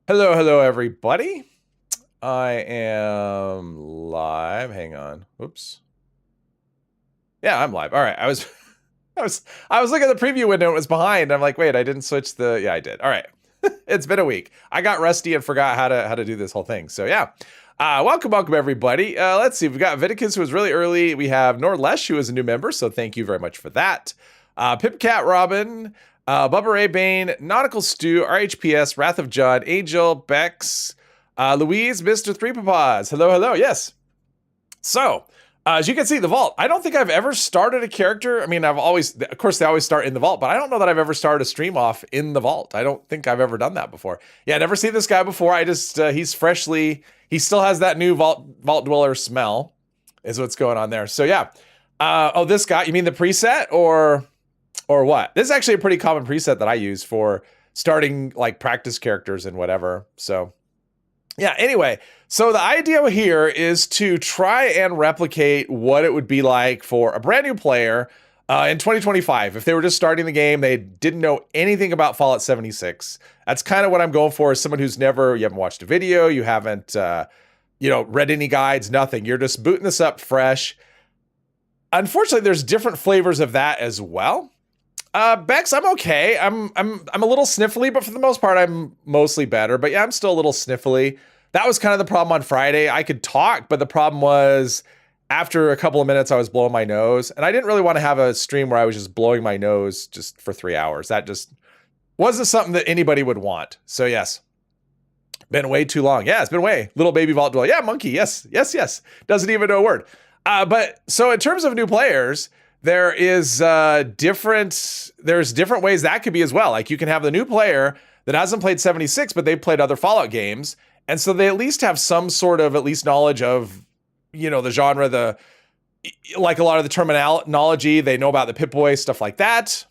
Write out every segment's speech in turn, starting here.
Hello, hello, everybody. I am live. Hang on. Oops. Yeah, I'm live. All right. I was looking at the preview window. It was behind. I'm like, wait, I didn't switch the. Yeah, I did. All right. It's been a week. I got rusty and forgot how to do this whole thing. So yeah. Welcome everybody. Let's see. We've got Viticus, who was really early. We have Nordlesh, who is a new member. So thank you very much for that. Pipcat Robin. Bubba Ray Bane, Nautical Stew, RHPS, Wrath of Judd, Angel, Bex, Louise, Mr. Three Papas. Hello, hello. Yes. So, as you can see, the vault. I don't think I've ever started a character. I mean, of course, they always start in the vault, but I don't know that I've ever started a stream off in the vault. I don't think I've ever done that before. Yeah, never seen this guy before. He still has that new vault dweller smell, is what's going on there. So, yeah. This guy, you mean the preset or what? This is actually a pretty common preset that I use for starting like practice characters and whatever. So yeah, anyway, so the idea here is to try and replicate what it would be like for a brand new player in 2025. If they were just starting the game, they didn't know anything about Fallout 76. That's kind of what I'm going for, is someone you haven't watched a video, you haven't, read any guides, nothing. You're just booting this up fresh. Unfortunately, there's different flavors of that as well. Bex, I'm okay. I'm a little sniffly, but for the most part, I'm mostly better. But yeah, I'm still a little sniffly. That was kind of the problem on Friday. I could talk, but the problem was after a couple of minutes, I was blowing my nose. And I didn't really want to have a stream where I was just blowing my nose just for 3 hours. That just wasn't something that anybody would want. So yes, been way too long. Yeah, it's been way. Little baby vault dweller. Yeah, monkey. Yes. Doesn't even know a word. But so in terms of new players, there's different ways that could be as well. Like you can have the new player that hasn't played 76, but they've played other Fallout games. And so they at least have some sort of at least knowledge of, the genre, like a lot of the terminology. They know about the Pip-Boy, stuff like that.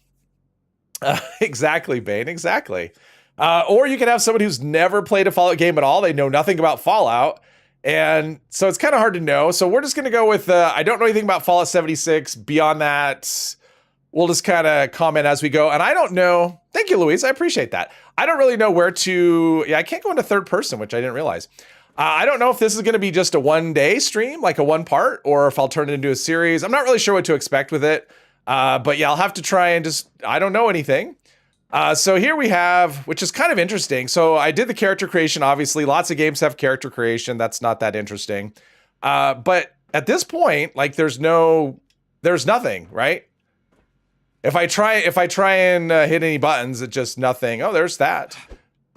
Exactly, Bane, exactly. Or you can have somebody who's never played a Fallout game at all. They know nothing about Fallout. And so it's kind of hard to know. So we're just going to go with, I don't know anything about Fallout 76. Beyond that, we'll just kind of comment as we go. And I don't know. Thank you, Louise. I appreciate that. I don't really know where to. Yeah, I can't go into third person, which I didn't realize. I don't know if this is going to be just a one-day stream, like a one part, or if I'll turn it into a series. I'm not really sure what to expect with it. But yeah, I'll have to try and I don't know anything. So here we have, which is kind of interesting. So I did the character creation. Obviously, lots of games have character creation. That's not that interesting. But at this point, like there's nothing, right? If I try and hit any buttons, it's just nothing. Oh, there's that.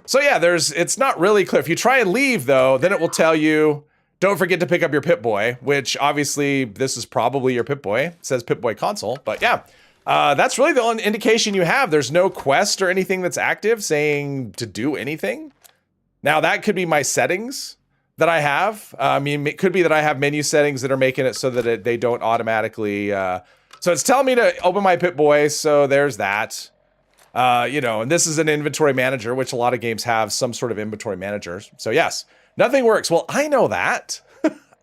So yeah, it's not really clear. If you try and leave though, then it will tell you, don't forget to pick up your Pip-Boy, which obviously this is probably your Pip-Boy. It says Pip-Boy console, but yeah. That's really the only indication you have. There's no quest or anything that's active saying to do anything. Now that could be my settings that I have. I mean, it could be that I have menu settings that are making it so that they don't automatically. So it's telling me to open my Pip-Boy. So there's that. And this is an inventory manager, which a lot of games have some sort of inventory managers. So yes, nothing works. Well, I know that.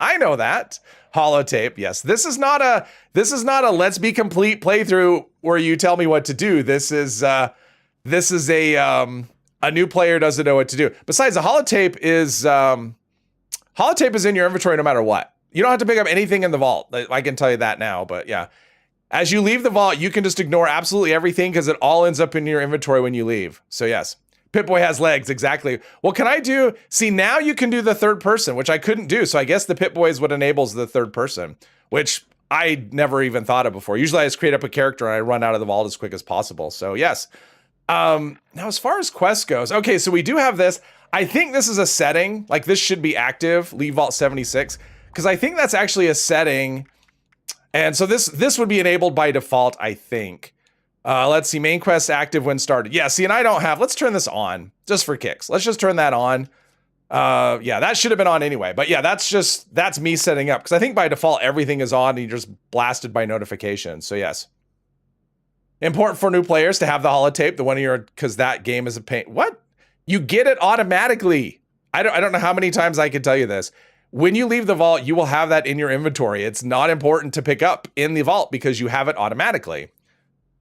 I know that. Holotape, yes. This is not a let's be complete playthrough where you tell me what to do. This is a new player doesn't know what to do. Besides, the holotape is in your inventory no matter what. You don't have to pick up anything in the vault. I can tell you that now, but yeah. As you leave the vault, you can just ignore absolutely everything because it all ends up in your inventory when you leave. So yes. Pip-Boy has legs, exactly. Well, can I do... See, now you can do the third person, which I couldn't do. So I guess the Pip-Boy is what enables the third person, which I never even thought of before. Usually I just create up a character and I run out of the vault as quick as possible. So yes. Now, as far as quest goes, okay, so we do have this. I think this is a setting. Like, this should be active, leave vault 76, because I think that's actually a setting. And so this would be enabled by default, I think. Let's see, main quest active when started. Yeah, see, and I don't have, let's turn this on just for kicks. Let's just turn that on. Yeah, that should have been on anyway. But yeah, that's me setting up. Because I think by default, everything is on and you're just blasted by notifications. So yes. Important for new players to have the holotape, the one of your, because that game is a pain. What? You get it automatically. I don't know how many times I can tell you this. When you leave the vault, you will have that in your inventory. It's not important to pick up in the vault because you have it automatically.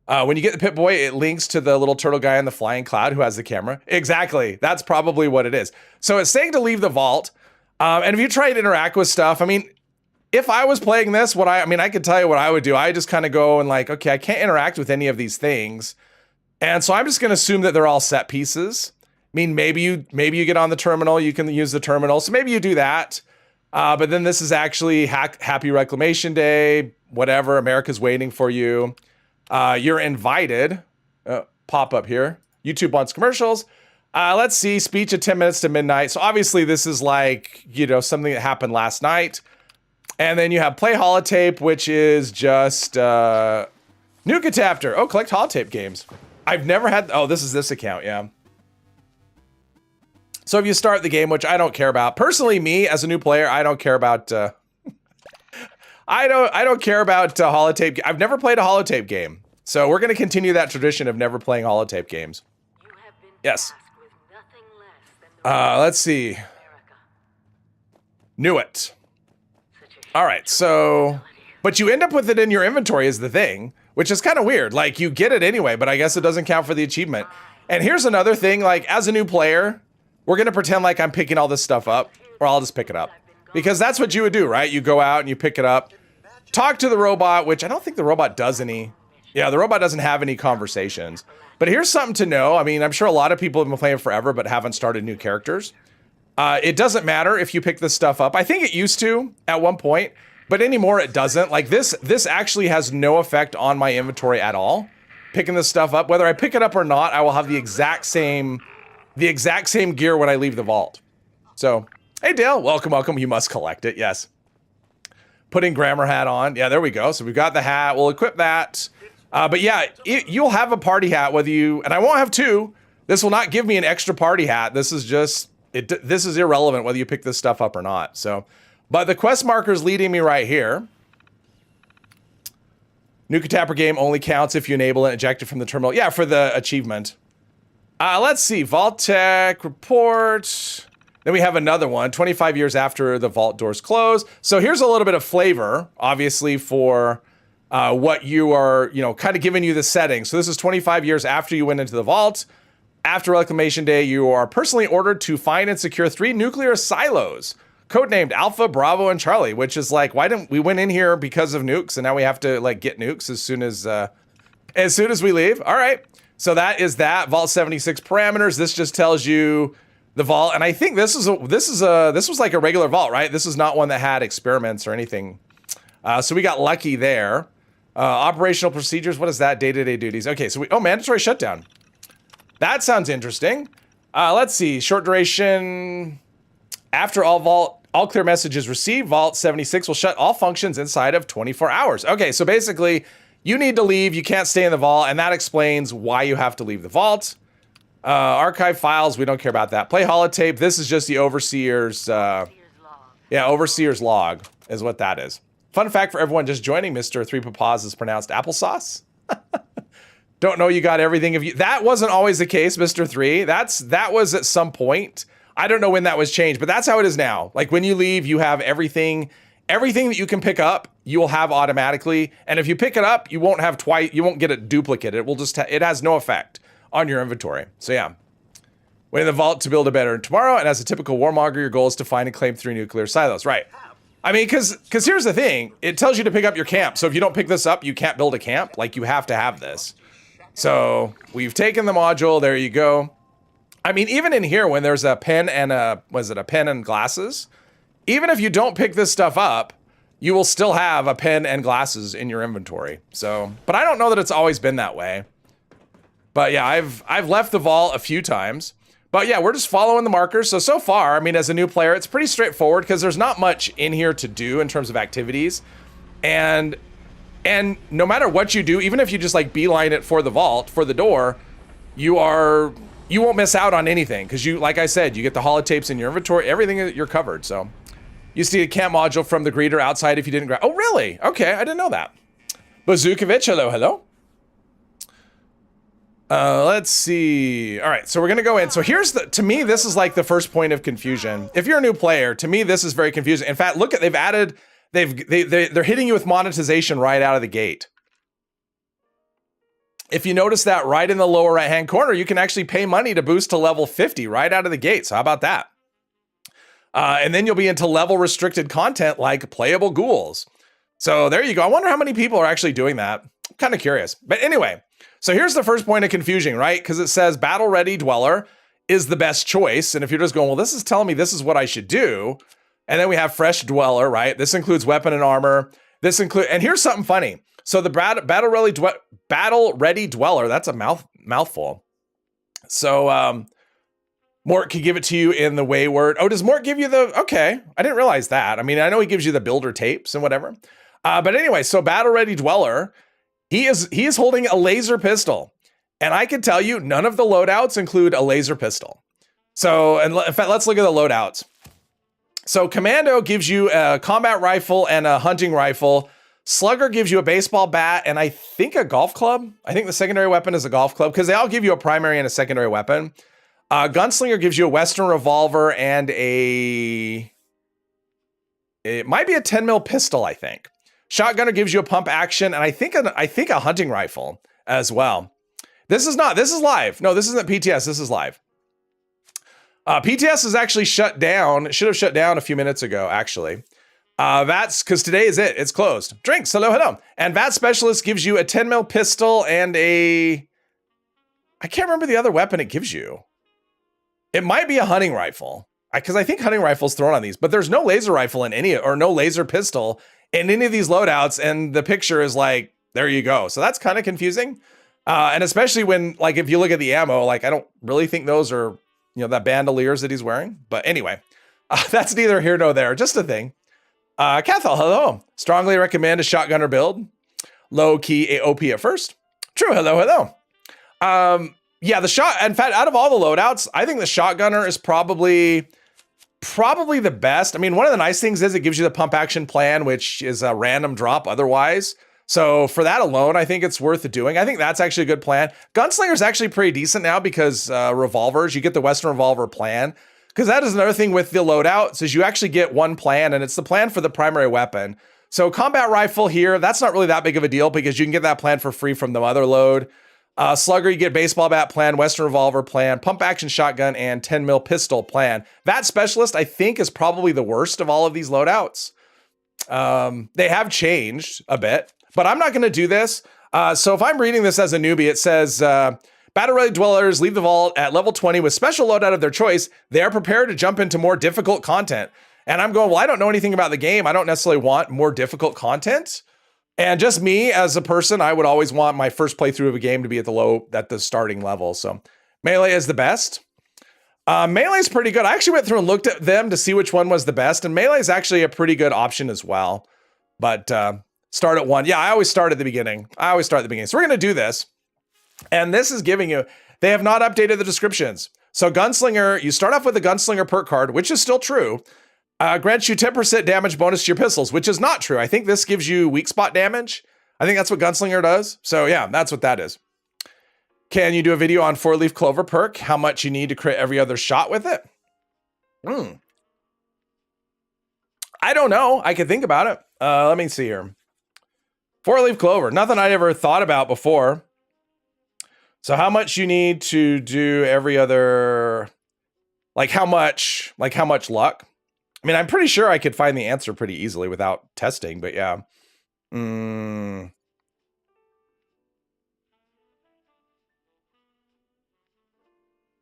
When you get the Pip-Boy, it links to the little turtle guy in the flying cloud who has the camera. Exactly. That's probably what it is. So it's saying to leave the vault. And if you try to interact with stuff, I mean, if I was playing this, I could tell you what I would do. I just kind of go and like, okay, I can't interact with any of these things. And so I'm just going to assume that they're all set pieces. I mean, maybe you get on the terminal, you can use the terminal. So maybe you do that. But then this is actually Happy Reclamation Day, whatever, America's waiting for you. You're invited. Pop up here. YouTube wants commercials. Let's see, speech at 10 minutes to midnight. So obviously this is like, something that happened last night. And then you have play holotape, which is just Nukatapter. Oh, collect holotape games. I've never had, this is this account, yeah. So if you start the game, which I don't care about. Personally, me as a new player, I don't care about I don't care about holotape. I've never played a holotape game. So we're going to continue that tradition of never playing holotape games. Yes. Let's see. Knew it. All right, so, but you end up with it in your inventory is the thing, which is kind of weird. Like, you get it anyway, but I guess it doesn't count for the achievement. And here's another thing, like, as a new player, we're going to pretend like I'm picking all this stuff up, or I'll just pick it up. Because that's what you would do, right? You go out and you pick it up. Talk to the robot, which I don't think the robot does any. Yeah, the robot doesn't have any conversations. But here's something to know. I mean, I'm sure a lot of people have been playing forever, but haven't started new characters. It doesn't matter if you pick this stuff up. I think it used to at one point, but anymore it doesn't. Like this actually has no effect on my inventory at all. Picking this stuff up, whether I pick it up or not, I will have the exact same gear when I leave the vault. So, hey Dale, welcome. You must collect it. Yes. Putting grammar hat on. Yeah, there we go. So we've got the hat. We'll equip that. But yeah, you'll have a party hat whether you, and I won't have two. This will not give me an extra party hat. This is just, this is irrelevant whether you pick this stuff up or not. So, but the quest marker is leading me right here. Nukatapper game only counts if you enable it, eject it from the terminal. Yeah, for the achievement. Let's see, Vault Tech report. Then we have another one, 25 years after the vault doors close. So here's a little bit of flavor, obviously, for what you are, kind of giving you the setting. So this is 25 years after you went into the vault. After Reclamation Day, you are personally ordered to find and secure 3 nuclear silos, codenamed Alpha, Bravo, and Charlie, which is like, why didn't we went in here because of nukes, and now we have to like get nukes as soon as we leave. All right, so that is that. Vault 76 parameters. This just tells you the vault, and I think this was like a regular vault, right? This is not one that had experiments or anything. So we got lucky there. Operational procedures. What is that? Day-to-day duties. Okay, so mandatory shutdown. That sounds interesting. Let's see. Short duration. After all clear messages received, Vault 76 will shut all functions inside of 24 hours. Okay, so basically, you need to leave. You can't stay in the vault, and that explains why you have to leave the vault. Archive files. We don't care about that. Play holotape. This is just the Overseer's. Overseer's log is what that is. Fun fact for everyone just joining: Mr. Three Papas is pronounced applesauce. Don't know you got everything of you. That wasn't always the case, Mr. 3. That was at some point. I don't know when that was changed, but that's how it is now. Like when you leave, you have everything that you can pick up, you will have automatically. And if you pick it up, you won't have twice, you won't get a duplicate. It will just, it has no effect on your inventory. So yeah. Went in the vault to build a better tomorrow, and as a typical warmonger, your goal is to find and claim 3 nuclear silos. Right. I mean, because here's the thing. It tells you to pick up your camp. So if you don't pick this up, you can't build a camp. Like you have to have this. So we've taken the module. There you go. I mean, even in here, when there's a pen and a pen and glasses, even if you don't pick this stuff up, you will still have a pen and glasses in your inventory. So, but I don't know that it's always been that way. But yeah, I've left the vault a few times. But yeah, we're just following the markers. So far, I mean, as a new player, it's pretty straightforward because there's not much in here to do in terms of activities. And no matter what you do, even if you just like beeline it for the vault, for the door, you won't miss out on anything because you, like I said, you get the holotapes in your inventory, everything you're covered. So you see a camp module from the greeter outside if you didn't grab. Oh, really? Okay, I didn't know that. Bazookovich, hello. Let's see. All right, so we're gonna go in. So here's to me, this is like the first point of confusion. If you're a new player, to me, this is very confusing. In fact, look at, they're hitting you with monetization right out of the gate. if you notice that right in the lower right-hand corner, you can actually pay money to boost to level 50 right out of the gate. So how about that? And then you'll be into level restricted content like playable ghouls. So there you go. I wonder how many people are actually doing that. I'm kind of curious. But anyway, so here's the first point of confusion, right? Because it says battle ready dweller is the best choice. And if you're just going, well, this is telling me this is what I should do. And then we have fresh dweller, right? This includes weapon and armor. And here's something funny. So the battle ready dweller, that's a mouthful. So Mort can give it to you in the wayward. Oh, does Mort give you the, okay. I didn't realize that. I mean, I know he gives you the builder tapes and whatever. But anyway, so battle ready dweller, he is holding a laser pistol. And I can tell you none of the loadouts include a laser pistol. So, and in fact, let's look at the loadouts. So Commando gives you a combat rifle and a hunting rifle. Slugger gives you a baseball bat and I think a golf club. I think the secondary weapon is a golf club because they all give you a primary and a secondary weapon. Gunslinger gives you a Western revolver and it might be a 10 mil pistol, I think. Shotgunner gives you a pump action and I think a hunting rifle as well. This is live. No, this isn't PTS, this is live. PTS is actually shut down. It should have shut down a few minutes ago, actually. VATS, because today is it. It's closed. Drinks, hello. And VAT Specialist gives you a 10 mil pistol and I can't remember the other weapon it gives you. It might be a hunting rifle, because I think hunting rifle's thrown on these, but there's no laser rifle in any, or no laser pistol in any of these loadouts, and the picture is like, there you go. So that's kind of confusing. And especially when, like, if you look at the ammo, like, I don't really think those are, that bandoliers that he's wearing. But anyway, that's neither here nor there. Just a thing. Cathal, hello. Strongly recommend a shotgunner build. Low key OP at first. True, hello. Yeah, in fact, out of all the loadouts, I think the shotgunner is probably the best. I mean, one of the nice things is it gives you the pump action plan, which is a random drop otherwise. So for that alone, I think it's worth doing. I think that's actually a good plan. Gunslinger is actually pretty decent now because revolvers, you get the Western revolver plan. Because that is another thing with the loadouts is you actually get one plan and it's the plan for the primary weapon. So combat rifle here, that's not really that big of a deal because you can get that plan for free from the mother load. Slugger, you get baseball bat plan, Western revolver plan, pump action shotgun, and 10 mil pistol plan. VAT Specialist, I think, is probably the worst of all of these loadouts. They have changed a bit, but I'm not going to do this. So if I'm reading this as a newbie, it says, Battle Ready Dwellers leave the vault at level 20 with special loadout of their choice. They are prepared to jump into more difficult content. And I'm going, well, I don't know anything about the game. I don't necessarily want more difficult content. And just me as a person, I would always want my first playthrough of a game to be at the starting level. So melee is the best. Melee is pretty good. I actually went through and looked at them to see which one was the best. And melee is actually a pretty good option as well. But start at 1. Yeah, I always start at the beginning. So we're going to do this. And this is giving you, they have not updated the descriptions. So Gunslinger, you start off with the Gunslinger perk card, which is still true. Grants you 10% damage bonus to your pistols, which is not true. I think this gives you weak spot damage. I think that's what Gunslinger does. So yeah, that's what that is. Can you do a video on 4-leaf clover perk? How much you need to crit every other shot with it? I don't know. I could think about it. Let me see here. 4-leaf clover, nothing I'd ever thought about before. So how much you need to do every other, like how much luck? I mean, I'm pretty sure I could find the answer pretty easily without testing, but yeah.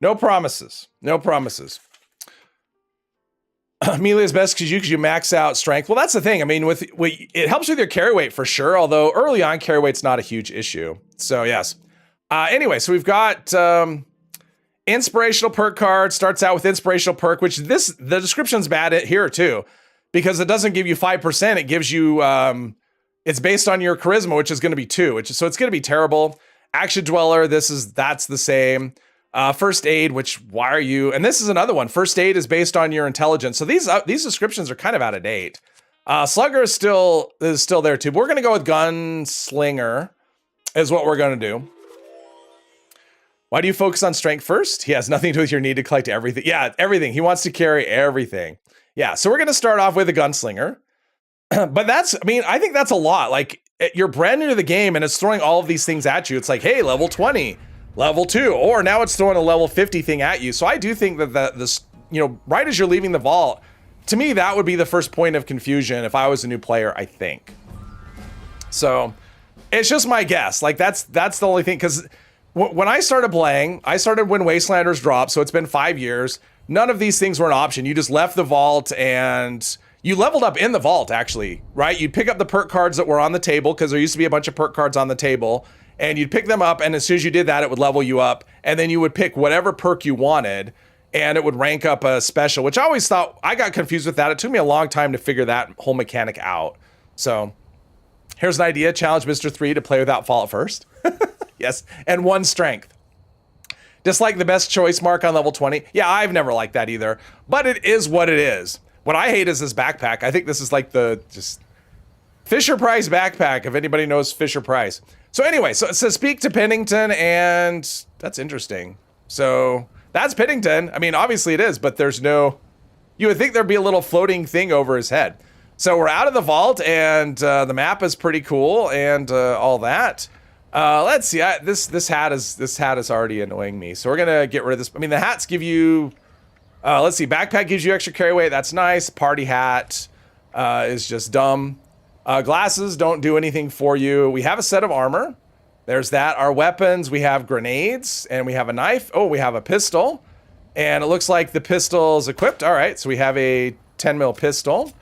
No promises. Melee is best because you max out strength. Well, that's the thing. I mean, it helps with your carry weight for sure, although early on carry weight's not a huge issue. So yes. Anyway, so we've got inspirational perk card. Starts out with inspirational perk, which the description's bad here too, because it doesn't give you 5%. It gives you it's based on your charisma, which is going to be 2, so it's going to be terrible. Action dweller, that's the same. First aid, which why are you? And this is another one. First aid is based on your intelligence. So these descriptions are kind of out of date. Slugger is still there too. But we're going to go with Gunslinger is what we're going to do. Why do you focus on strength first? He has nothing to do with your need to collect everything. Yeah, everything. He wants to carry everything. Yeah, so we're going to start off with a Gunslinger. But I think that's a lot. Like, you're brand new to the game and it's throwing all of these things at you. It's like, hey, level 20, level 2, or now it's throwing a level 50 thing at you. So I do think that this, you know, right as you're leaving the vault, to me, that would be the first point of confusion if I was a new player, I think. So it's just my guess. Like that's the only thing, because when I started playing, I started when Wastelanders dropped, so it's been 5 years. None of these things were an option. You just left the vault and you leveled up in the vault, actually, right? You'd pick up the perk cards that were on the table, because there used to be a bunch of perk cards on the table, and you'd pick them up, and as soon as you did that, it would level you up, and then you would pick whatever perk you wanted, and it would rank up a special, which I always thought, I got confused with that. It took me a long time to figure that whole mechanic out. So here's an idea, challenge Mr. 3 to play without Fallout first. Yes, and 1 strength. Just like the best choice mark on level 20. Yeah, I've never liked that either, but it is what it is. What I hate is this backpack. I think this is like the just Fisher Price backpack, if anybody knows Fisher Price. So anyway, so it says speak to Pennington, and that's interesting. So that's Pennington. I mean, obviously it is, but there's no, you would think there'd be a little floating thing over his head. So we're out of the vault, and the map is pretty cool, and all that. Let's see. This hat is already annoying me. So we're gonna get rid of this. I mean, the hats give you. Let's see. Backpack gives you extra carry weight. That's nice. Party hat is just dumb. Glasses don't do anything for you. We have a set of armor. There's that. Our weapons. We have grenades and we have a knife. Oh, we have a pistol, and it looks like the pistol's equipped. All right. So we have a 10 mil pistol.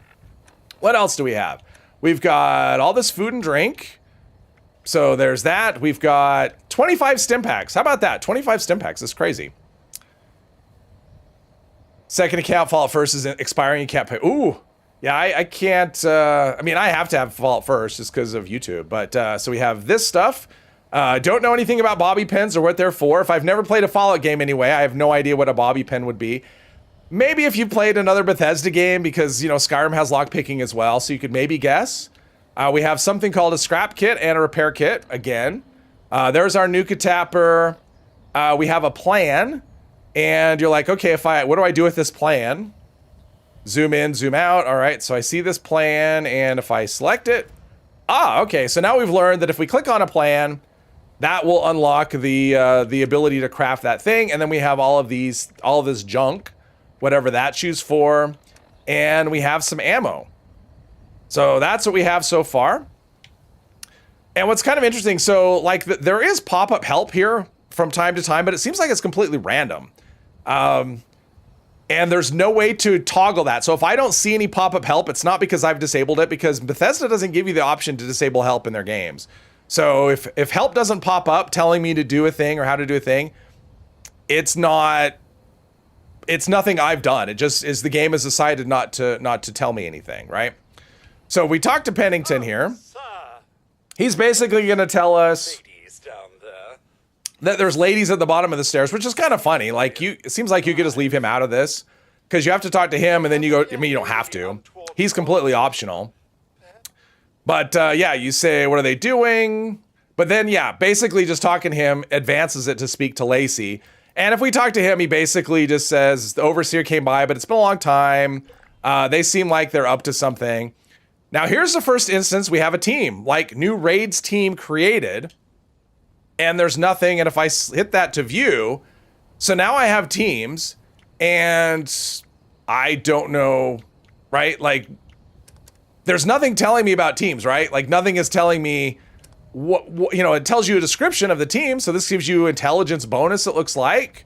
What else do we have? We've got all this food and drink. So there's that. We've got 25 stim packs. How about that? 25 stim packs. That's crazy. Second account, Fallout First is expiring. You can't pay. Ooh. Yeah, I can't. I mean, I have to have Fallout First just because of YouTube. But so we have this stuff. Don't know anything about bobby pins or what they're for. If I've never played a Fallout game anyway, I have no idea what a bobby pin would be. Maybe if you played another Bethesda game, because, you know, Skyrim has lockpicking as well, so you could maybe guess. We have something called a scrap kit and a repair kit, again. There's our Nuka Tapper. We have a plan, and you're like, okay, what do I do with this plan? Zoom in, zoom out. All right, so I see this plan, and if I select it, okay, so now we've learned that if we click on a plan, that will unlock the ability to craft that thing, and then we have all of this junk, whatever that's used for, and we have some ammo. So that's what we have so far. And what's kind of interesting, so like there is pop-up help here from time to time, but it seems like it's completely random. And there's no way to toggle that. So if I don't see any pop-up help, it's not because I've disabled it, because Bethesda doesn't give you the option to disable help in their games. So if help doesn't pop up telling me to do a thing or how to do a thing, it's nothing I've done. It just is the game has decided not to tell me anything, right? So we talked to Pennington here. He's basically going to tell us that there's ladies at the bottom of the stairs, which is kind of funny. Like it seems like you could just leave him out of this, because you have to talk to him, and then you go. I mean, you don't have to. He's completely optional. But yeah, you say, what are they doing? But then, yeah, basically just talking to him advances it to speak to Lacey. And if we talk to him, he basically just says the overseer came by, but it's been a long time. They seem like they're up to something. Now, here's the first instance we have a team, like new raids team created, and there's nothing. And if I hit that to view, so now I have teams, and I don't know, right? Like, there's nothing telling me about teams, right? Like, nothing is telling me what you know, it tells you a description of the team. So this gives you intelligence bonus, it looks like,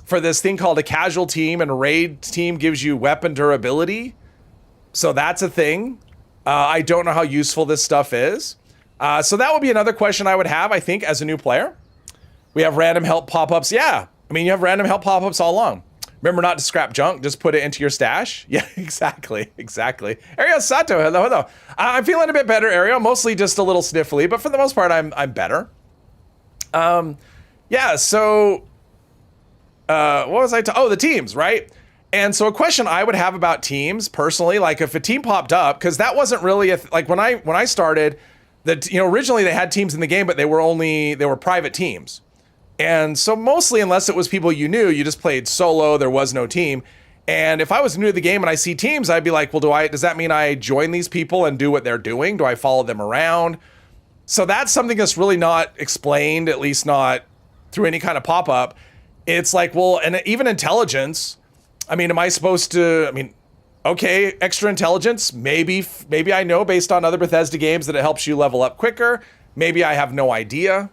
for this thing called a casual team, and a raid team gives you weapon durability. So that's a thing. I don't know how useful this stuff is. So that would be another question I would have, I think, as a new player. We have random help pop-ups. Yeah, I mean, you have random help pop-ups all along. Remember not to scrap junk, just put it into your stash. Yeah, exactly. Ariel Sato, hello. I'm feeling a bit better, Ariel. Mostly just a little sniffly, but for the most part, I'm better. Yeah, so what was I the teams, right? And so a question I would have about teams personally, like if a team popped up, because that wasn't really like when I started, that, you know, originally they had teams in the game, but they were private teams. And so mostly, unless it was people you knew, you just played solo, there was no team. And if I was new to the game and I see teams, I'd be like, well, does that mean I join these people and do what they're doing? Do I follow them around? So that's something that's really not explained, at least not through any kind of pop-up. It's like, well, and even intelligence, I mean, am I supposed to, I mean, okay, extra intelligence, maybe I know based on other Bethesda games that it helps you level up quicker. Maybe I have no idea.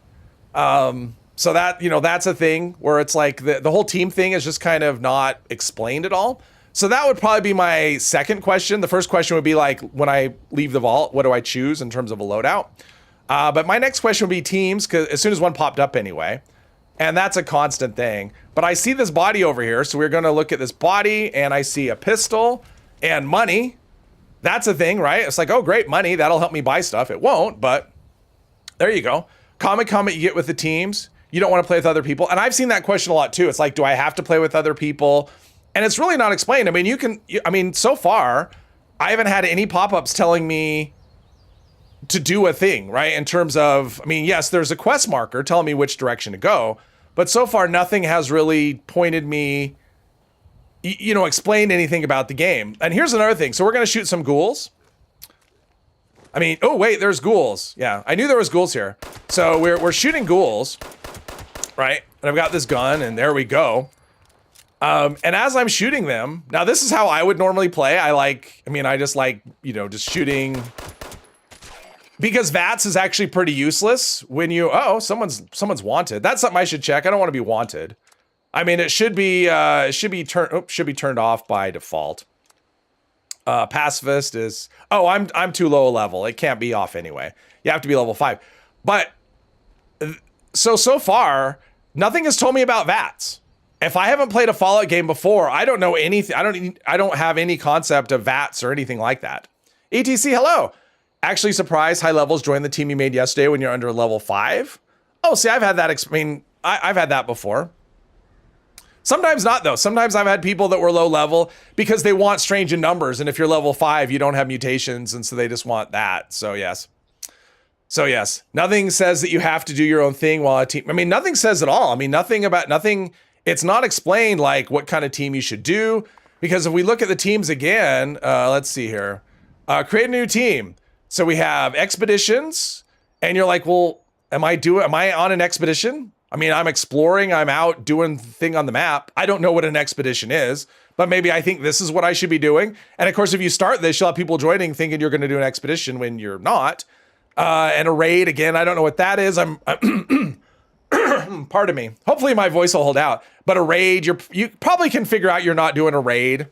So that, that's a thing where it's like the whole team thing is just kind of not explained at all. So that would probably be my second question. The first question would be like, when I leave the vault, what do I choose in terms of a loadout? But my next question would be teams, because as soon as one popped up anyway, and that's a constant thing. But I see this body over here, so we're going to look at this body, and I see a pistol and money. That's a thing, right? It's like, oh, great, money. That'll help me buy stuff. It won't, but there you go. Common comment you get with the teams. You don't want to play with other people. And I've seen that question a lot too. It's like, do I have to play with other people? And it's really not explained. I mean, so far, I haven't had any pop-ups telling me to do a thing, right? In terms of, I mean, yes, there's a quest marker telling me which direction to go, but so far nothing has really pointed me, explained anything about the game. And here's another thing. So we're going to shoot some ghouls. I mean, oh wait, there's ghouls. Yeah, I knew there was ghouls here. So we're shooting ghouls, right? And I've got this gun, and there we go. And as I'm shooting them, now this is how I would normally play. I just like, just shooting. Because VATS is actually pretty useless when someone's wanted. That's something I should check. I don't want to be wanted. I mean, it should be turned off by default. Pacifist is, I'm too low a level. It can't be off anyway. You have to be level 5. But so far, nothing has told me about VATS. If I haven't played a Fallout game before, I don't know anything. I don't have any concept of VATS or anything like that. ETC, hello. Actually surprised high levels joined the team you made yesterday when you're under level 5. Oh, see, I've had that. I've had that before. Sometimes not though. Sometimes I've had people that were low level because they want strange in numbers. And if you're level 5, you don't have mutations. And so they just want that. So yes, nothing says that you have to do your own thing while a team. I mean, nothing says at all. I mean, nothing. It's not explained like what kind of team you should do. Because if we look at the teams again, let's see here, create a new team. So we have expeditions, and you're like, well, am I on an expedition? I mean, I'm exploring, I'm out doing the thing on the map. I don't know what an expedition is, but maybe I think this is what I should be doing. And of course, if you start this, you'll have people joining thinking you're going to do an expedition when you're not. And a raid, again, I don't know what that is. Pardon me. Hopefully my voice will hold out. But a raid, you probably can figure out you're not doing a raid.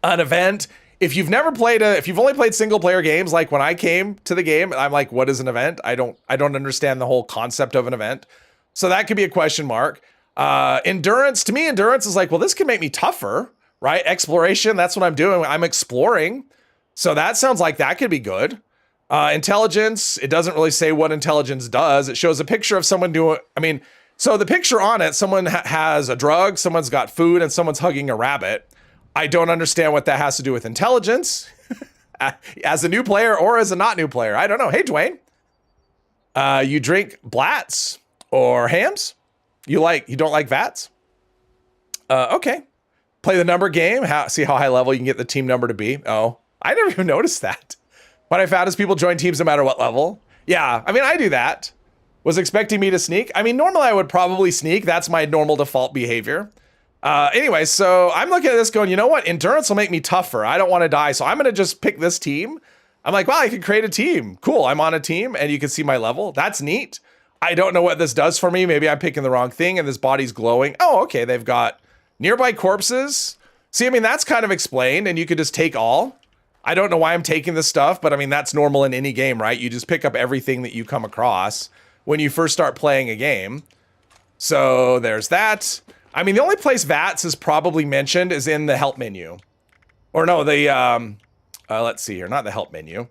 An event. If you've only played single player games, like when I came to the game, I'm like, what is an event? I don't understand the whole concept of an event. So that could be a question mark. Endurance, to me, endurance is like, well, this can make me tougher, right? Exploration, that's what I'm doing. I'm exploring. So that sounds like that could be good. Intelligence, it doesn't really say what intelligence does. It shows a picture of someone so the picture on it, someone has a drug, someone's got food, and someone's hugging a rabbit. I don't understand what that has to do with intelligence as a new player or as a not new player. I don't know. Hey, Dwayne, you drink Blatz or hams? You don't like VATS? Okay. Play the number game. See how high level you can get the team number to be. Oh, I never even noticed that. What I found is people join teams no matter what level. Yeah, I mean, I do that. Was expecting me to sneak. I mean, normally I would probably sneak. That's my normal default behavior. Anyway, so I'm looking at this going, you know what? Endurance will make me tougher. I don't want to die. So I'm going to just pick this team. I'm like, wow, I can create a team. Cool. I'm on a team and you can see my level. That's neat. I don't know what this does for me. Maybe I'm picking the wrong thing and this body's glowing. Oh, okay. They've got nearby corpses. See, I mean, that's kind of explained and you could just take all. I don't know why I'm taking this stuff, but I mean, that's normal in any game, right? You just pick up everything that you come across when you first start playing a game. So there's that. I mean, the only place VATS is probably mentioned is in the help menu. Or no, let's see here, not the help menu.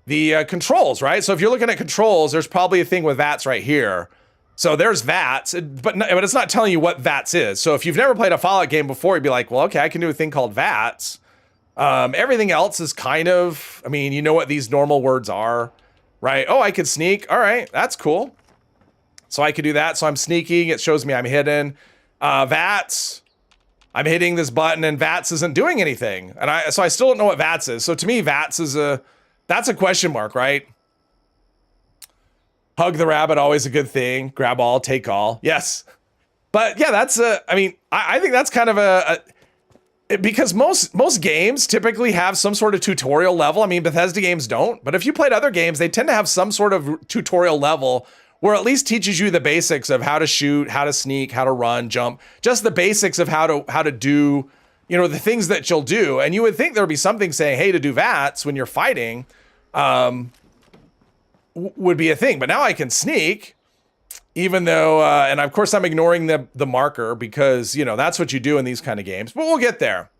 The controls, right? So if you're looking at controls, there's probably a thing with VATS right here. So there's VATS, but it's not telling you what VATS is. So if you've never played a Fallout game before, you'd be like, well, okay, I can do a thing called VATS. Everything else is kind of, I mean, you know what these normal words are, right? Oh, I could sneak. All right, that's cool. So I could do that. So I'm sneaking. It shows me I'm hidden. VATS. I'm hitting this button and VATS isn't doing anything. And so I still don't know what VATS is. So to me, VATS is that's a question mark, right? Hug the rabbit, always a good thing. Grab all, take all. Yes. But yeah, that's I think that's kind of because most games typically have some sort of tutorial level. I mean, Bethesda games don't, but if you played other games, they tend to have some sort of tutorial level where at least teaches you the basics of how to shoot, how to sneak, how to run, jump, just the basics of how to do, the things that you'll do. And you would think there'd be something saying, hey, to do VATS when you're fighting, would be a thing. But now I can sneak, even though, and of course I'm ignoring the marker because, that's what you do in these kind of games, but we'll get there.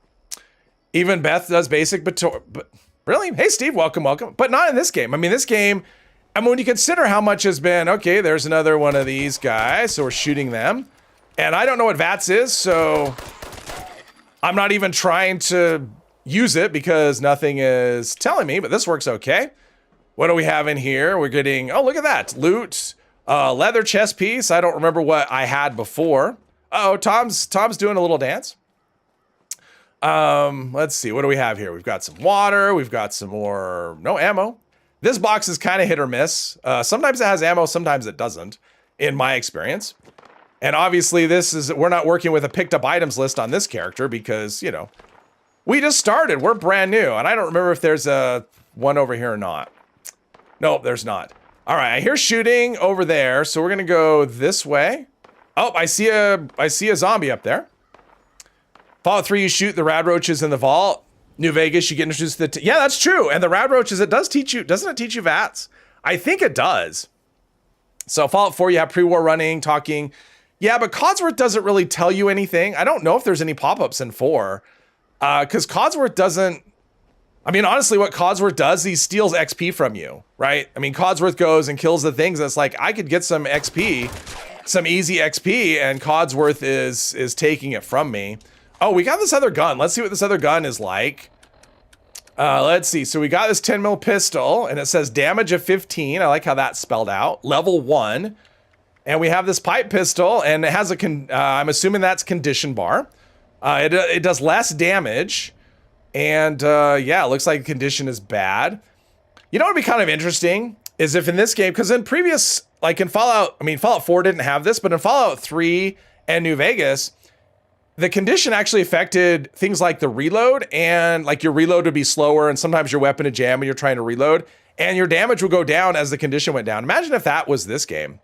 Even Beth does basic, but really? Hey, Steve, welcome. But not in this game. I mean, this game, when you consider how much has been, okay, there's another one of these guys, so we're shooting them. And I don't know what VATS is, so I'm not even trying to use it because nothing is telling me, but this works okay. What do we have in here? We're getting, oh, look at that. Loot, leather chest piece. I don't remember what I had before. Oh, Tom's doing a little dance. Let's see. What do we have here? We've got some water. We've got some more, no ammo. This box is kind of hit or miss. Sometimes it has ammo, sometimes it doesn't, in my experience. And obviously we're not working with a picked up items list on this character because, we just started. We're brand new. And I don't remember if there's a one over here or not. Nope, there's not. All right, I hear shooting over there, so we're gonna go this way. Oh, I see a zombie up there. Fallout 3, you shoot the rad roaches in the vault. New Vegas, you get introduced to the... Yeah, that's true. And the rad roaches, it does teach you... Doesn't it teach you VATS? I think it does. So Fallout 4, you have pre-war running, talking. Yeah, but Codsworth doesn't really tell you anything. I don't know if there's any pop-ups in 4. Because Codsworth doesn't... I mean, honestly, what Codsworth does, he steals XP from you, right? I mean, Codsworth goes and kills the things. That's like, I could get some XP, some easy XP, and Codsworth is taking it from me. Oh, we got this other gun. Let's see what this other gun is like. Let's see. So we got this 10 mil pistol, and it says damage of 15. I like how that's spelled out. Level 1. And we have this pipe pistol, and it has I'm assuming that's condition bar. It does less damage. And yeah, it looks like the condition is bad. You know what would be kind of interesting is if in this game, because in previous, like in Fallout 4 didn't have this, but in Fallout 3 and New Vegas, the condition actually affected things like the reload, and like your reload would be slower, and sometimes your weapon would jam when you're trying to reload, and your damage would go down as the condition went down. Imagine if that was this game.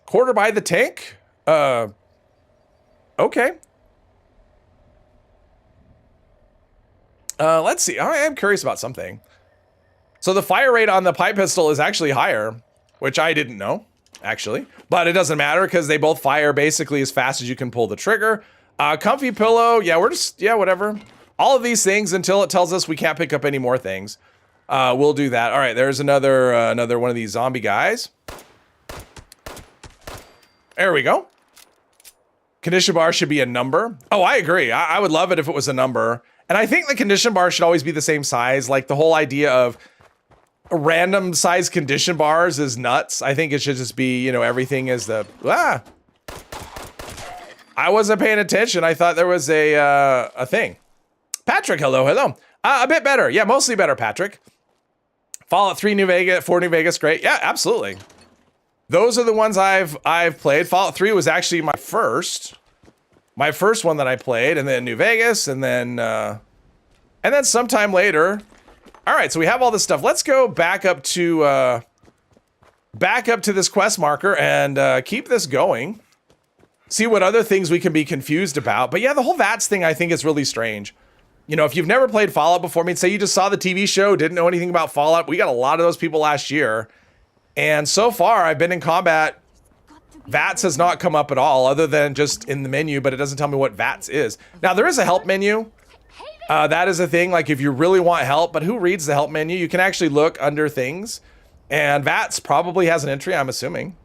Quarter by the tank? Okay. Let's see. I am curious about something. So the fire rate on the pipe pistol is actually higher, which I didn't know, actually. But it doesn't matter because they both fire basically as fast as you can pull the trigger. Comfy pillow. Yeah, whatever. All of these things until it tells us we can't pick up any more things. We'll do that. All right, there's another one of these zombie guys. There we go. Condition bar should be a number. Oh, I agree. I would love it if it was a number. And I think the condition bar should always be the same size. Like the whole idea of random size condition bars is nuts. I think it should just be, everything is the, I wasn't paying attention. I thought there was a thing. Patrick, hello. A bit better. Yeah, mostly better, Patrick. Fallout 3 New Vegas, 4 New Vegas, great. Yeah, absolutely. Those are the ones I've played. Fallout 3 was actually my first one that I played, and then New Vegas, and then sometime later. All right, so we have all this stuff. Let's go back up to this quest marker and keep this going. See what other things we can be confused about. But yeah, the whole VATS thing I think is really strange. If you've never played Fallout before, say you just saw the TV show, didn't know anything about Fallout. We got a lot of those people last year. And so far, I've been in combat. VATS has not come up at all, other than just in the menu, but it doesn't tell me what VATS is. Now, there is a help menu. That is a thing, like if you really want help, but who reads the help menu? You can actually look under things, and VATS probably has an entry, I'm assuming.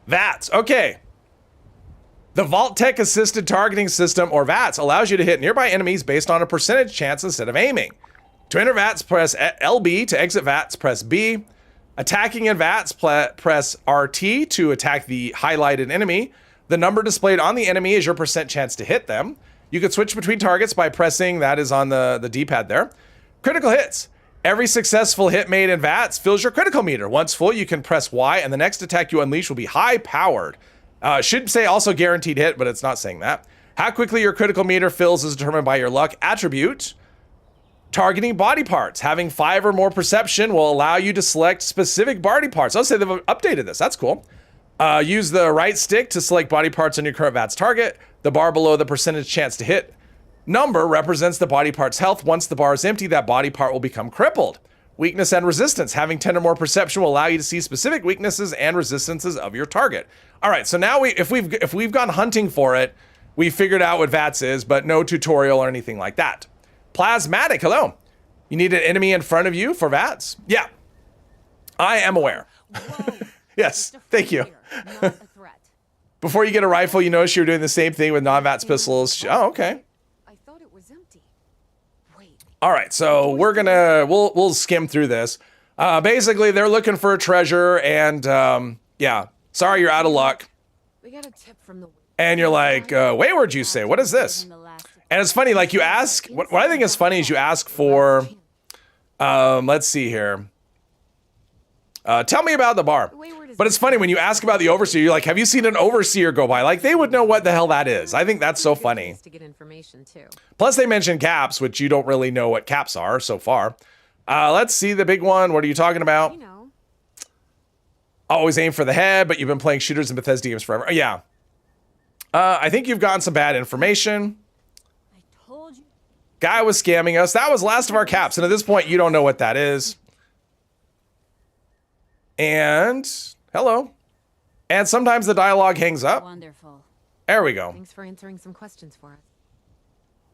VATS, okay. The Vault Tech Assisted Targeting System, or VATS, allows you to hit nearby enemies based on a percentage chance instead of aiming. To enter VATS, press LB. To exit VATS, press B. Attacking in VATS, press RT to attack the highlighted enemy. The number displayed on the enemy is your percent chance to hit them. You can switch between targets by pressing, that is on the D-pad there. Critical hits. Every successful hit made in VATS fills your critical meter. Once full, you can press Y, and the next attack you unleash will be high-powered. Should say also guaranteed hit, but it's not saying that. How quickly your critical meter fills is determined by your luck attribute. Targeting body parts. Having 5 or more perception will allow you to select specific body parts. I'll say they've updated this. That's cool. Use the right stick to select body parts on your current VATS target. The bar below the percentage chance to hit number represents the body part's health. Once the bar is empty, that body part will become crippled. Weakness and resistance. Having 10 or more perception will allow you to see specific weaknesses and resistances of your target. All right, so now if we've gone hunting for it, we figured out what VATS is, but no tutorial or anything like that. Plasmatic, hello. You need an enemy in front of you for VATS? Yeah, I am aware. Yes, thank you. Before you get a rifle, you notice you're doing the same thing with non-VATS pistols. Oh, okay. I thought it was empty. Wait. All right, so we'll skim through this. Basically, they're looking for a treasure, and yeah, sorry you're out of luck. We got a tip from the. And you're like, wayward, you say, what is this? And it's funny, like you ask, what I think is funny is you ask for, let's see here. Tell me about the bar. But it's funny when you ask about the overseer, you're like, have you seen an overseer go by? Like they would know what the hell that is. I think that's so funny. To get information too. Plus they mentioned caps, which you don't really know what caps are so far. Let's see the big one. What are you talking about? You know. Always aim for the head, but you've been playing shooters in Bethesda games forever. Yeah. I think you've gotten some bad information. I told you. Guy was scamming us. That was last of our caps. And at this point, you don't know what that is. And hello. And sometimes the dialogue hangs up. Wonderful. There we go. Thanks for answering some questions for us.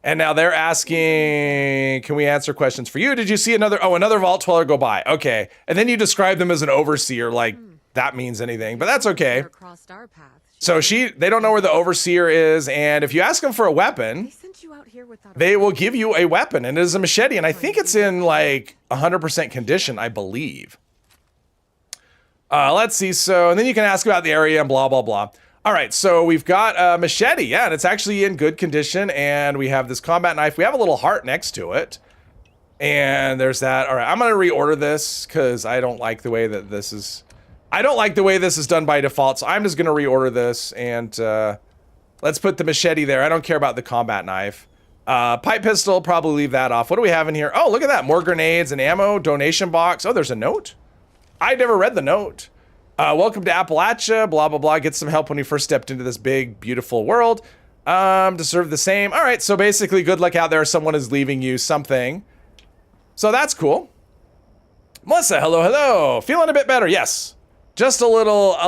And now they're asking, can we answer questions for you? Did you see another Vault Dweller go by? Okay. And then you describe them as an overseer, like that means anything, but that's okay. Crossed our path. So they don't know where the overseer is. And if you ask them for a weapon, They sent you out here without they will give you a weapon, and it is a machete. And I think it's in like 100% condition, I believe. Let's see. So, and then you can ask about the area and blah, blah, blah. All right. So we've got a machete. Yeah. And it's actually in good condition. And we have this combat knife. We have a little heart next to it. And there's that. All right. I'm going to reorder this because I don't like the way that this is. I don't like the way this is done by default. So I'm just going to reorder this. And let's put the machete there. I don't care about the combat knife. Pipe pistol, probably leave that off. What do we have in here? Oh, look at that. More grenades and ammo. Donation box. Oh, there's a note. I never read the note. Welcome to Appalachia, blah, blah, blah. Get some help when you first stepped into this big, beautiful world. Deserve the same. All right, so basically, good luck out there. Someone is leaving you something. So that's cool. Melissa, hello, hello. Feeling a bit better, yes. Just a little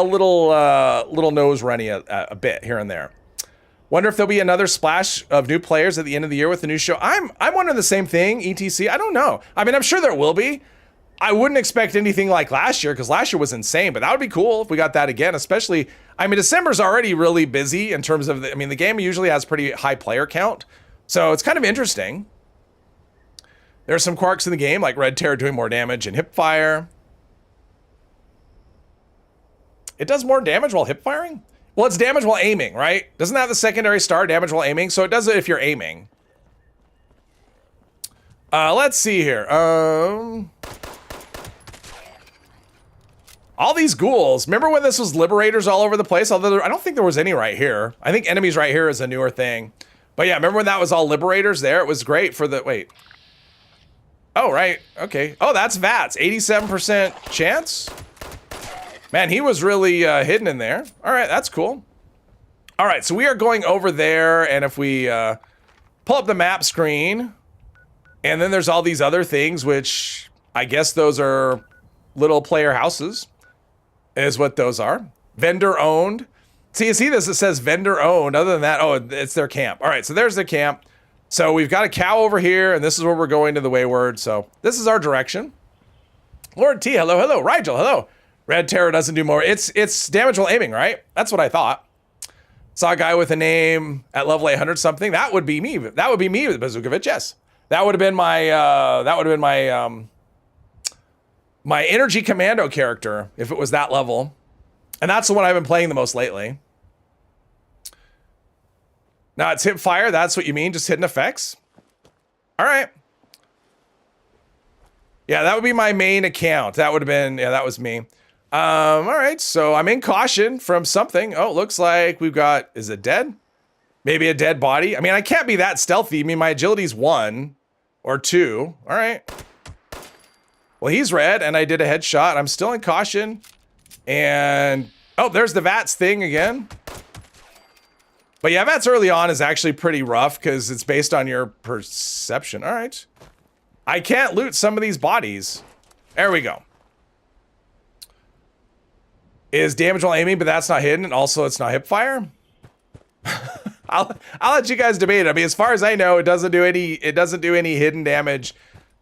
nose runny a bit here and there. Wonder if there'll be another splash of new players at the end of the year with the new show. I'm wondering the same thing, ETC. I don't know. I mean, I'm sure there will be. I wouldn't expect anything like last year because last year was insane, but that would be cool if we got that again, especially, I mean, December's already really busy in terms of, the game usually has pretty high player count. So it's kind of interesting. There's some quirks in the game like Red Terror doing more damage and hip fire. It does more damage while hip firing? Well, it's damage while aiming, right? Doesn't that have the secondary star, damage while aiming? So it does it if you're aiming. Let's see here. All these ghouls. Remember when this was liberators all over the place? Although I don't think there was any right here. I think enemies right here is a newer thing. But yeah, remember when that was all liberators there? It was great for the, wait. Oh, right, okay. Oh, that's VATS, 87% chance? Man, he was really hidden in there. All right, that's cool. All right, so we are going over there, and if we pull up the map screen, and then there's all these other things, which I guess those are little player houses. Is what those are. Vendor owned. See, you see this? It says vendor owned. Other than that, oh, it's their camp. All right, so there's the camp. So we've got a cow over here, and this is where we're going to the Wayward. So this is our direction. Lord T, hello, hello. Rigel, hello. Red Terror doesn't do more. It's damage while aiming, right? That's what I thought. Saw a guy with a name at level 800 something. That would be me. That would be me with Bazookovich, yes. That would have been my, my energy commando character, if it was that level. And that's the one I've been playing the most lately. Now it's hip fire. That's what you mean, just hidden effects. All right. Yeah, that would be my main account. That would have been, yeah, that was me. All right, so I'm in caution from something. Oh, it looks like we've got, is it dead? Maybe a dead body. I mean, I can't be that stealthy. I mean, my agility's 1 or 2. All right. Well, he's red, and I did a headshot. I'm still in caution. And, oh, there's the VATS thing again. But yeah, VATS early on is actually pretty rough because it's based on your perception. All right. I can't loot some of these bodies. There we go. Is damage while aiming, but that's not hidden, and also it's not hip fire. I'll let you guys debate it. I mean, as far as I know, it doesn't do any hidden damage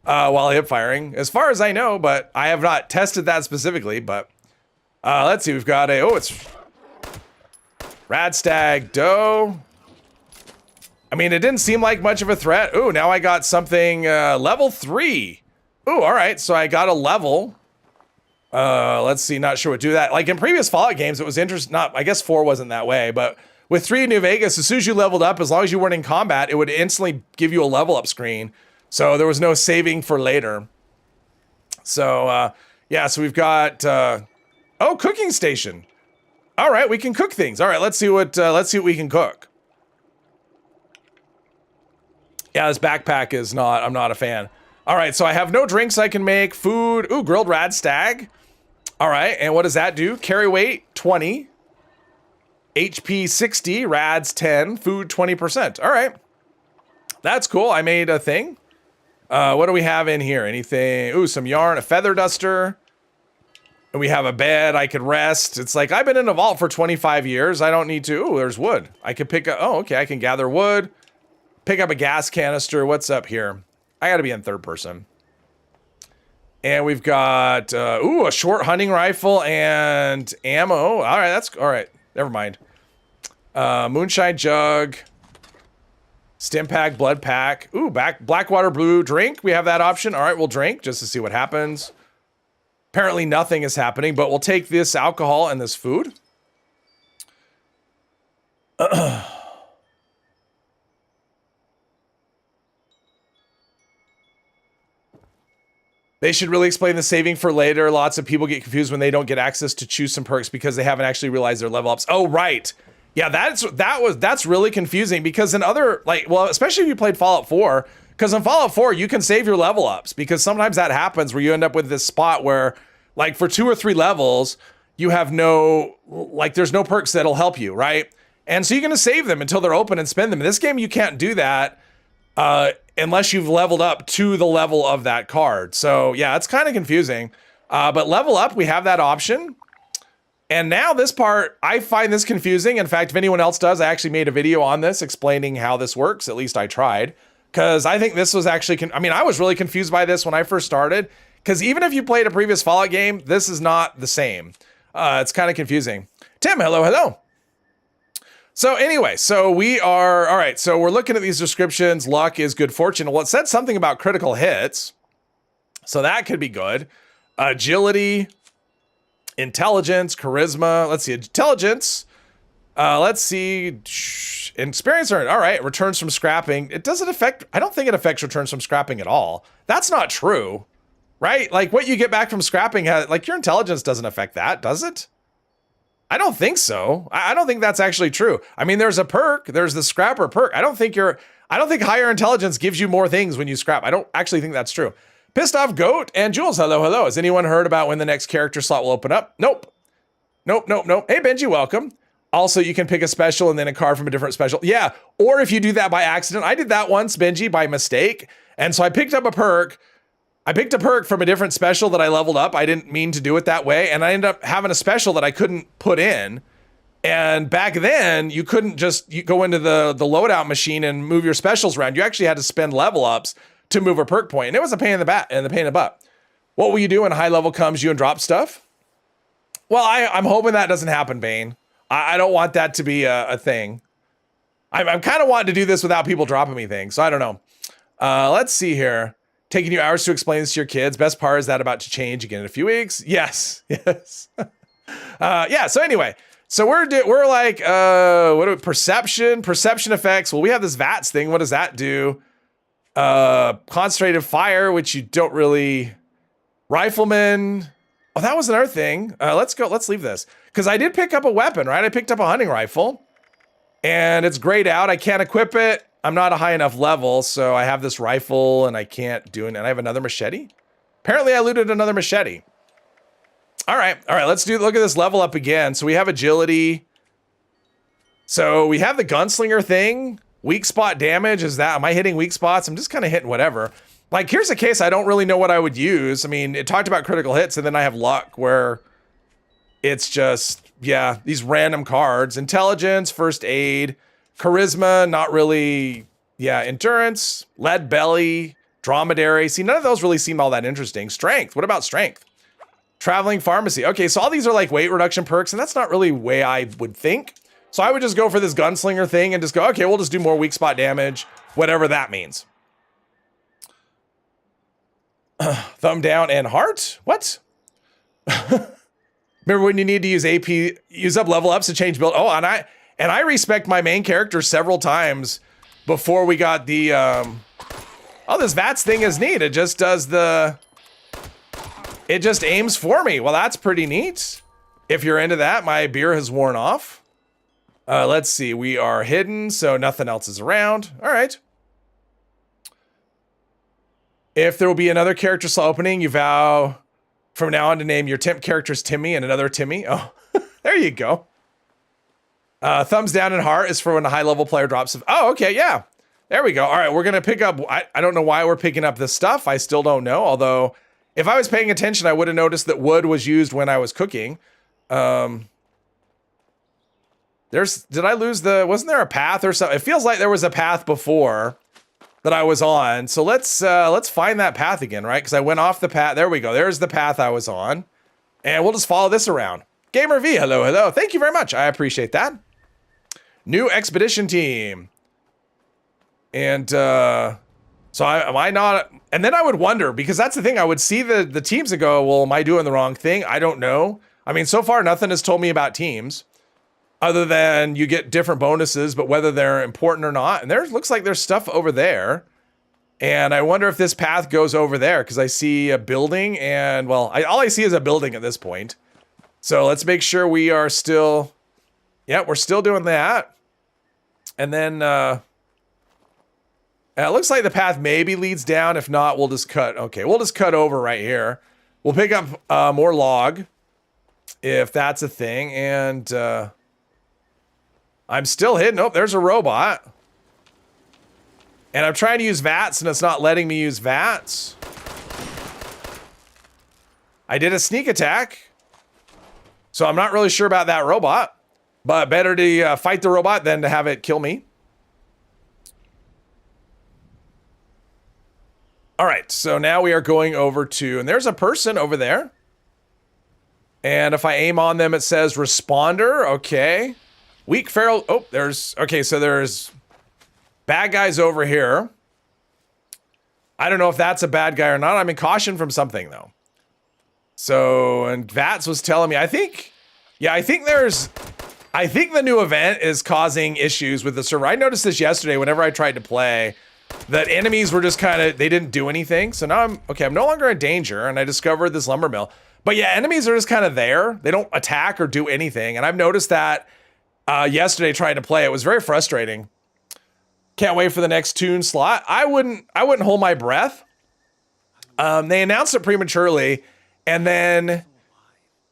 while hip firing, as far as I know. But I have not tested that specifically. But let's see, we've got a it's Radstag Doe. I mean, it didn't seem like much of a threat. Ooh, now I got something level 3. Ooh, all right, so I got a level. Let's see, not sure what do that. Like in previous Fallout games, it was interesting. Not, I guess 4 wasn't that way, but with 3 in New Vegas, as soon as you leveled up, as long as you weren't in combat, it would instantly give you a level up screen. So there was no saving for later. So yeah, so we've got oh, cooking station. All right, we can cook things. All right, let's see what we can cook. Yeah, this backpack is not, I'm not a fan. All right, so I have no drinks I can make. Food, ooh, grilled rad stag. All right, and what does that do? Carry weight, 20. HP 60, rads 10, food 20%. All right, that's cool. I made a thing. What do we have in here? Anything? Ooh, some yarn, a feather duster. And we have a bed, I could rest. It's like, I've been in a vault for 25 years. I don't need to, ooh, there's wood. I could pick up, oh, okay, I can gather wood. Pick up a gas canister. What's up here? I gotta be in third person. And we've got, ooh, a short hunting rifle and ammo. All right, that's, all right, never mind. Moonshine jug. Stim pack, blood pack. Ooh, Blackwater blue drink. We have that option. All right, we'll drink just to see what happens. Apparently nothing is happening, but we'll take this alcohol and this food. They should really explain the saving for later. Lots of people get confused when they don't get access to choose some perks because they haven't actually realized their level ups. Oh, right. Yeah, that's really confusing because in other, like, well, especially if you played Fallout 4, because in Fallout 4, you can save your level ups because sometimes that happens where you end up with this spot where, like, for 2 or 3 levels, you have no, like, there's no perks that'll help you, right? And so you're going to save them until they're open and spend them. In this game, you can't do that unless you've leveled up to the level of that card. So yeah, it's kind of confusing. But level up, we have that option. And now this part, I find this confusing. In fact, if anyone else does, I actually made a video on this explaining how this works. At least I tried. Because I think this was actually, I mean, I was really confused by this when I first started. Because even if you played a previous Fallout game, this is not the same. It's kind of confusing. Tim, hello, hello. So anyway, so we are, all right, so we're looking at these descriptions. Luck is good fortune. Well, it said something about critical hits. So that could be good. Agility, intelligence, charisma. Let's see, intelligence. Let's see, experience earned. All right, returns from scrapping. It doesn't affect, I don't think it affects returns from scrapping at all. That's not true, right? Like what you get back from scrapping, like your intelligence doesn't affect that, does it? I don't think so. I don't think that's actually true. I mean, there's a perk, there's the scrapper perk. I don't think higher intelligence gives you more things when you scrap. I don't actually think that's true. Pissed Off Goat and Jules, hello, hello. Has anyone heard about when the next character slot will open up? Nope. Nope, nope, nope. Hey, Benji, welcome. Also, you can pick a special and then a card from a different special. Yeah, or if you do that by accident. I did that once, Benji, by mistake. And so I picked up a perk. I picked a perk from a different special that I leveled up. I didn't mean to do it that way. And I ended up having a special that I couldn't put in. And back then, you couldn't just go into the loadout machine and move your specials around. You actually had to spend level ups to move a perk point. And it was a pain in the butt. What will you do when high level comes you and drop stuff? Well, I'm hoping that doesn't happen, Bane. I don't want that to be a thing. I'm kind of wanting to do this without people dropping me things. So I don't know. Let's see here. Taking you hours to explain this to your kids. Best part is that about to change again in a few weeks. Yes, yes. Yeah, so anyway. So we're like, what do we, perception effects. Well, we have this VATS thing. What does that do? Concentrated fire, which you don't really. Rifleman. Oh, that was another thing. Let's leave this. Because I did pick up a weapon, right? I picked up a hunting rifle. And it's grayed out. I can't equip it. I'm not a high enough level, so I have this rifle and I can't do it. And I have another machete. Apparently I looted another machete. All right, let's look at this level up again. So we have agility. So we have the gunslinger thing. Weak spot damage, am I hitting weak spots? I'm just kind of hitting whatever. Like, here's a case I don't really know what I would use. I mean, it talked about critical hits, and then I have luck where it's just, yeah, these random cards. Intelligence, first aid, charisma, not really, yeah, endurance, lead belly, dromedary. See, none of those really seem all that interesting. Strength, what about strength? Traveling pharmacy. Okay, so all these are like weight reduction perks, and that's not really the way I would think. So I would just go for this gunslinger thing and just go, okay, we'll just do more weak spot damage, whatever that means. Thumb down and heart? What? Remember when you need to use AP, use up level ups to change build? Oh, and I respect my main character several times before we got the, oh, this VATS thing is neat. It just does it just aims for me. Well, that's pretty neat. If you're into that, my beer has worn off. Let's see, we are hidden, so nothing else is around. All right. If there will be another character slot opening, you vow from now on to name your temp characters Timmy and another Timmy. Oh, there you go. Thumbs down and heart is for when a high level player drops. Oh, okay, yeah. There we go. All right, we're going to pick up. I don't know why we're picking up this stuff. I still don't know. Although, if I was paying attention, I would have noticed that wood was used when I was cooking. Did I lose wasn't there a path or something? It feels like there was a path before that I was on. So let's find that path again, right? Because I went off the path. There we go. There's the path I was on. And we'll just follow this around. Gamer V, hello. Thank you very much. I appreciate that. New expedition team. And so am I not? And then I would wonder, because that's the thing. I would see the teams and go, well, am I doing the wrong thing? I don't know. I mean, so far, nothing has told me about teams. Other than you get different bonuses, but whether they're important or not. And looks like there's stuff over there. And I wonder if this path goes over there, because I see a building and, well, all I see is a building at this point. So let's make sure we are still, yeah, we're still doing that. And then it looks like the path maybe leads down. If not, we'll just cut. Okay, we'll just cut over right here. We'll pick up more log, if that's a thing. And I'm still hidden. Oh, there's a robot. And I'm trying to use VATS and it's not letting me use VATS. I did a sneak attack. So I'm not really sure about that robot. But better to fight the robot than to have it kill me. All right, so now we are going over to, and there's a person over there. And if I aim on them, it says responder. Okay. Weak feral. Oh, okay, so there's bad guys over here. I don't know if that's a bad guy or not. I'm in caution from something, though. So, and VATS was telling me, I think the new event is causing issues with the server. I noticed this yesterday whenever I tried to play, that enemies were just they didn't do anything. So now I'm no longer in danger, and I discovered this lumber mill. But yeah, enemies are just kind of there. They don't attack or do anything. And I've noticed that yesterday trying to play. It was very frustrating. Can't wait for the next tune slot. I wouldn't hold my breath. They announced it prematurely, and then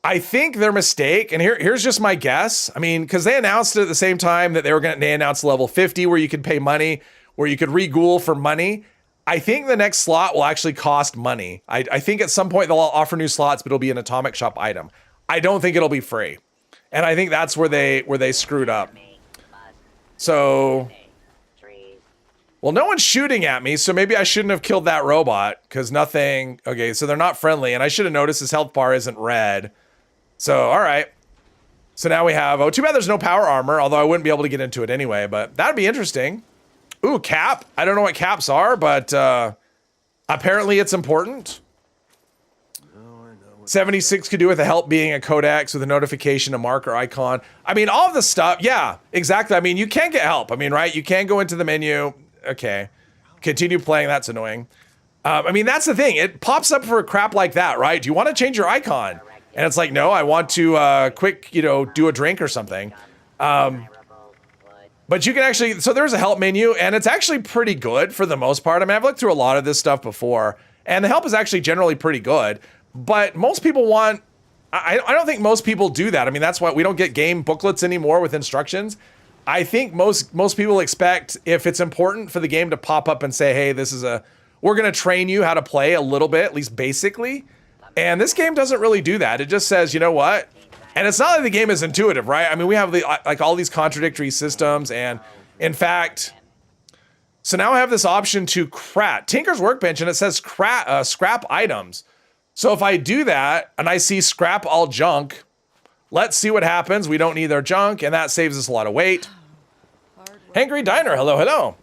I think their mistake, and here's just my guess. I mean, because they announced it at the same time that they announced level 50 where you could pay money, where you could re-ghoul for money. I think the next slot will actually cost money. I think at some point they'll offer new slots, but it'll be an atomic shop item. I don't think it'll be free. And I think that's where they screwed up. So, well, no one's shooting at me, so maybe I shouldn't have killed that robot, because nothing, okay, so they're not friendly, and I should have noticed his health bar isn't red. So, all right. So now we have, oh, too bad there's no power armor, although I wouldn't be able to get into it anyway, but that'd be interesting. Ooh, cap. I don't know what caps are, but apparently it's important. 76 could do with the help being a codex with a notification, a marker icon. I mean, all of the stuff. Yeah, exactly. I mean, you can get help. I mean, right? You can go into the menu. Okay. Continue playing. That's annoying. I mean, that's the thing. It pops up for crap like that, right? Do you want to change your icon? And it's like, no, I want to quick, you know, do a drink or something. But you can actually, so there's a help menu, and it's actually pretty good for the most part. I mean, I've looked through a lot of this stuff before, and the help is actually generally pretty good. But most people want, I don't think most people do that. I mean, that's why we don't get game booklets anymore with instructions. I think most people expect, if it's important for the game to pop up and say, hey, this is we're going to train you how to play a little bit, at least basically. And this game doesn't really do that. It just says, you know what? And it's not like the game is intuitive, right? I mean, we have like all these contradictory systems, and in fact, so now I have this option to Tinker's Workbench, and it says scrap items. So if I do that and I see scrap all junk, let's see what happens. We don't need their junk, and that saves us a lot of weight. Hangry Diner, hello, hello.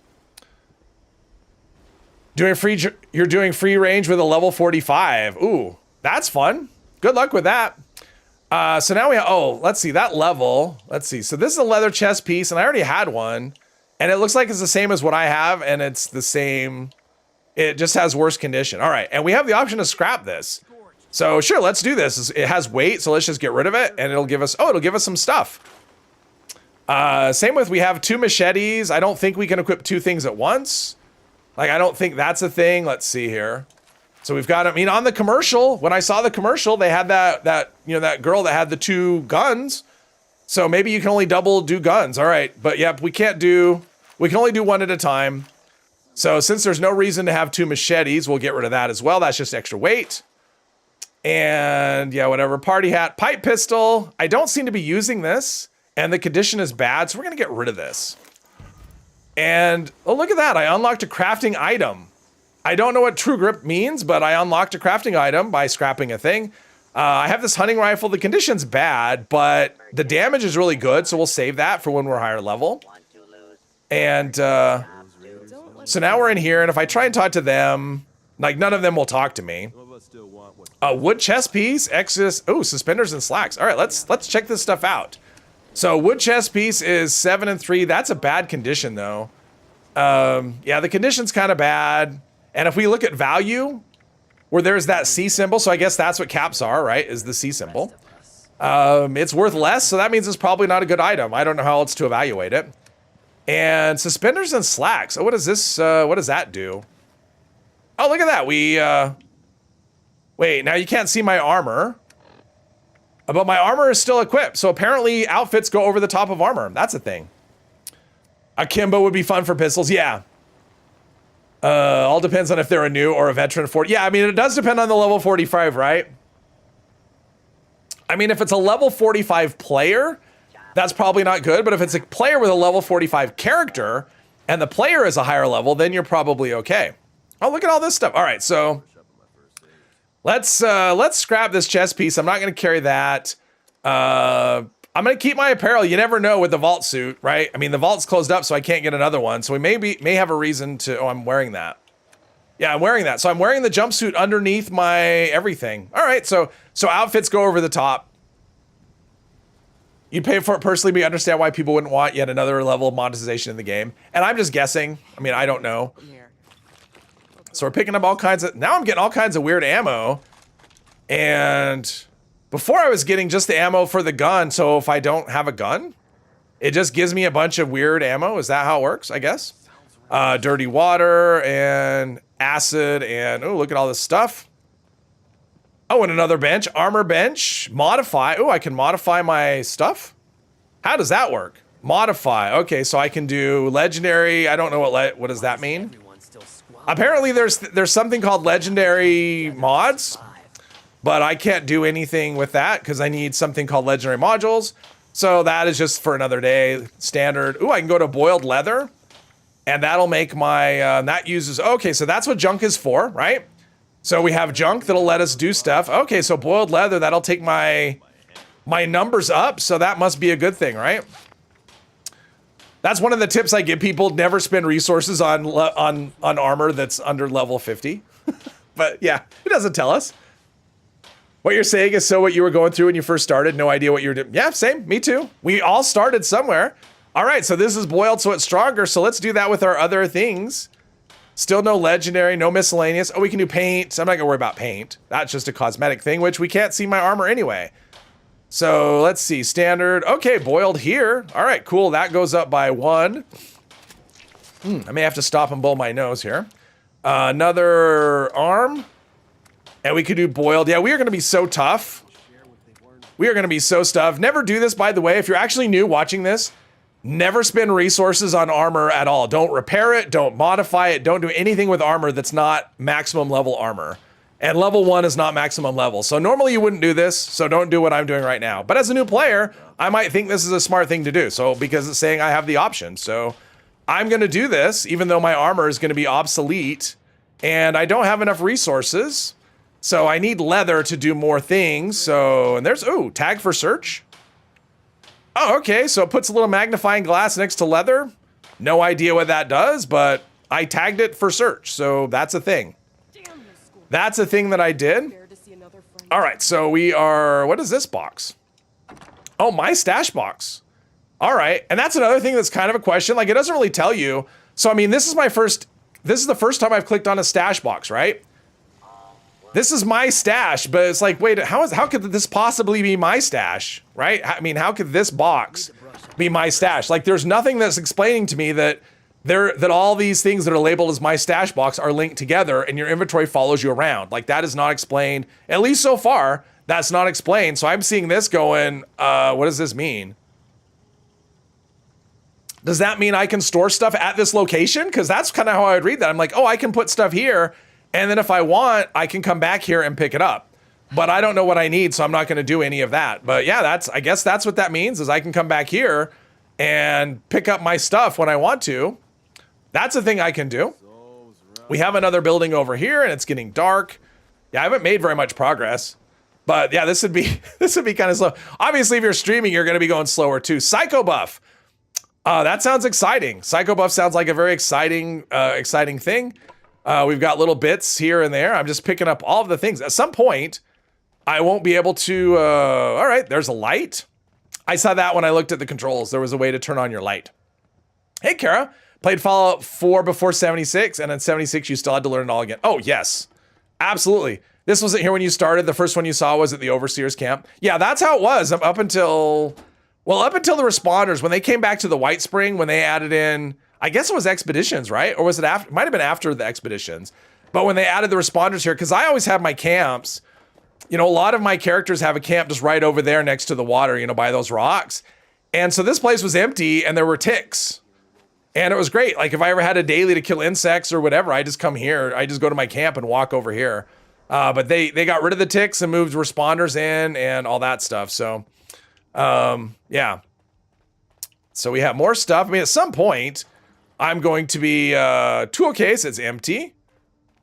You're doing free range with a level 45. Ooh, that's fun. Good luck with that. So now we have, let's see, that level. Let's see. So this is a leather chest piece, and I already had one, and it looks like it's the same as what I have, and it's the same. It just has worse condition. All right, and we have the option to scrap this. So sure, let's do this. It has weight, so let's just get rid of it, and it'll give us some stuff. Same with, we have 2 machetes. I don't think we can equip 2 things at once. Like, I don't think that's a thing. Let's see here. So we've got, I mean, on the commercial, when I saw the commercial, they had that that girl that had the 2 guns. So maybe you can only double do guns. All right, but yep, we can only do 1 at a time. So since there's no reason to have 2 machetes, we'll get rid of that as well. That's just extra weight. And yeah, whatever. Party hat, pipe pistol. I don't seem to be using this, and the condition is bad, so we're gonna get rid of this. And oh, look at that. I unlocked a crafting item. I don't know what true grip means, but I unlocked a crafting item by scrapping a thing. I have this hunting rifle. The condition's bad, but the damage is really good, so we'll save that for when we're higher level. And so now we're in here, and if I try and talk to them, like, none of them will talk to me. A wood chest piece, Exodus. Oh, suspenders and slacks. All right, let's check this stuff out. So wood chest piece is 7 and 3. That's a bad condition though. Yeah, the condition's kind of bad. And if we look at value, where there's that C symbol, so I guess that's what caps are, right? Is the C symbol. It's worth less, so that means it's probably not a good item. I don't know how else to evaluate it. And suspenders and slacks. Oh, what is this? What does that do? Oh, look at that. Wait, now you can't see my armor. But my armor is still equipped, so apparently outfits go over the top of armor. That's a thing. Akimbo would be fun for pistols, yeah. All depends on if they're a new or a veteran 40. Yeah, I mean, it does depend on the level 45, right? I mean, if it's a level 45 player, that's probably not good, but if it's a player with a level 45 character, and the player is a higher level, then you're probably okay. Oh, look at all this stuff. All right, so let's scrap this chest piece. I'm not going to carry that. I'm going to keep my apparel. You never know with the vault suit, right? I mean, the vault's closed up, so I can't get another one. So we may have a reason to. Oh, I'm wearing that. Yeah, I'm wearing that. So I'm wearing the jumpsuit underneath my everything. All right, so outfits go over the top. You'd pay for it personally, but you understand why people wouldn't want yet another level of monetization in the game. And I'm just guessing. I mean, I don't know. So we're picking up all kinds of, now I'm getting all kinds of weird ammo. And before I was getting just the ammo for the gun. So if I don't have a gun, it just gives me a bunch of weird ammo. Is that how it works? I guess. Dirty water and acid and, oh, look at all this stuff. Oh, and another bench, armor bench, modify. Oh, I can modify my stuff. How does that work? Modify. Okay, so I can do legendary. I don't know what does that mean? Apparently there's something called legendary mods, but I can't do anything with that because I need something called legendary modules. So that is just for another day. Standard. Ooh, I can go to boiled leather, and that'll make my that uses. Okay, so that's what junk is for, right? So we have junk that'll let us do stuff. Okay, so boiled leather, that'll take my numbers up. So that must be a good thing, right? That's one of the tips I give people: never spend resources on armor that's under level 50. But yeah, it doesn't tell us. What you're saying is so what you were going through when you first started, no idea what you were doing. Yeah, same, me too. We all started somewhere. All right, so this is boiled so it's stronger, so let's do that with our other things. Still no legendary, no miscellaneous. Oh, we can do paint. I'm not gonna worry about paint. That's just a cosmetic thing, which we can't see my armor anyway. So let's see, standard. Okay, boiled here. All right, cool, that goes up by 1. I may have to stop and blow my nose here. Another arm. And we could do boiled. Yeah, we are going to be so tough. We are going to be so tough. Never do this, by the way. If you're actually new watching this, never spend resources on armor at all. Don't repair it. Don't modify it. Don't do anything with armor that's not maximum level armor. And level 1 is not maximum level. So normally you wouldn't do this. So don't do what I'm doing right now. But as a new player, I might think this is a smart thing to do. So because it's saying I have the option. So I'm going to do this, even though my armor is going to be obsolete. And I don't have enough resources. So I need leather to do more things. So, and there's, ooh, tag for search. Oh, okay. So it puts a little magnifying glass next to leather. No idea what that does, but I tagged it for search. So that's a thing. That's a thing that I did. All right. So we are, what is this box? Oh, my stash box. All right. And that's another thing that's kind of a question. Like it doesn't really tell you. So, I mean, this is the first time I've clicked on a stash box, right? This is my stash, but it's like, wait, how could this possibly be my stash, right? I mean, how could this box be my stash? Like, there's nothing that's explaining to me that all these things that are labeled as my stash box are linked together and your inventory follows you around. Like, that is not explained, at least so far, that's not explained. So I'm seeing this going, what does this mean? Does that mean I can store stuff at this location? Because that's kind of how I would read that. I'm like, oh, I can put stuff here. And then if I want, I can come back here and pick it up. But I don't know what I need, so I'm not going to do any of that. But yeah, I guess that's what that means, is I can come back here and pick up my stuff when I want to. That's a thing I can do. We have another building over here, and it's getting dark. Yeah, I haven't made very much progress. But yeah, this would be kind of slow. Obviously, if you're streaming, you're going to be going slower too. Psycho Buff. That sounds exciting. Psycho Buff sounds like a very exciting thing. We've got little bits here and there. I'm just picking up all of the things. At some point, I won't be able to, all right, there's a light. I saw that when I looked at the controls. There was a way to turn on your light. Hey, Kara, played Fallout 4 before 76, and in 76, you still had to learn it all again. Oh, yes, absolutely. This wasn't here when you started. The first one you saw was at the Overseer's camp. Yeah, that's how it was up until the responders, when they came back to the White Spring, when they added in, I guess it was expeditions, right? Or was it after? It might have been after the expeditions. But when they added the responders here, because I always have my camps, you know, a lot of my characters have a camp just right over there next to the water, you know, by those rocks. And so this place was empty and there were ticks. And it was great. Like if I ever had a daily to kill insects or whatever, I just come here. I just go to my camp and walk over here. But they got rid of the ticks and moved responders in and all that stuff. So, yeah. So we have more stuff. I mean, at some point, I'm going to be, tool case, it's empty.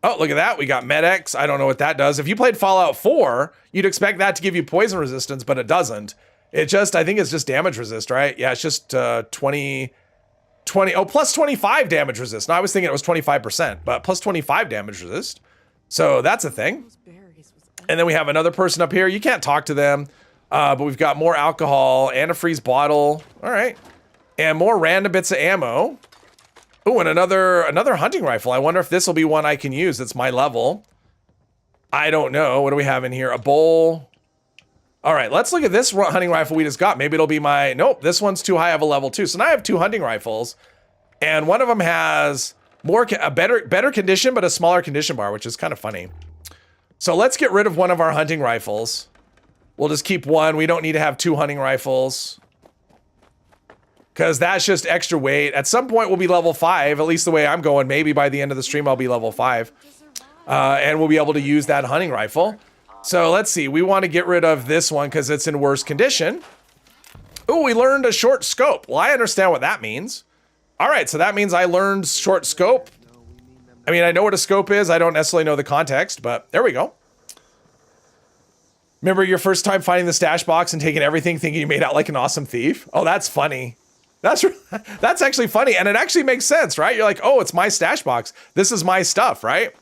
Oh, look at that. We got Med-X. I don't know what that does. If you played Fallout 4, you'd expect that to give you poison resistance, but it doesn't. It just, I think it's just damage resist, right? Yeah, it's just 20, plus 25 damage resist. Now, I was thinking it was 25%, but plus 25 damage resist. So that's a thing. And then we have another person up here. You can't talk to them, but we've got more alcohol, antifreeze bottle. All right. And more random bits of ammo. Oh, and another hunting rifle. I wonder if this will be one I can use. That's my level. I don't know. What do we have in here? A bowl. All right, let's look at this hunting rifle we just got. Maybe it'll be my, nope, this one's too high of a level too. So now I have 2 hunting rifles, and one of them has a better condition, but a smaller condition bar, which is kind of funny. So let's get rid of one of our hunting rifles. We'll just keep one. We don't need to have 2 hunting rifles, because that's just extra weight. At some point, we'll be level 5, at least the way I'm going. Maybe by the end of the stream, I'll be level 5. And we'll be able to use that hunting rifle. So let's see. We want to get rid of this one because it's in worse condition. Oh, we learned a short scope. Well, I understand what that means. All right, so that means I learned short scope. I mean, I know what a scope is. I don't necessarily know the context, but there we go. Remember your first time finding the stash box and taking everything thinking you made out like an awesome thief? Oh, that's funny. That's actually funny, and it actually makes sense, right? You're like, oh, it's my stash box. This is my stuff, right?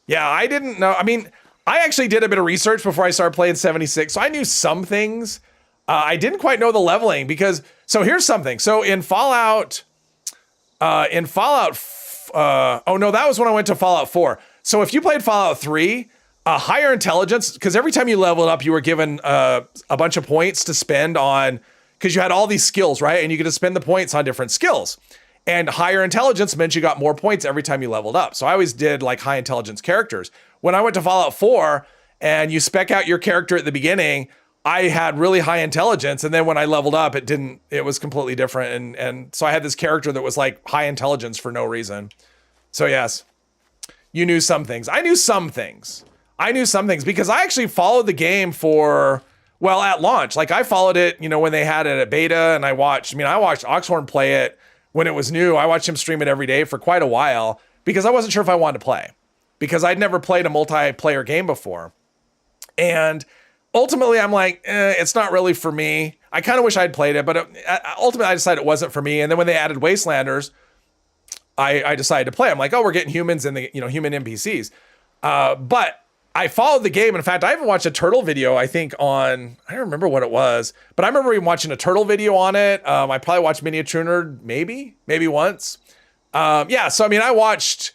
Yeah, I didn't know. I mean, I actually did a bit of research before I started playing 76, so I knew some things. I didn't quite know the leveling because, so here's something. So in Fallout, oh no, that was when I went to Fallout 4. So if you played Fallout 3, higher intelligence, because every time you leveled up, you were given a bunch of points to spend on, because you had all these skills, right? And you get to spend the points on different skills. And higher intelligence meant you got more points every time you leveled up. So I always did like high intelligence characters. When I went to Fallout 4 and you spec out your character at the beginning, I had really high intelligence. And then when I leveled up, it was completely different. And so I had this character that was like high intelligence for no reason. So yes, you knew some things. I knew some things. Because I actually followed the game at launch. Like I followed it, when they had it at beta, and I watched Oxhorn play it when it was new. I watched him stream it every day for quite a while because I wasn't sure if I wanted to play, because I'd never played a multiplayer game before. And ultimately I'm like, it's not really for me. I kind of wish I'd played it, but ultimately I decided it wasn't for me. And then when they added Wastelanders, I decided to play. I'm like, oh, we're getting humans and human NPCs. But I followed the game. In fact, I even watched a turtle video, I think I don't remember what it was, but I remember even watching a turtle video on it. I probably watched Miniatuner maybe once. So I watched,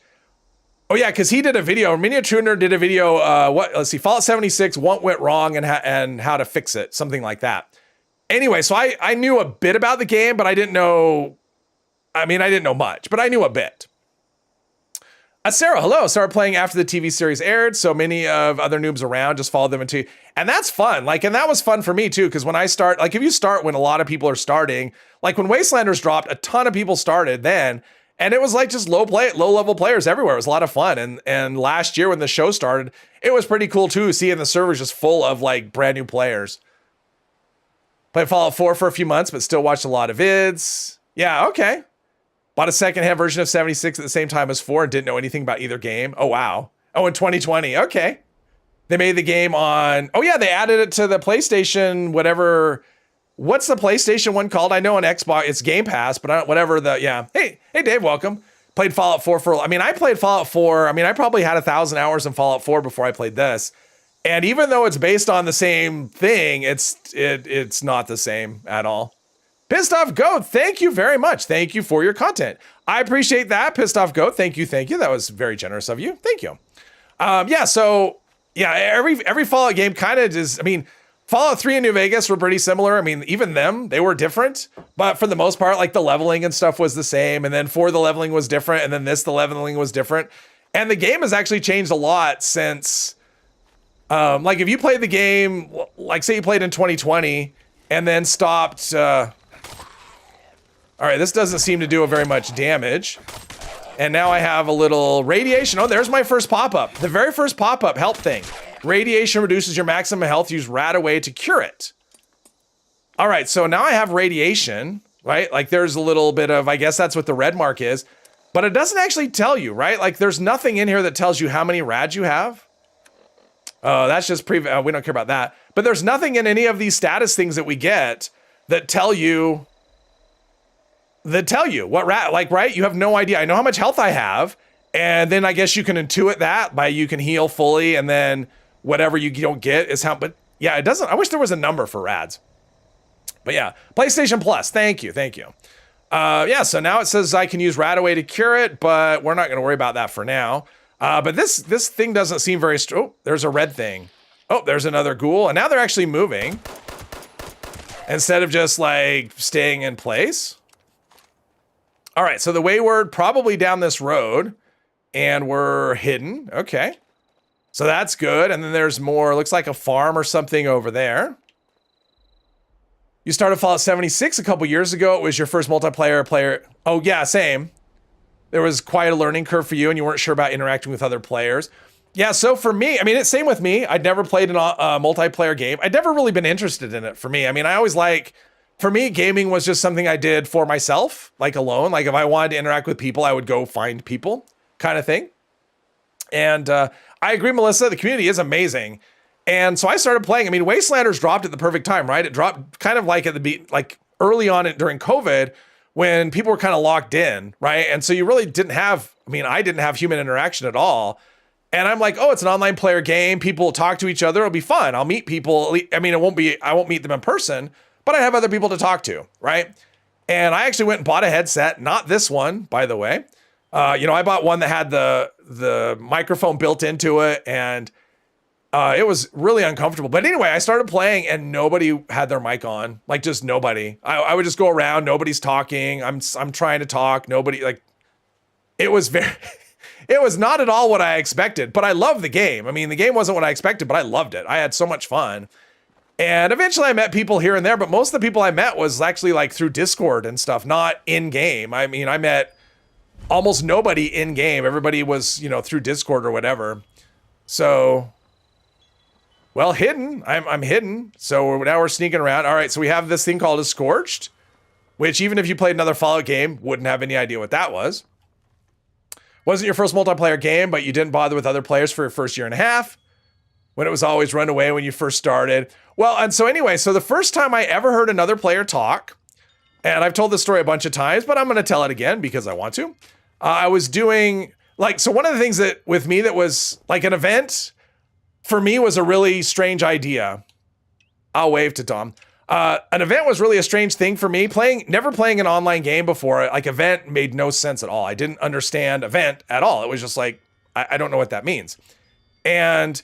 because he did a video, Miniatuner did a video, Fallout 76, what went wrong and how to fix it, something like that. Anyway, so I knew a bit about the game, but I didn't know much, but I knew a bit. Sarah, hello. Started playing after the TV series aired, so many of other noobs around just followed them into, and that's fun. And that was fun for me too, because when I start, if you start when a lot of people are starting, like when Wastelanders dropped, a ton of people started then, and it was just low level players everywhere. It was a lot of fun, and last year when the show started, it was pretty cool too, seeing the servers just full of brand new players. Played Fallout 4 for a few months, but still watched a lot of vids. Yeah, okay. Bought a secondhand version of 76 at the same time as 4 and didn't know anything about either game. Oh, wow. Oh, in 2020. Okay. They made the game on... Oh, yeah, they added it to the PlayStation, whatever... What's the PlayStation one called? I know on Xbox, it's Game Pass, but whatever the... Yeah. Hey, Dave, welcome. Played Fallout 4 for... I played Fallout 4. I probably had 1,000 hours in Fallout 4 before I played this. And even though it's based on the same thing, it's not the same at all. Pissed Off Goat, thank you very much. Thank you for your content. I appreciate that. Pissed Off Goat, thank you. That was very generous of you. Thank you. Every Fallout game kind of is, Fallout 3 and New Vegas were pretty similar. Even them, they were different, but for the most part, the leveling and stuff was the same. And then 4, the leveling was different. And then the leveling was different. And the game has actually changed a lot since, if you played the game, say you played in 2020 and then stopped, all right, this doesn't seem to do very much damage. And now I have a little radiation. Oh, there's my first pop-up. The very first pop-up health thing. Radiation reduces your maximum health. Use Radaway to cure it. All right, so now I have radiation, right? There's a little bit of, I guess that's what the red mark is. But it doesn't actually tell you, right? There's nothing in here that tells you how many rads you have. Oh, that's just we don't care about that. But there's nothing in any of these status things that we get that tell you what right? You have no idea. I know how much health I have, and then I guess you can intuit that by you can heal fully, and then whatever you don't get is how, but yeah, it doesn't, I wish there was a number for rads. But yeah, PlayStation Plus, thank you. So now it says I can use Radaway to cure it, but we're not gonna worry about that for now. But this thing doesn't seem very, oh, there's a red thing. Oh, there's another ghoul, and now they're actually moving instead of just staying in place. All right, so the wayward probably down this road, and we're hidden. Okay, so that's good. And then there's more, looks like a farm or something over there. You started Fallout 76 a couple years ago. It was your first multiplayer player. Oh yeah, same. There was quite a learning curve for you, and you weren't sure about interacting with other players. Yeah, so for me, it's same with me. I'd never played a multiplayer game. I'd never really been interested in it for me. I always for me, gaming was just something I did for myself, alone. If I wanted to interact with people, I would go find people kind of thing. And I agree, Melissa, the community is amazing. And so I started playing. Wastelanders dropped at the perfect time, right? It dropped kind of at the early on during COVID when people were kind of locked in, right? And so you really didn't have, I didn't have human interaction at all. And I'm like, oh, it's an online player game. People will talk to each other. It'll be fun. I'll meet people. I mean, I won't meet them in person, but I have other people to talk to, right? And I actually went and bought a headset, not this one, by the way. I bought one that had the microphone built into it, and it was really uncomfortable. But anyway, I started playing and nobody had their mic on, like just nobody. I would just go around, nobody's talking. I'm trying to talk, nobody, like, it was very, it was not at all what I expected, but I love the game. I mean, the game wasn't what I expected, but I loved it. I had so much fun. And eventually I met people here and there, but most of the people I met was actually like through Discord and stuff, not in game. I mean, I met almost nobody in game. Everybody was, through Discord or whatever. So, well, hidden. I'm hidden. So now we're sneaking around. All right, so we have this thing called a Scorched, which even if you played another Fallout game, wouldn't have any idea what that was. Wasn't your first multiplayer game, but you didn't bother with other players for your first year and a half, when it was always run away when you first started. Well, and so anyway, so the first time I ever heard another player talk, and I've told this story a bunch of times, but I'm going to tell it again because I want to. I was doing, so one of the things that with me that was like an event for me was a really strange idea. I'll wave to Tom. An event was really a strange thing for me. Never playing an online game before, like event made no sense at all. I didn't understand event at all. It was just like, I don't know what that means. And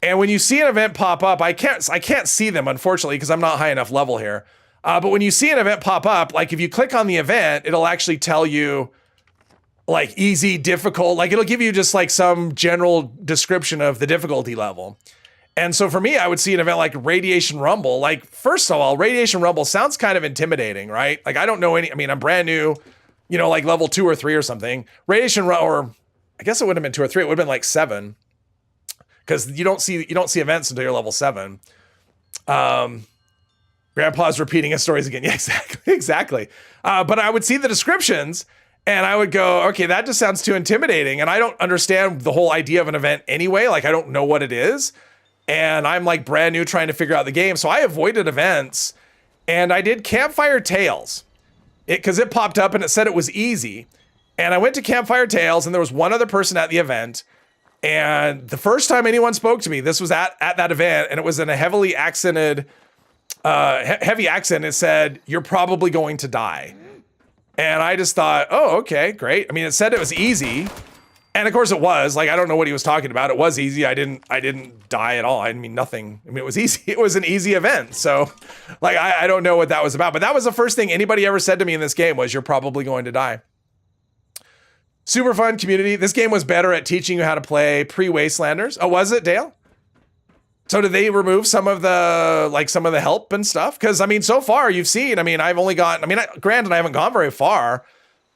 when you see an event pop up, I can't see them, unfortunately, because I'm not high enough level here. But when you see an event pop up, like if you click on the event, it'll actually tell you like easy, difficult, like it'll give you just like some general description of the difficulty level. And so for me, I would see an event like Radiation Rumble. Like, first of all, Radiation Rumble sounds kind of intimidating, right? Like, I don't know I'm brand new, like level 2 or 3 or something. Or I guess it wouldn't have been 2 or 3. It would have been like 7. Because you don't see events until you're level 7. Grandpa's repeating his stories again. Yeah, exactly. But I would see the descriptions and I would go, okay, that just sounds too intimidating. And I don't understand the whole idea of an event anyway. Like, I don't know what it is. And I'm like brand new trying to figure out the game. So I avoided events and I did Campfire Tales because it popped up and it said it was easy. And I went to Campfire Tales and there was one other person at the event. And the first time anyone spoke to me, this was at that event, and it was in a heavily accented, heavy accent. It said, "You're probably going to die." And I just thought, oh, okay, great. I mean, it said it was easy. And of course it was. Like, I don't know what he was talking about. It was easy. I didn't die at all. I mean, nothing. I mean, it was easy. It was an easy event. So, like, I don't know what that was about. But that was the first thing anybody ever said to me in this game was, "You're probably going to die." Super fun community. This game was better at teaching you how to play pre-Wastelanders. Oh, was it, Dale? So did they remove some of the help and stuff? Because, I mean, so far you've seen, I mean, I've only gotten, granted, I haven't gone very far,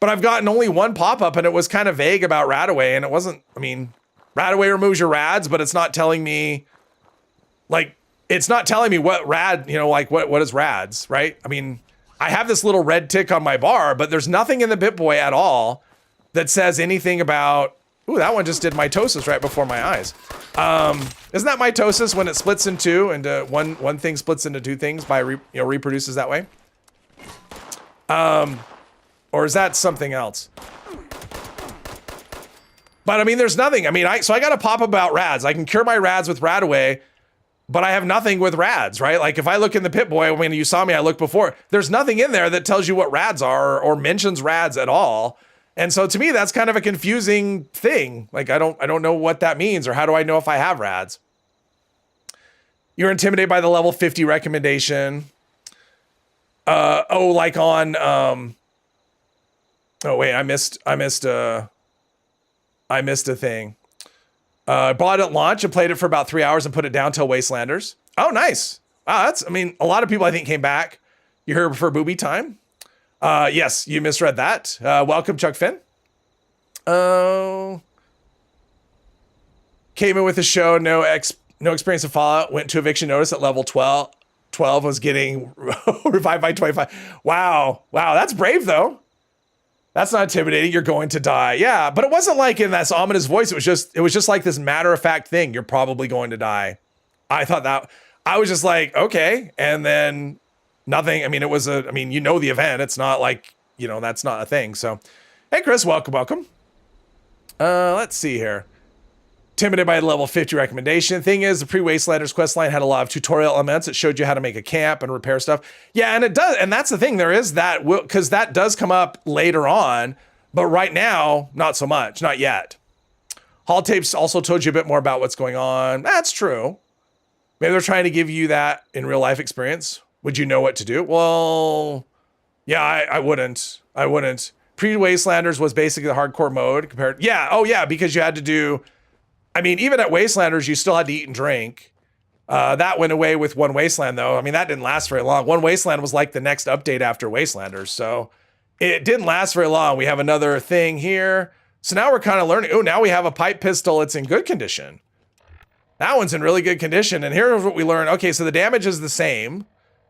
but I've gotten only one pop-up and it was kind of vague about Radaway. And it wasn't, Radaway removes your rads, but it's not telling me, what rad, what is rads, right? I mean, I have this little red tick on my bar, but there's nothing in the BitBoy at all that says anything about, ooh, that one just did mitosis right before my eyes. Isn't that mitosis when it splits in two, and one thing splits into two things by reproduces that way? Or is that something else? But I mean, there's nothing. So I got a pop about rads. I can cure my rads with Radaway, but I have nothing with rads, right? Like if I look in the Pip-Boy, when you saw me, I looked before. There's nothing in there that tells you what rads are or mentions rads at all. And so to me, that's kind of a confusing thing. Like, I don't know what that means, or how do I know if I have rads? You're intimidated by the level 50 recommendation. Oh, wait, I missed a thing. Bought it at launch and played it for about 3 hours and put it down till Wastelanders. Oh, nice. Wow, a lot of people I think came back. You heard for booby time? Yes, you misread that. Welcome, Chuck Finn. Oh. Came in with the show, no experience in Fallout, went to eviction notice at level 12. 12 was getting revived by 25. Wow, that's brave though. That's not intimidating. You're going to die. Yeah, but it wasn't like in that ominous voice. It was just like this matter-of-fact thing. You're probably going to die. I thought that, I was just like, okay. And then nothing. It was the event. It's not like, that's not a thing. So, hey, Chris, welcome. Let's see here. Intimidated by the level 50 recommendation. Thing is, the pre-Wastelanders quest line had a lot of tutorial elements. It showed you how to make a camp and repair stuff. Yeah, and it does. And that's the thing. There is that, because that does come up later on. But right now, not so much. Not yet. Holotapes also told you a bit more about what's going on. That's true. Maybe they're trying to give you that in real life experience. Would you know what to do? Well, yeah, I wouldn't. I wouldn't. Pre-Wastelanders was basically the hardcore mode compared. Yeah. Oh, yeah. Because you had to do. I mean, even at Wastelanders, you still had to eat and drink. That went away with One Wasteland, though. I mean, that didn't last very long. One Wasteland was like the next update after Wastelanders. So it didn't last very long. We have another thing here. So now we're kind of learning. Oh, now we have a pipe pistol. It's in good condition. That one's in really good condition. And here's what we learned. Okay, so the damage is the same,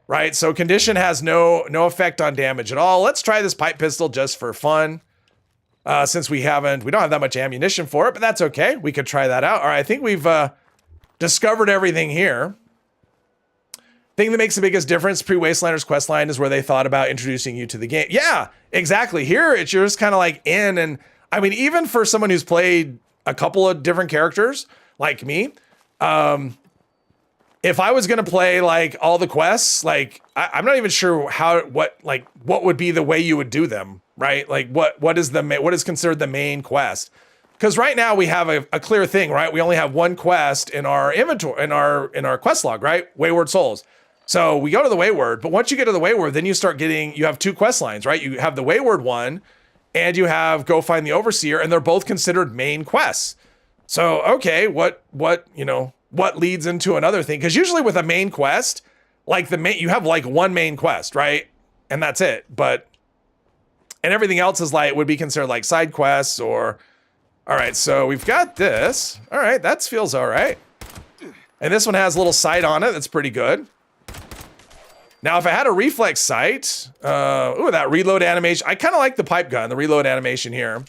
right? So condition has no effect on damage at all. Let's try this pipe pistol just for fun. Since we don't have that much ammunition for it, but that's okay. We could try that out. All right, I think we've discovered everything here. Thing that makes the biggest difference, pre-Wastelanders questline, is where they thought about introducing you to the game. Yeah, exactly. Here, it's just kind of like in, and I mean, even for someone who's played a couple of different characters, like me, if I was gonna play like all the quests, like I'm not even sure what would be the way you would do them, right? Like what is considered the main quest? Because right now we have a clear thing, right? We only have one quest in our inventory, in our quest log, right? Wayward Souls. So we go to the Wayward, but once you get to the Wayward, then you have two quest lines, right? You have the Wayward one, and you have Go Find the Overseer, and they're both considered main quests. So okay, what leads into another thing? Because usually with a main quest, like you have like one main quest, right? And that's it. And everything else is would be considered like side quests or. All right, so we've got this. All right, that feels all right. And this one has a little sight on it. That's pretty good. Now, if I had a reflex sight, that reload animation. I kind of like the pipe gun, the reload animation here.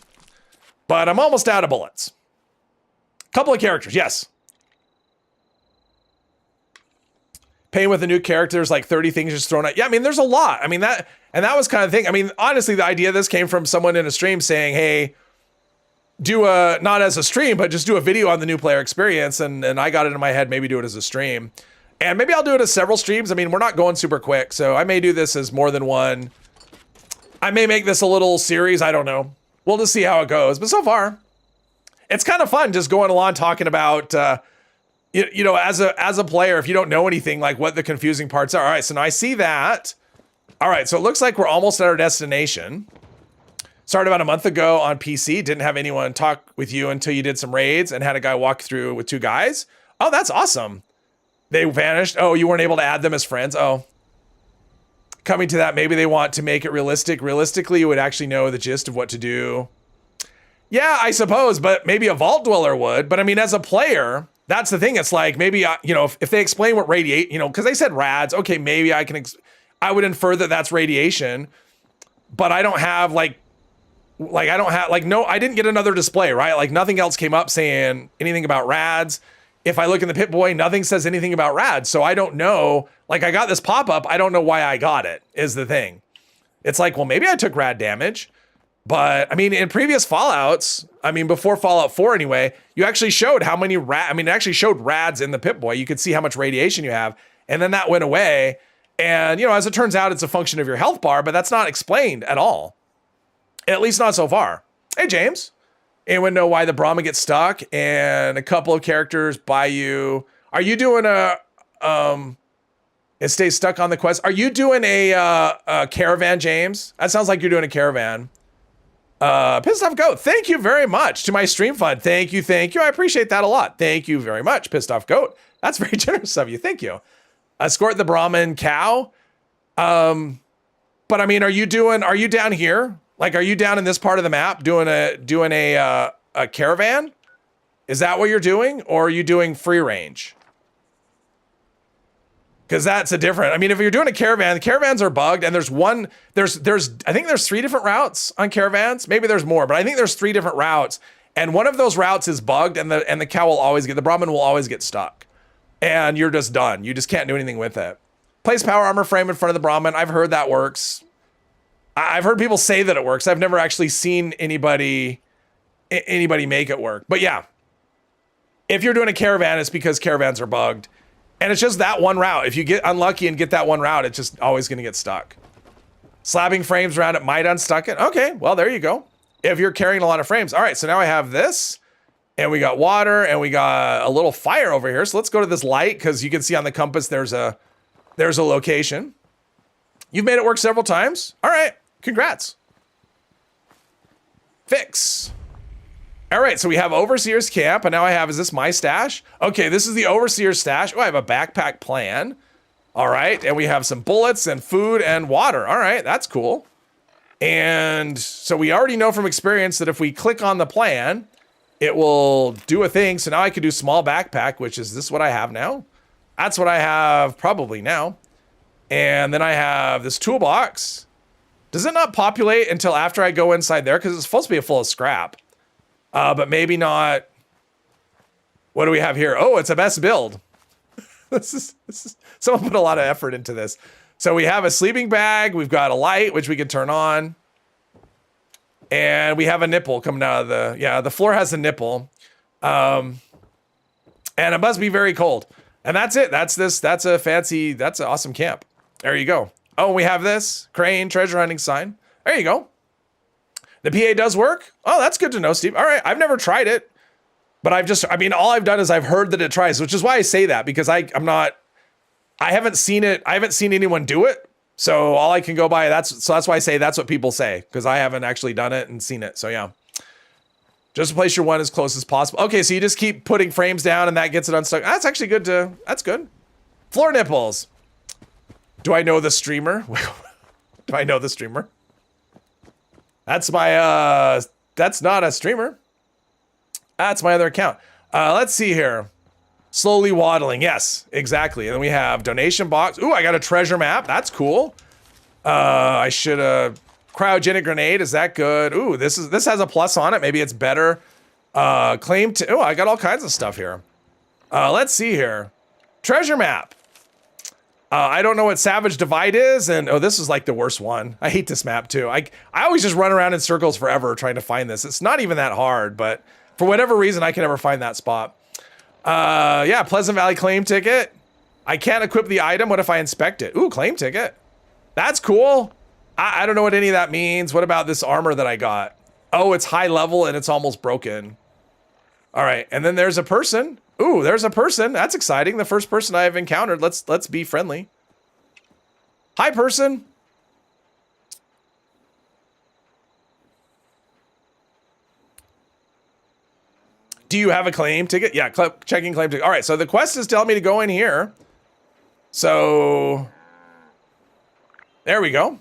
But I'm almost out of bullets. Couple of characters, yes. Paying with the new characters, like 30 things just thrown out. Yeah, I mean, there's a lot. I mean, that was kind of the thing. I mean, honestly, the idea of this came from someone in a stream saying, hey, not as a stream, but just do a video on the new player experience. And I got it in my head, maybe do it as a stream. And maybe I'll do it as several streams. I mean, we're not going super quick, so I may do this as more than one. I may make this a little series. I don't know. We'll just see how it goes. But so far, it's kind of fun just going along talking about, as a player, if you don't know anything, like what the confusing parts are. All right, so now I see that. All right, so it looks like we're almost at our destination. Started about a month ago on PC. Didn't have anyone talk with you until you did some raids and had a guy walk through with two guys. Oh, that's awesome. They vanished. Oh, you weren't able to add them as friends. Oh. Coming to that, maybe they want to make it realistic. Realistically, you would actually know the gist of what to do. Yeah, I suppose, but maybe a Vault Dweller would. But I mean, as a player, that's the thing. It's like maybe, if they explain what radiate, because they said rads, okay, maybe I would infer that that's radiation. But I don't have I didn't get another display, right? Like nothing else came up saying anything about rads. If I look in the Pip-Boy, nothing says anything about rads. So I don't know, I got this pop-up. I don't know why I got it is the thing. It's like, well, maybe I took rad damage, but I mean, in previous Fallouts, before Fallout 4 anyway, you actually showed how many it actually showed rads in the Pip-Boy. You could see how much radiation you have. And then that went away. And, as it turns out, it's a function of your health bar, but that's not explained at all. At least not so far. Hey, James. Anyone know why the Brahma gets stuck and a couple of characters by you? Are you doing it stays stuck on the quest? Are you doing a caravan, James? That sounds like you're doing a caravan. Pissed Off Goat, thank you very much to my stream fund. Thank you. I appreciate that a lot. Thank you very much, Pissed Off Goat. That's very generous of you. Thank you. Escort the Brahmin cow. But I mean, are you down here? Like, are you down in this part of the map doing a caravan? Is that what you're doing? Or are you doing free range? Because that's a different, if you're doing a caravan, the caravans are bugged and I think there's 3 different routes on caravans. Maybe there's more, but I think there's 3 different routes. And one of those routes is bugged and the cow will always the Brahmin will always get stuck. And you're just done. You just can't do anything with it. Place power armor frame in front of the Brahmin. I've heard that works. I've heard people say that it works. I've never actually seen anybody make it work. But yeah. If you're doing a caravan, it's because caravans are bugged. And it's just that one route. If you get unlucky and get that one route, it's just always going to get stuck. Slabbing frames around it might unstuck it. Okay, well, there you go. If you're carrying a lot of frames. All right, so now I have this. And we got water, and we got a little fire over here. So let's go to this light, because you can see on the compass there's a location. You've made it work several times. All right, congrats. Fix. All right, so we have Overseer's Camp, and now I have, is this my stash? Okay, this is the Overseer's stash. Oh, I have a backpack plan. All right, and we have some bullets and food and water. All right, that's cool. And so we already know from experience that if we click on the plan, it will do a thing. So now I could do small backpack, which is this what I have now? That's what I have probably now. And then I have this toolbox. Does it not populate until after I go inside there? Because it's supposed to be full of scrap. But maybe not. What do we have here? Oh, it's a best build. This is someone put a lot of effort into this. So we have a sleeping bag. We've got a light, which we can turn on. And we have a nipple coming out of the floor has a nipple. And it must be very cold. And that's it. That's an awesome camp. There you go. Oh, we have this crane treasure hunting sign. There you go. The PA does work. Oh, that's good to know, Steve. All right. I've never tried it, but all I've done is I've heard that it tries, which is why I say that, because I haven't seen it. I haven't seen anyone do it. So all I can go by, that's why I say that's what people say, because I haven't actually done it and seen it. So yeah. Just place your one as close as possible. Okay, so you just keep putting frames down and that gets it unstuck. That's actually good that's good. Floor nipples. Do I know the streamer? Do I know the streamer? That's my, that's not a streamer. That's my other account. Let's see here. Slowly waddling. Yes, exactly. And then we have donation box. Ooh, I got a treasure map. That's cool. I should have cryogenic grenade. Is that good? Ooh, this has a plus on it. Maybe it's better. Claim to, oh, I got all kinds of stuff here. Let's see here. Treasure map. I don't know what Savage Divide is, and oh, this is like the worst one. I hate this map too. I always just run around in circles forever trying to find this. It's not even that hard, but for whatever reason, I can never find that spot. Yeah, Pleasant Valley claim ticket. I can't equip the item. What if I inspect it? Ooh, claim ticket. That's cool. I don't know what any of that means. What about this armor that I got? Oh, it's high level and it's almost broken. All right, and then there's a person. Ooh, there's a person. That's exciting. The first person I have encountered. Let's be friendly. Hi, person. Do you have a claim ticket? Yeah, checking claim ticket. All right, so the quest is telling me to go in here. So there we go.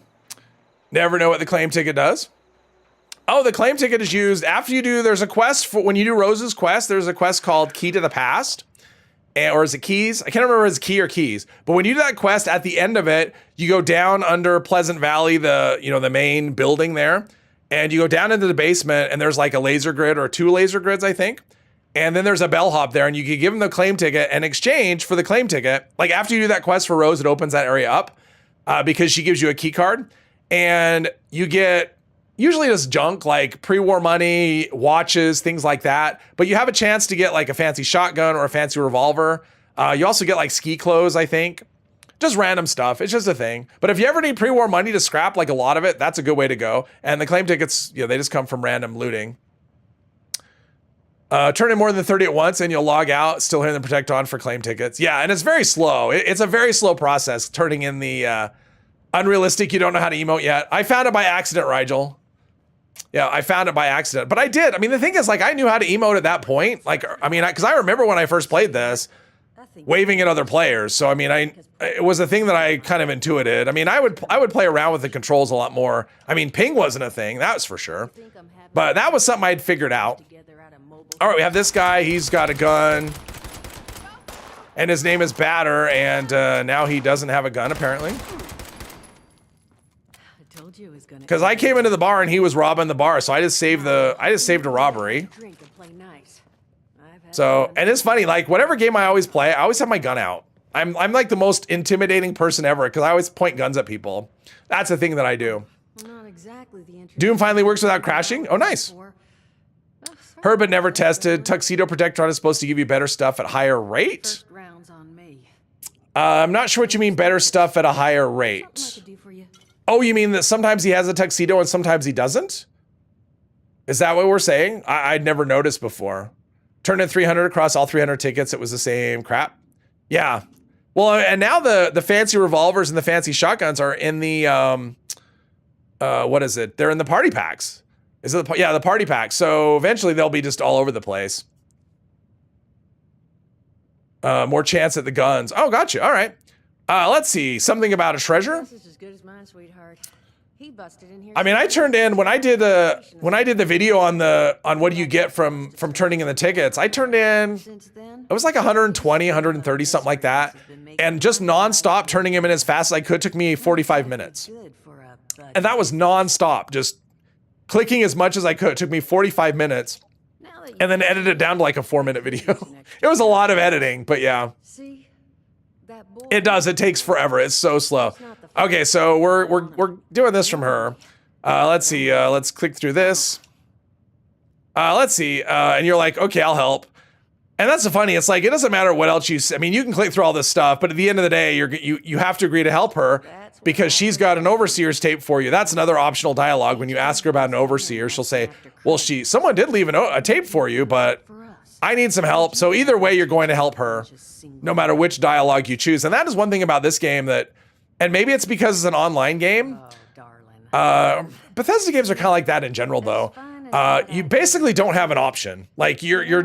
Never know what the claim ticket does. Oh, the claim ticket is used after you do, there's a quest for, when you do Rose's quest, there's a quest called Key to the Past. Or is it Keys? I can't remember if it's Key or Keys. But when you do that quest, at the end of it, you go down under Pleasant Valley, the main building there. And you go down into the basement and there's like a laser grid or 2 laser grids, I think. And then there's a bellhop there and you can give them the claim ticket and exchange for the claim ticket. Like after you do that quest for Rose, it opens that area up because she gives you a key card. And you get usually just junk like pre-war money, watches, things like that. But you have a chance to get like a fancy shotgun or a fancy revolver. You also get like ski clothes, I think. Just random stuff. It's just a thing. But if you ever need pre-war money to scrap like a lot of it, that's a good way to go. And the claim tickets, they just come from random looting. Turn in more than 30 at once and you'll log out, still hitting the protect on for claim tickets. Yeah, and it's very slow. It's a very slow process turning in the unrealistic, you don't know how to emote yet. I found it by accident, Rigel. Yeah, I found it by accident, but I did. I mean, the thing is, like, I knew how to emote at that point. Like, I mean, because I remember when I first played this, waving at other players. So, I mean, it was a thing that I kind of intuited. I mean, I would play around with the controls a lot more. I mean, ping wasn't a thing, that was for sure. But that was something I'd figured out. All right, we have this guy. He's got a gun. And his name is Batter, and now he doesn't have a gun, apparently. Because I came into the bar and he was robbing the bar, so I just saved a robbery. So, and it's funny, like whatever game I always play, I always have my gun out. I'm like the most intimidating person ever because I always point guns at people. That's the thing that I do. Doom finally works without crashing. Oh, nice. Heard but never tested. Tuxedo Protectron is supposed to give you better stuff at higher rate. First round's on me. I'm not sure what you mean better stuff at a higher rate. Something I could do for you. Oh, you mean that sometimes he has a tuxedo and sometimes he doesn't? Is that what we're saying? I'd never noticed before. Turned in 300 across all 300 tickets. It was the same crap. Yeah. Well, and now the fancy revolvers and the fancy shotguns are in the, what is it? They're in the party packs. Is it the, yeah, the party packs. So eventually they'll be just all over the place. More chance at the guns. Oh, gotcha. All right. Let's see. Something about a treasure. This is as good as mine, sweetheart. He busted in here. I mean, I turned in when I did the video on what do you get from turning in the tickets. I turned in, Since then, it was like 120, 130, something like that, and just nonstop turning them in as fast as I could took me 45 minutes, good for a budget. and that was nonstop, just clicking as much as I could. It took me 45 minutes, Now that you and then edited it down to like a 4-minute video. It was a lot of editing, but yeah, see that boy. it does. It takes forever. It's so slow. Okay, so we're doing this from her. Let's see. Let's click through this. Let's see. And you're like, okay, I'll help. And that's the funny. It's like it doesn't matter what else you. I mean, you can click through all this stuff, but at the end of the day, you have to agree to help her because she's got an overseer's tape for you. That's another optional dialogue. When you ask her about an overseer, she'll say, "Well, someone did leave a tape for you, but For us. I need some help." So either way, you're going to help her, no matter which dialogue you choose. And that is one thing about this game that. And maybe it's because it's an online game. Oh, darling. Bethesda games are kind of like that in general, though. You basically don't have an option. Like your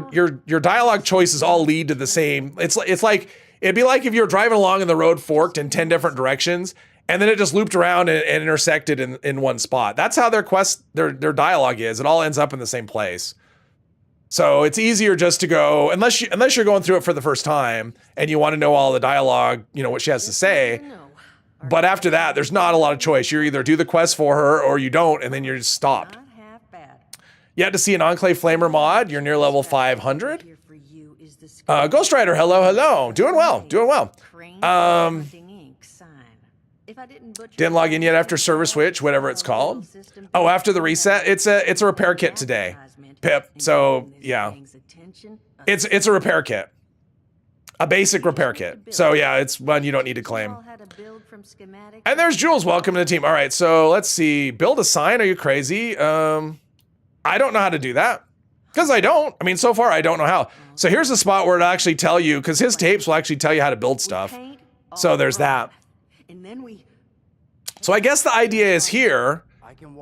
dialogue choices all lead to the same. It's like it'd be like if you were driving along and the road forked in 10 different directions, and then it just looped around and intersected in one spot. That's how their dialogue is. It all ends up in the same place. So it's easier just to go unless you're going through it for the first time and you want to know all the dialogue, you know what she has to say. No. But after that, there's not a lot of choice. You either do the quest for her or you don't, and then you're just stopped. Not half bad. You had to see an Enclave Flamer mod. You're near level 500. Here for you is the Ghost Rider, hello. Doing well. Crane ink sign. If I didn't butcher Didn't log in yet after server switch, whatever it's called. Oh, after the reset, it's a repair kit today. Pip. So yeah, it's a repair kit, a basic repair kit. So yeah, it's one you don't need to claim. And there's Jules. Welcome to the team. All right, so let's see. Build a sign. Are you crazy? I don't know how to do that because I don't. I mean, so far I don't know how. So here's the spot where it'll actually tell you, because his tapes will actually tell you how to build stuff. So there's that. And then we So I guess the idea is here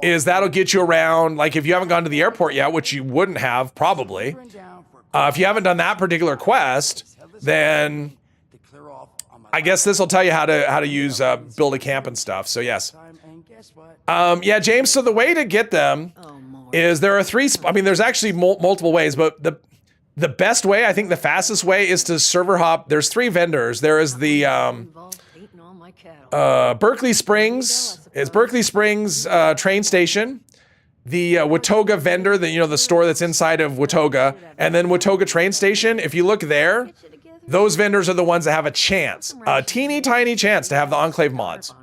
is that'll get you around. Like if you haven't gone to the airport yet, which you wouldn't have probably. If you haven't done that particular quest, then I guess this will tell you how to use build a camp and stuff. So yes. Yeah, James. So the way to get them is there are three. I mean, there's actually multiple ways, but the best way, I think, the fastest way is to server hop. There's 3 vendors. There is the Berkeley Springs. It's Berkeley Springs train station. The Watoga vendor, the store that's inside of Watoga, and then Watoga train station. If you look there, those vendors are the ones that have a chance, a teeny tiny chance to have the Enclave mods.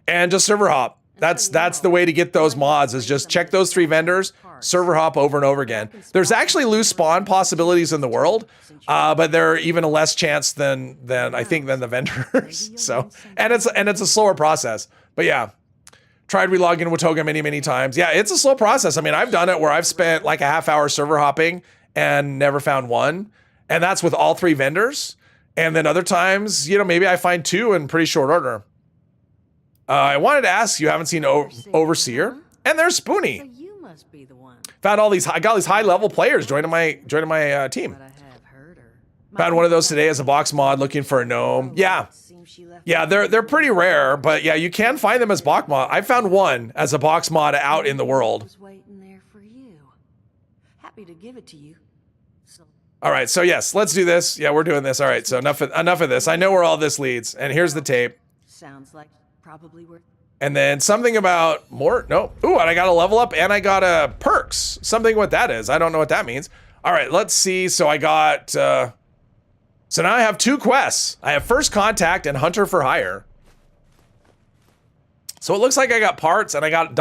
And just server hop. That's the way to get those mods, is just check those 3 vendors, server hop over and over again. There's actually loose spawn possibilities in the world, but they're even a less chance than I think than the vendors. So, and it's a slower process. But yeah, tried relogging Watoga many times. Yeah, it's a slow process. I mean, I've done it where I've spent like a half hour server hopping and never found one. And that's with all 3 vendors. And then other times, maybe I find 2 in pretty short order. I wanted to ask, you haven't seen Overseer? And there's Spoonie. So you must be the one. I got all these high level players joining my team. But I have heard her. Found one of those today as a box mod looking for a gnome. Yeah. Yeah, they're pretty rare, but yeah, you can find them as box mod. I found one as a box mod out in the world. Was waiting there for you. Happy to give it to you. So All right, so yes, let's do this. Yeah, we're doing this. All right, so enough of this. I know where all this leads, and here's the tape. sounds like probably worth. And then something about more, no. Ooh, and I got a level up and I got a perks. Something what that is. I don't know what that means. All right, let's see. So I got, so now I have 2 quests. I have First Contact and Hunter for Hire. So it looks like I got parts and I got ...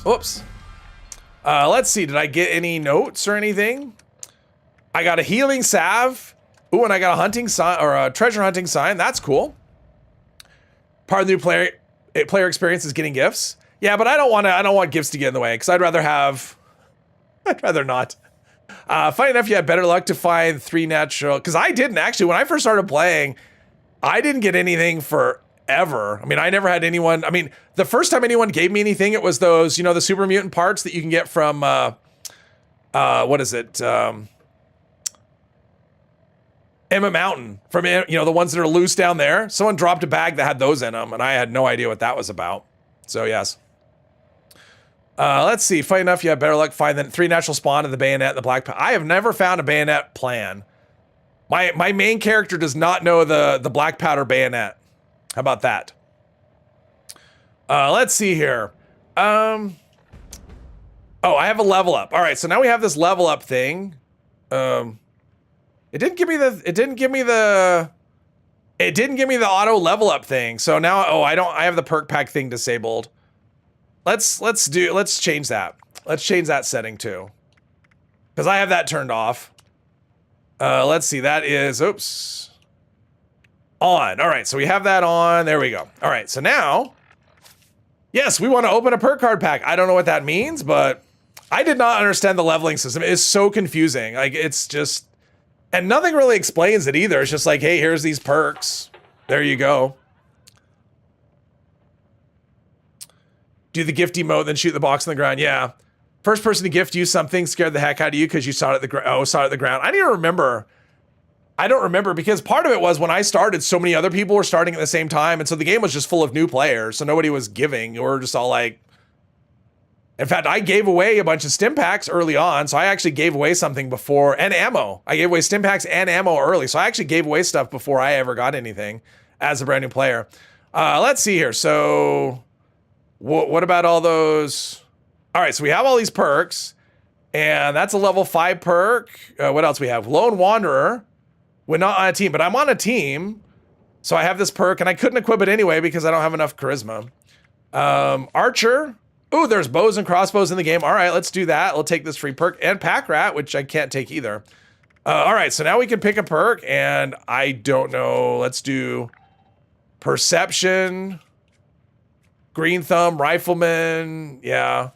Oops. Let's see. Did I get any notes or anything? I got a healing salve. Ooh, and I got a hunting sign or a treasure hunting sign. That's cool. Part of the new player experience is getting gifts. Yeah, but I don't want gifts to get in the way because I'd rather not. Funny enough, you had better luck to find 3 natural, because I didn't actually. When I first started playing, I didn't get anything forever. I mean, I never had anyone. I mean, the first time anyone gave me anything, it was those, you know, the super mutant parts that you can get from, what is it? Emma Mountain, from, you know, the ones that are loose down there. Someone dropped a bag that had those in them, and I had no idea what that was about. So, yes. Let's see. Funny enough, you have better luck finding 3 natural spawn of the bayonet and the black. I have never found a bayonet plan. My main character does not know the black powder bayonet. How about that? Let's see here. Oh, I have a level up. All right, so now we have this level up thing. It didn't give me the auto level up thing. So now, I have the perk pack thing disabled. Let's change that. Let's change that setting too. Because I have that turned off. Let's see, that is, oops. On. All right, so we have that on. There we go. All right, so now, yes, we want to open a perk card pack. I don't know what that means, but I did not understand the leveling system. It's so confusing. Like, it's just, and nothing really explains it either. It's just like, hey, here's these perks. There you go. Do the gift emote, then shoot the box on the ground. Yeah. First person to gift you something scared the heck out of you because you saw it at the ground. Saw it at the ground. I need to remember. I don't remember, because part of it was when I started, so many other people were starting at the same time, and so the game was just full of new players, so nobody was giving. We were just all like, in fact, I gave away a bunch of stim packs early on, so I actually gave away something before, and ammo. I gave away stim packs and ammo early, so I actually gave away stuff before I ever got anything as a brand new player. Let's see here. So what about all those? All right, so we have all these perks, and that's a level 5 perk. What else we have? Lone Wanderer. We're not on a team, but I'm on a team. So I have this perk, and I couldn't equip it anyway because I don't have enough charisma. Archer. Ooh, there's bows and crossbows in the game. All right, let's do that. We'll take this free perk. And Pack Rat, which I can't take either. All right, so now we can pick a perk, and I don't know. Let's do Perception. Green Thumb, Rifleman. Yeah.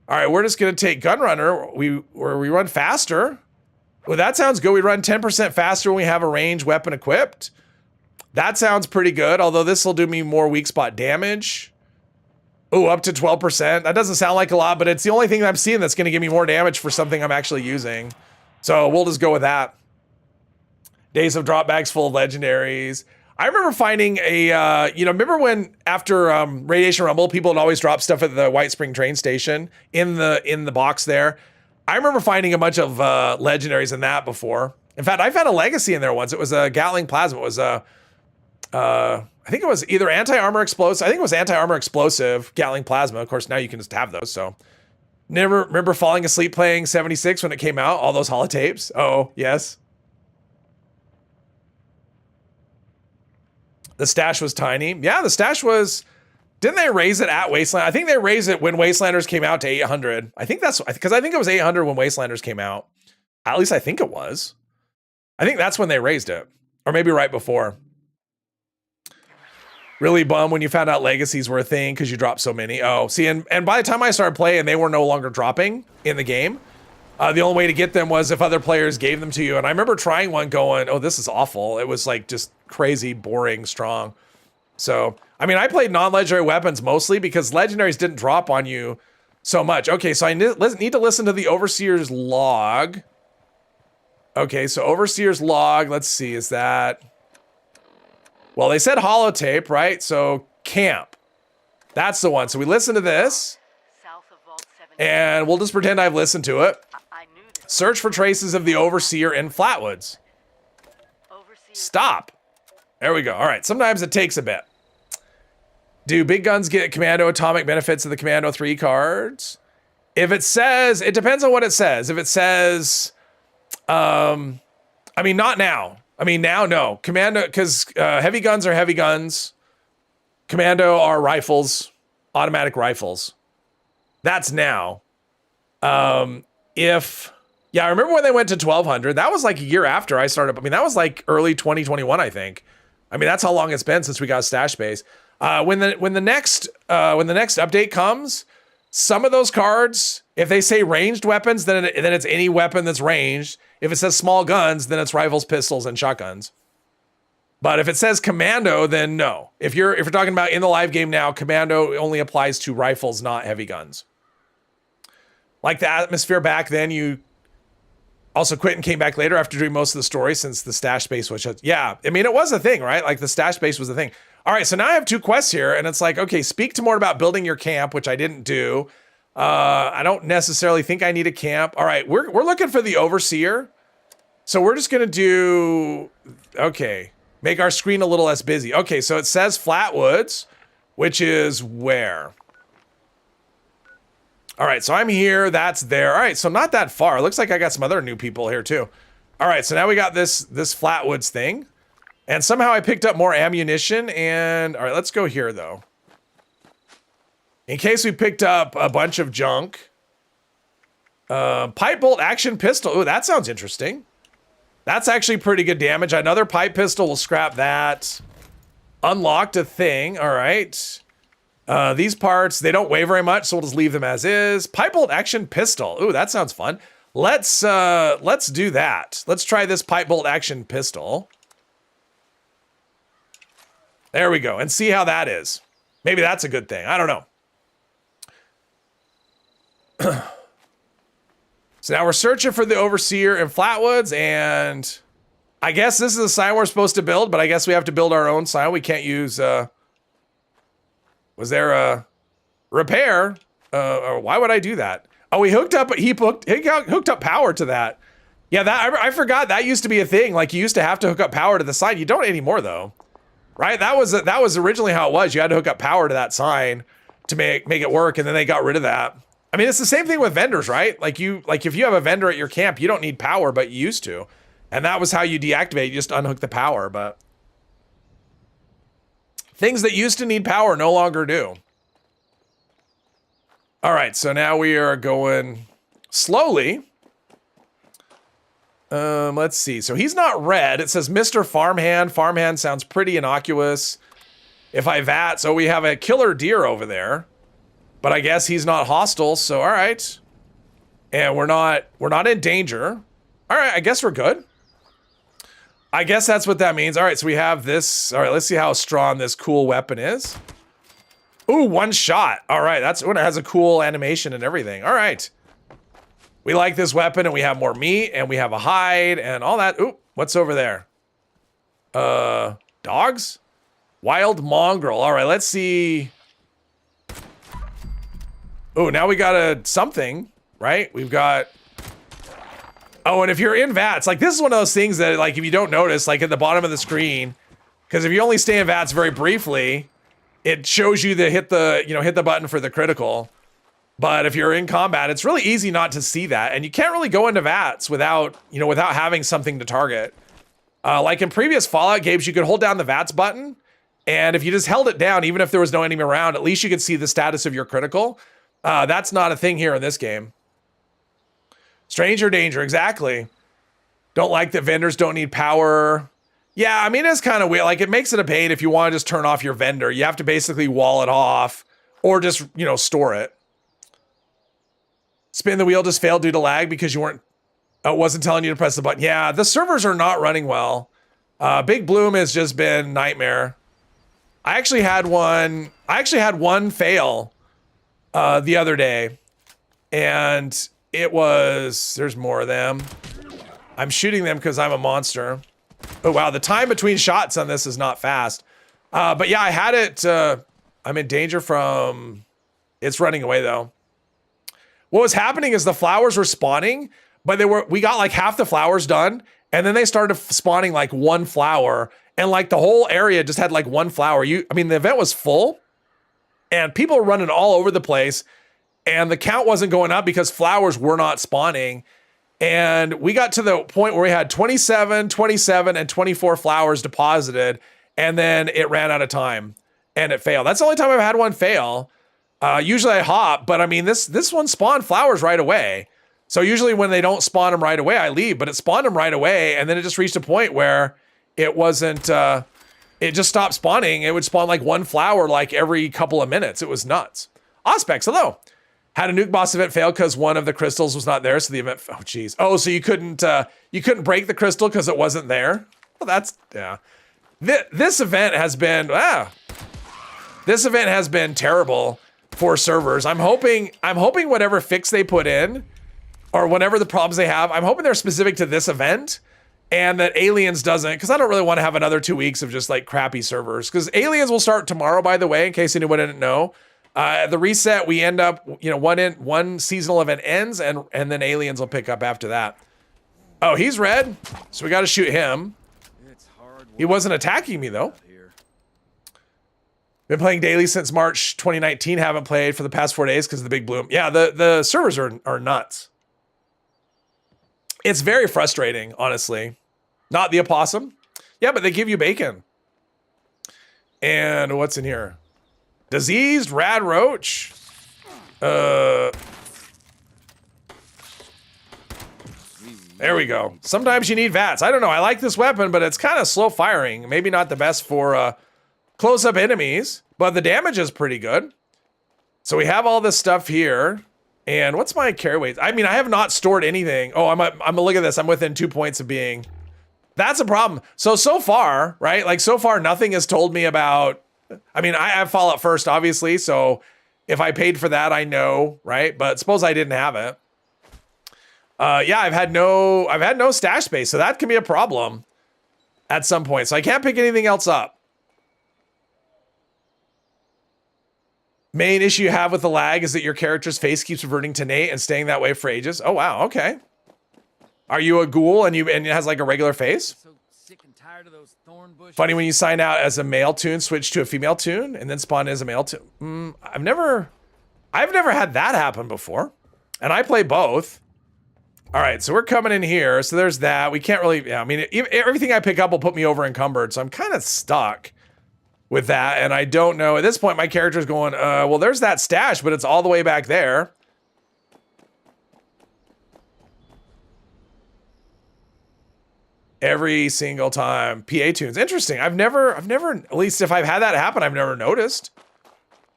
All right, we're just going to take Gunrunner. We run faster. Well, that sounds good. We run 10% faster when we have a ranged weapon equipped. That sounds pretty good, although this will do me more weak spot damage. Oh, up to 12%. That doesn't sound like a lot, but it's the only thing that I'm seeing that's going to give me more damage for something I'm actually using. So we'll just go with that. Days of drop bags full of legendaries. I remember finding a, remember when after Radiation Rumble, people would always drop stuff at the White Spring train station in the box there. I remember finding a bunch of legendaries in that before. In fact, I found a legacy in there once. It was a Gatling Plasma. It was a, I think it was either anti-armor explosive. I think it was anti-armor explosive Gatling Plasma. Of course, now you can just have those. So, never remember falling asleep playing 76 when it came out. All those holotapes. Oh, yes. The stash was tiny. Yeah, the stash was. Didn't they raise it at Wasteland? I think they raised it when Wastelanders came out to 800. I think that's because I think it was 800 when Wastelanders came out. At least I think it was. I think that's when they raised it, or maybe right before. Really bummed when you found out legacies were a thing because you dropped so many. Oh, see, and by the time I started playing, they were no longer dropping in the game. The only way to get them was if other players gave them to you. And I remember trying one going, oh, this is awful. It was like just crazy, boring, strong. So, I mean, I played non-legendary weapons mostly because legendaries didn't drop on you so much. Okay, so I need to listen to the Overseer's log. Okay, so Overseer's log, let's see, is that... Well, they said holotape, right? So, camp. That's the one. So we listen to this. And we'll just pretend I've listened to it. Search for traces of the Overseer in Flatwoods. Stop. There we go. All right, sometimes it takes a bit. Do big guns get Commando atomic benefits of the Commando 3 cards? If it says, it depends on what it says. If it says, I mean, not now. I mean, now, no. Commando, because heavy guns are heavy guns. Commando are rifles, automatic rifles. That's now. Yeah, I remember when they went to 1200. That was like a year after I started. I mean, that was like early 2021, I think. I mean, that's how long it's been since we got stash base. When the next update comes, some of those cards, if they say ranged weapons, then it's any weapon that's ranged. If it says small guns, then it's rifles, pistols, and shotguns. But if it says commando, then no. If you're talking about in the live game now, commando only applies to rifles, not heavy guns. Like the atmosphere back then, you also quit and came back later after doing most of the story since the stash space was shut. Yeah, I mean, it was a thing, right? Like the stash space was a thing. All right, so now I have 2 quests here, and it's like, okay, speak to more about building your camp, which I didn't do. I don't necessarily think I need a camp. All right, we're looking for the overseer. So we're just gonna do, okay, make our screen a little less busy. Okay, so it says Flatwoods, which is where? All right, so I'm here, that's there. All right, so not that far. It looks like I got some other new people here too. All right, so now we got this Flatwoods thing. And somehow I picked up more ammunition and, all right, let's go here though. In case we picked up a bunch of junk. Pipe bolt action pistol. Ooh, that sounds interesting. That's actually pretty good damage. Another pipe pistol, we'll scrap that. Unlocked a thing, all right. These parts, they don't weigh very much, so we'll just leave them as is. Pipe bolt action pistol. Ooh, that sounds fun. Let's do that. Let's try this pipe bolt action pistol. There we go, and see how that is. Maybe that's a good thing. I don't know. So now we're searching for the overseer in Flatwoods, and I guess this is a sign we're supposed to build, but I guess we have to build our own sign. We can't use, was there a repair? Or why would I do that? Oh, he hooked up power to that. Yeah, I forgot that used to be a thing. Like, you used to have to hook up power to the sign. You don't anymore, though. Right? That was originally how it was. You had to hook up power to that sign to make it work, and then they got rid of that. I mean, it's the same thing with vendors, right? Like if you have a vendor at your camp, you don't need power, but you used to. And that was how you deactivate, you just unhook the power, but things that used to need power no longer do. All right, so now we are going slowly. Let's see. So he's not red. It says Mr. Farmhand. Farmhand sounds pretty innocuous. If I VAT, so we have a killer deer over there, but I guess he's not hostile. So, all right. And we're not in danger. All right. I guess we're good. I guess that's what that means. All right. So we have this. All right. Let's see how strong this cool weapon is. Ooh, 1 shot. All right. That's when it has a cool animation and everything. All right. We like this weapon, and we have more meat, and we have a hide, and all that. Ooh, what's over there? Dogs? Wild mongrel. All right, let's see. Oh, now we got a something, right? We've got... Oh, and if you're in VATS, like, this is one of those things that, like, if you don't notice, like, at the bottom of the screen, because if you only stay in VATS very briefly, it shows you to hit the button for the critical. But if you're in combat, it's really easy not to see that. And you can't really go into VATS without having something to target. Like in previous Fallout games, you could hold down the VATS button. And if you just held it down, even if there was no enemy around, at least you could see the status of your critical. That's not a thing here in this game. Stranger danger, exactly. Don't like that vendors don't need power. Yeah, I mean, it's kind of weird. Like, it makes it a pain if you want to just turn off your vendor. You have to basically wall it off or just, store it. Spin the wheel just failed due to lag because you weren't, it wasn't telling you to press the button. Yeah, the servers are not running well. Big Bloom has just been nightmare. I actually had one fail the other day, and it was, there's more of them. I'm shooting them because I'm a monster. Oh wow, the time between shots on this is not fast. But yeah, I had it, I'm in danger from, it's running away though. What was happening is the flowers were spawning, but we got like half the flowers done, and then they started spawning like 1 flower, and like the whole area just had like 1 flower. The event was full, and people were running all over the place, and the count wasn't going up because flowers were not spawning. And we got to the point where we had 27, 27, and 24 flowers deposited, and then it ran out of time, and it failed. That's the only time I've had one fail. Usually I hop, but I mean, this one spawned flowers right away. So usually when they don't spawn them right away, I leave, but it spawned them right away. And then it just reached a point where it wasn't, it just stopped spawning. It would spawn like one flower like every couple of minutes. It was nuts. Auspex, hello. Had a nuke boss event fail because one of the crystals was not there. So the event, oh geez. Oh, so you couldn't break the crystal because it wasn't there? Well, that's, yeah. This event has been, this event has been terrible for servers. I'm hoping whatever fix they put in, or whatever the problems they have, I'm hoping they're specific to this event, and that Aliens doesn't, because I don't really want to have another 2 weeks of just like crappy servers. Because Aliens will start tomorrow, by the way, in case anyone didn't know. The reset, we end up, you know, one seasonal event ends, and then Aliens will pick up after that. Oh, he's red, so we got to shoot him. He wasn't attacking me though. Been playing daily since March 2019. Haven't played for the past 4 days because of the big bloom. Yeah, the servers are nuts. It's very frustrating, honestly. Not the opossum. Yeah, but they give you bacon. And what's in here? Diseased rad roach. There we go. Sometimes you need VATS. I don't know. I like this weapon, but it's kind of slow firing. Maybe not the best for close-up enemies, but the damage is pretty good. So we have all this stuff here. And what's my carry weight? I mean, I have not stored anything. Oh, I'm look at this. I'm within 2 points of being. That's a problem. So far, right? Like so far, nothing has told me about. I mean, I have Fallout First, obviously. So if I paid for that, I know, right? But suppose I didn't have it. Yeah, I've had no stash space, so that can be a problem at some point. So I can't pick anything else up. Main issue you have with the lag is that your character's face keeps reverting to Nate and staying that way for ages. Oh wow, okay. Are you a ghoul and it has like a regular face? So sick and tired of those thorn bushes. Funny when you sign out as a male toon, switch to a female toon, and then spawn as a male toon. I've never had that happen before, and I play both. All right, so we're coming in here. So there's that. We can't really. Yeah, I mean, everything I pick up will put me over encumbered, so I'm kind of stuck with that, and I don't know. At this point, my character's going, well, there's that stash, but it's all the way back there. Every single time. PA tunes. Interesting. I've never, at least if I've had that happen, I've never noticed.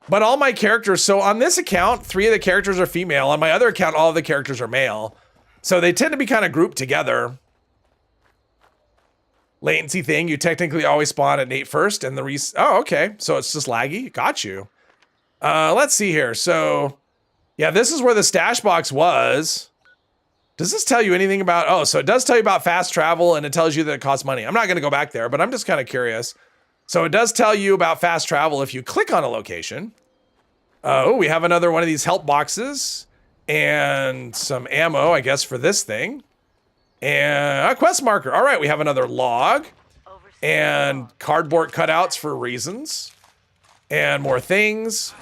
But all my characters, so on this account, 3 of the characters are female. On my other account, all of the characters are male. So they tend to be kind of grouped together. Latency thing, you technically always spawn at Nate first, and oh, okay. So it's just laggy. Got you. Let's see here. So, yeah, this is where the stash box was. Does this tell you anything about? Oh, so it does tell you about fast travel, and it tells you that it costs money. I'm not going to go back there, but I'm just kind of curious. So it does tell you about fast travel if you click on a location. Oh, we have another one of these help boxes and some ammo, I guess, for this thing. And a quest marker. All right, we have another log and cardboard cutouts for reasons and more things.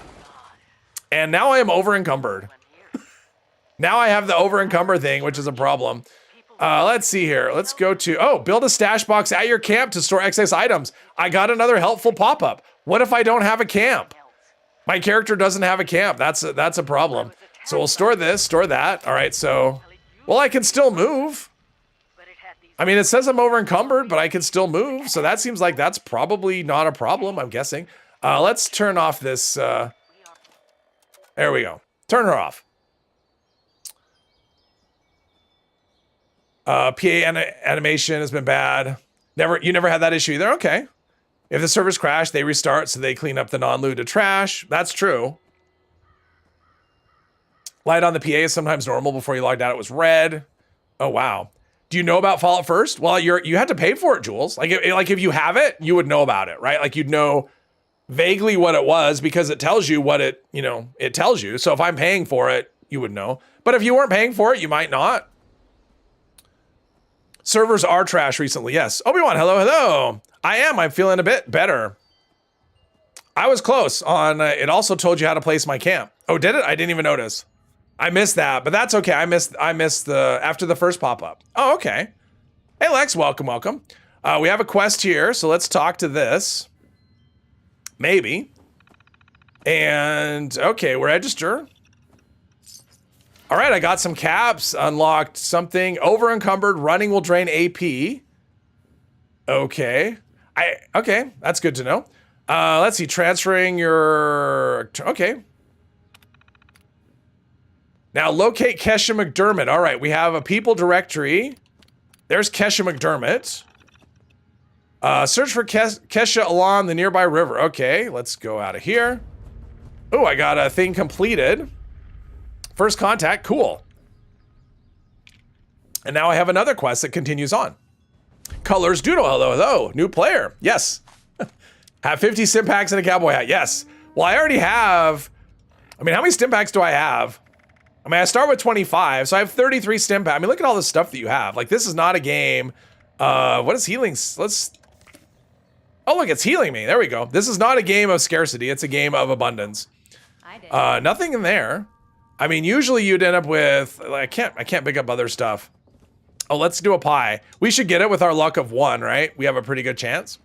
And now I am over encumbered. Now I have the over encumber thing, which is a problem. Let's see here. Let's go to, build a stash box at your camp to store excess items. I got another helpful pop-up. What if I don't have a camp? My character doesn't have a camp. That's a problem. So we'll store this, store that. All right, so, well, I can still move. I mean, it says I'm over encumbered, but I can still move. So that seems like that's probably not a problem, I'm guessing. Let's turn off this. There we go. Turn her off. PA animation has been bad. You never had that issue either? Okay. If the servers crash, they restart, so they clean up the non-looted trash. That's true. Light on the PA is sometimes normal. Before you logged out, it was red. Oh, wow. Do you know about Fallout First? Well, you had to pay for it, Jules. Like if you have it, you would know about it, right? Like you'd know vaguely what it was because it tells you what it tells you. So if I'm paying for it, you would know. But if you weren't paying for it, you might not. Servers are trash recently. Yes. Obi-Wan, hello. I am. I'm feeling a bit better. I was close on, it also told you how to place my camp. Oh, did it? I didn't even notice. I missed that, but that's okay. I missed the, after the first pop-up. Oh, okay. Hey, Lex, welcome. We have a quest here, so let's talk to this. Maybe. And, okay, register. All right, I got some caps, unlocked something. Over encumbered, running will drain AP. Okay. Okay, that's good to know. Let's see, transferring your, okay. Now locate Kesha McDermott. All right, we have a people directory. There's Kesha McDermott. Search for Kesha along the nearby river. Okay, let's go out of here. Oh, I got a thing completed. First contact, cool. And now I have another quest that continues on. Colors Doodle, hello, hello. New player, yes. Have 50 stim packs and a cowboy hat, yes. Well, I already have, I mean, how many stim packs do I have? I mean, I start with 25, so I have 33 stim packs. I mean, look at all the stuff that you have. Like, this is not a game. What is healing? Let's, oh, look, it's healing me. There we go. This is not a game of scarcity. It's a game of abundance. Nothing in there. I mean, usually you'd end up with, like, I can't pick up other stuff. Oh, let's do a pie. We should get it with our luck of 1, right? We have a pretty good chance.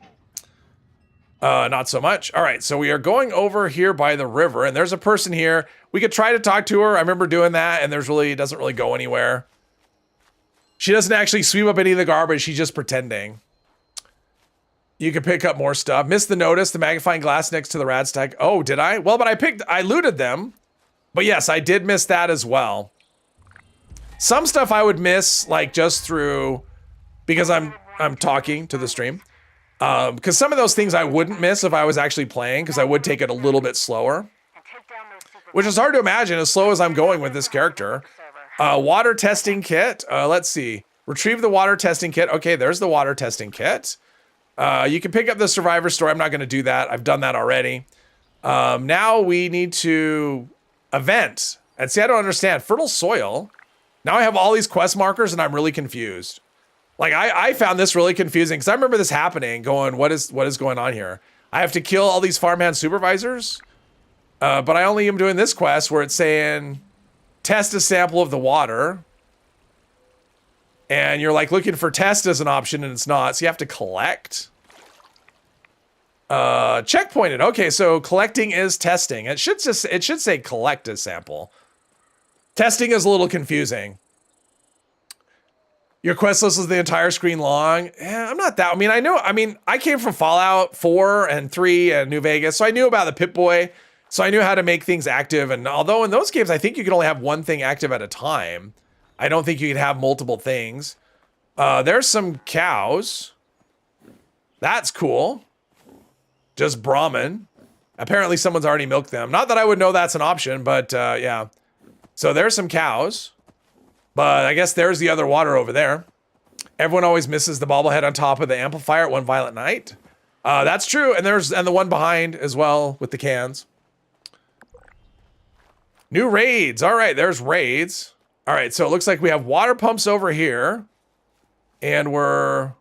Not so much. All right, so we are going over here by the river, and there's a person here. We could try to talk to her. I remember doing that, and it doesn't really go anywhere. She doesn't actually sweep up any of the garbage. She's just pretending. You can pick up more stuff. Missed the notice, the magnifying glass next to the rad stack. Oh, did I? Well, but I looted them. But yes, I did miss that as well. Some stuff I would miss, like, just through, because I'm talking to the stream. Because some of those things I wouldn't miss if I was actually playing, because I would take it a little bit slower. Which is hard to imagine, as slow as I'm going with this character. Water testing kit. Let's see. Retrieve the water testing kit. Okay, there's the water testing kit. You can pick up the survivor story. I'm not going to do that. I've done that already. Now we need to event. And see, I don't understand. Fertile soil. Now I have all these quest markers and I'm really confused. Like, I found this really confusing because I remember this happening, going, what is going on here? I have to kill all these farmhand supervisors? But I only am doing this quest where it's saying, test a sample of the water. And you're like looking for test as an option and it's not, so you have to collect. Checkpointed. Okay, so collecting is testing. It should say collect a sample. Testing is a little confusing. Your quest list is the entire screen long. I'm not that. I came from Fallout 4 and 3 and New Vegas, so I knew about the Pip-Boy. So I knew how to make things active. And although in those games, I think you can only have one thing active at a time. I don't think you can have multiple things. There's some cows. That's cool. Just Brahmin. Apparently someone's already milked them. Not that I would know that's an option, but yeah. So there's some cows. But I guess there's the other water over there. Everyone always misses the bobblehead on top of the amplifier at One Violent Night. That's true. And the one behind as well with the cans. New raids. All right, there's raids. All right, so it looks like we have water pumps over here. And we're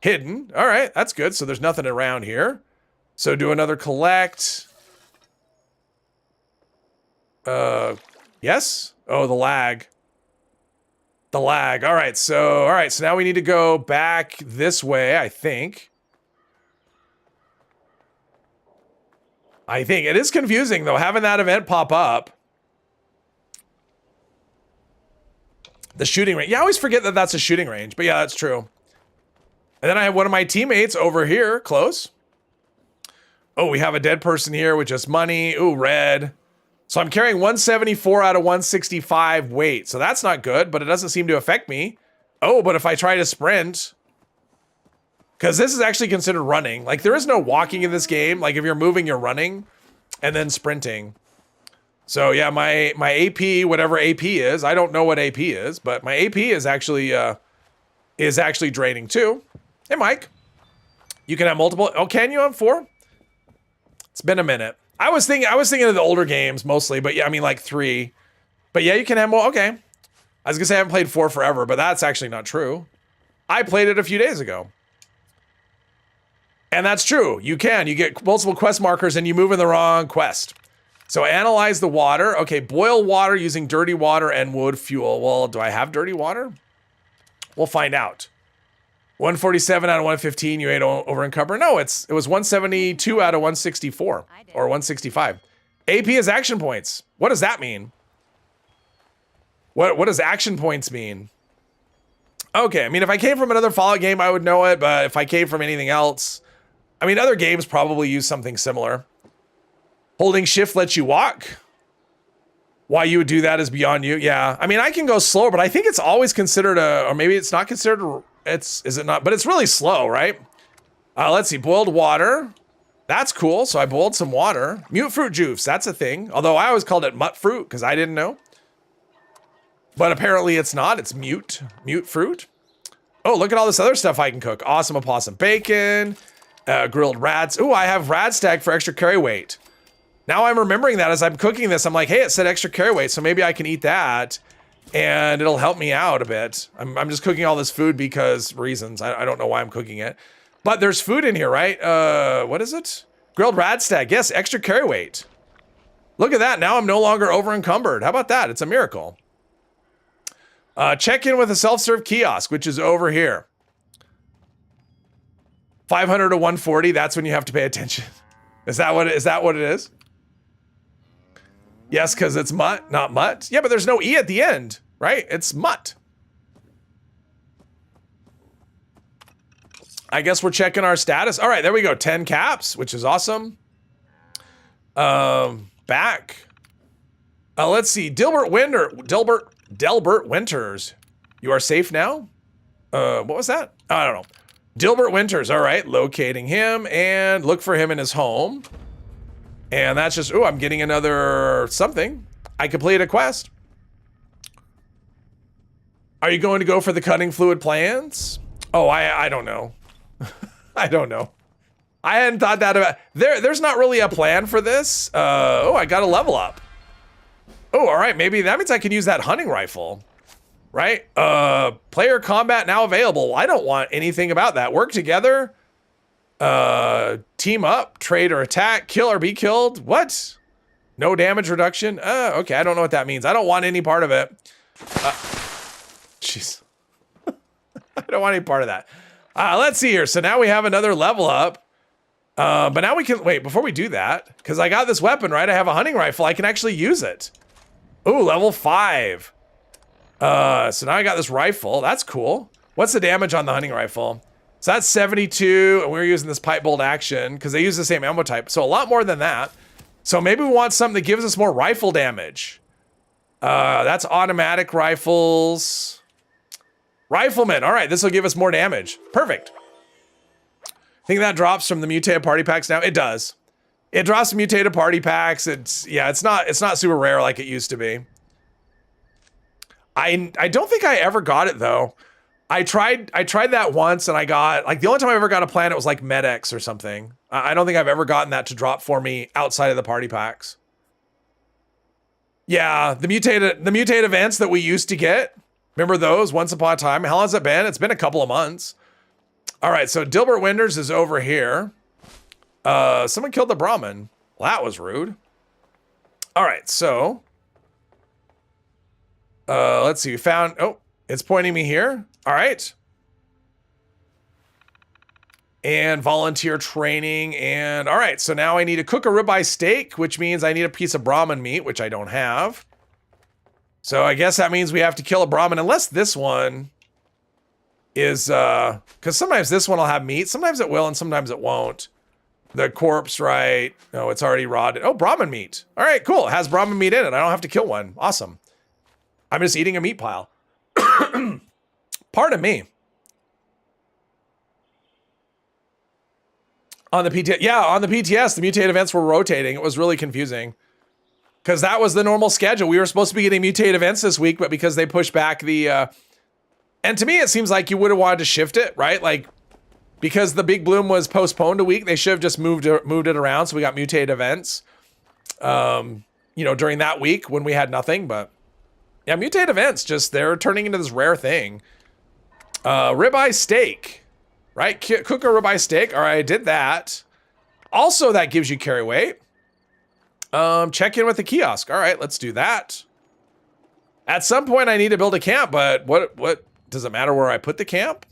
hidden. All right, that's good. So there's nothing around here. So do another collect. Yes? Oh, the lag. The lag. All right, so now we need to go back this way, I think. It is confusing, though, having that event pop up. The shooting range. Yeah, I always forget that that's a shooting range, but yeah, that's true. And then I have one of my teammates over here, close. Oh, we have a dead person here with just money. Ooh, red. So I'm carrying 174 out of 165 weight. So that's not good, but it doesn't seem to affect me. Oh, but if I try to sprint, because this is actually considered running. Like, there is no walking in this game. Like, if you're moving, you're running and then sprinting. So yeah, my AP, whatever AP is, I don't know what AP is, but my AP is actually draining too. Hey, Mike, you can have multiple. Oh, can you have 4? It's been a minute. I was thinking of the older games mostly, but yeah, I mean like 3. But yeah, you can have more. Okay. I was gonna say I haven't played 4 forever, but that's actually not true. I played it a few days ago. And that's true. You get multiple quest markers and you move in the wrong quest. So analyze the water. Okay, boil water using dirty water and wood fuel. Well, do I have dirty water? We'll find out. 147 out of 115, you ate over encumber. No, it was 172 out of 164 or 165. AP is action points. What does that mean? What does action points mean? Okay, I mean, if I came from another Fallout game, I would know it, but if I came from anything else, I mean, other games probably use something similar. Holding shift lets you walk. Why you would do that is beyond you. Yeah, I mean, I can go slower, but I think it's always considered or maybe it's not considered, is it not? But it's really slow, right? Let's see, boiled water. That's cool, so I boiled some water. Mute fruit juice, that's a thing. Although I always called it mutt fruit because I didn't know. But apparently it's not, it's mute fruit. Oh, look at all this other stuff I can cook. Awesome opossum bacon, grilled rats. Ooh, I have rad stag for extra carry weight. Now I'm remembering that as I'm cooking this, I'm like, hey, it said extra carry weight, so maybe I can eat that and it'll help me out a bit. I'm just cooking all this food because reasons. I don't know why I'm cooking it. But there's food in here, right? What is it? Grilled rad stag. Yes, extra carry weight. Look at that. Now I'm no longer over encumbered. How about that? It's a miracle. Check in with a self-serve kiosk, which is over here. 500 to 140. That's when you have to pay attention. Is that what it is? Yes, because it's mutt, not mutt. Yeah, but there's no E at the end, right? It's mutt. I guess we're checking our status. All right, there we go. 10 caps, which is awesome. Back. Let's see. Delbert Winters. You are safe now? What was that? I don't know. Delbert Winters. All right, locating him and look for him in his home. And that's just, ooh, I'm getting another something. I completed a quest. Are you going to go for the cutting fluid plans? Oh, I don't know. I don't know. I hadn't thought that about, there's not really a plan for this. Oh, I got a level up. Oh, all right, maybe that means I can use that hunting rifle, right? Player combat now available. I don't want anything about that. Work together. Team up, trade or attack, kill or be killed. What? No damage reduction? Okay, I don't know what that means. I don't want any part of it. Jeez. I don't want any part of that. Let's see here. So now we have another level up. But now we can, wait, before we do that, because I got this weapon, right? I have a hunting rifle. I can actually use it. Ooh, level 5. So now I got this rifle. That's cool. What's the damage on the hunting rifle? So that's 72, and we're using this pipe bolt action because they use the same ammo type. So a lot more than that. So maybe we want something that gives us more rifle damage. That's automatic rifles. Rifleman. All right, this will give us more damage. Perfect. Think that drops from the mutated party packs now? It does. It drops from mutated party packs. It's not super rare like it used to be. I don't think I ever got it though. I tried that once and I got, like, the only time I ever got a planet was like MedX or something. I don't think I've ever gotten that to drop for me outside of the party packs. Yeah, the mutated events that we used to get. Remember those once upon a time? How long has it been? It's been a couple of months. All right, so Delbert Winters is over here. Someone killed the Brahmin. Well, that was rude. All right, so let's see. We found, oh, it's pointing me here. All right. And volunteer training. And all right, so now I need to cook a ribeye steak, which means I need a piece of Brahmin meat, which I don't have. So I guess that means we have to kill a Brahmin, unless this one is, because sometimes this one will have meat. Sometimes it will, and sometimes it won't. The corpse, right? No, it's already rotted. Oh, Brahmin meat. All right, cool. It has Brahmin meat in it. I don't have to kill one. Awesome. I'm just eating a meat pile. Pardon me. On the PTS, yeah, on the PTS, the mutate events were rotating. It was really confusing because that was the normal schedule. We were supposed to be getting mutate events this week, but because they pushed back the, and to me, it seems like you would have wanted to shift it, right? Like, because the big bloom was postponed a week, they should have just moved it around. So we got mutate events, you know, during that week when we had nothing, but yeah, mutate events, just they're turning into this rare thing. Ribeye steak, right? Cook a ribeye steak. All right, I did that. Also, that gives you carry weight. Check in with the kiosk. All right, let's do that. At some point, I need to build a camp, but what does it matter where I put the camp?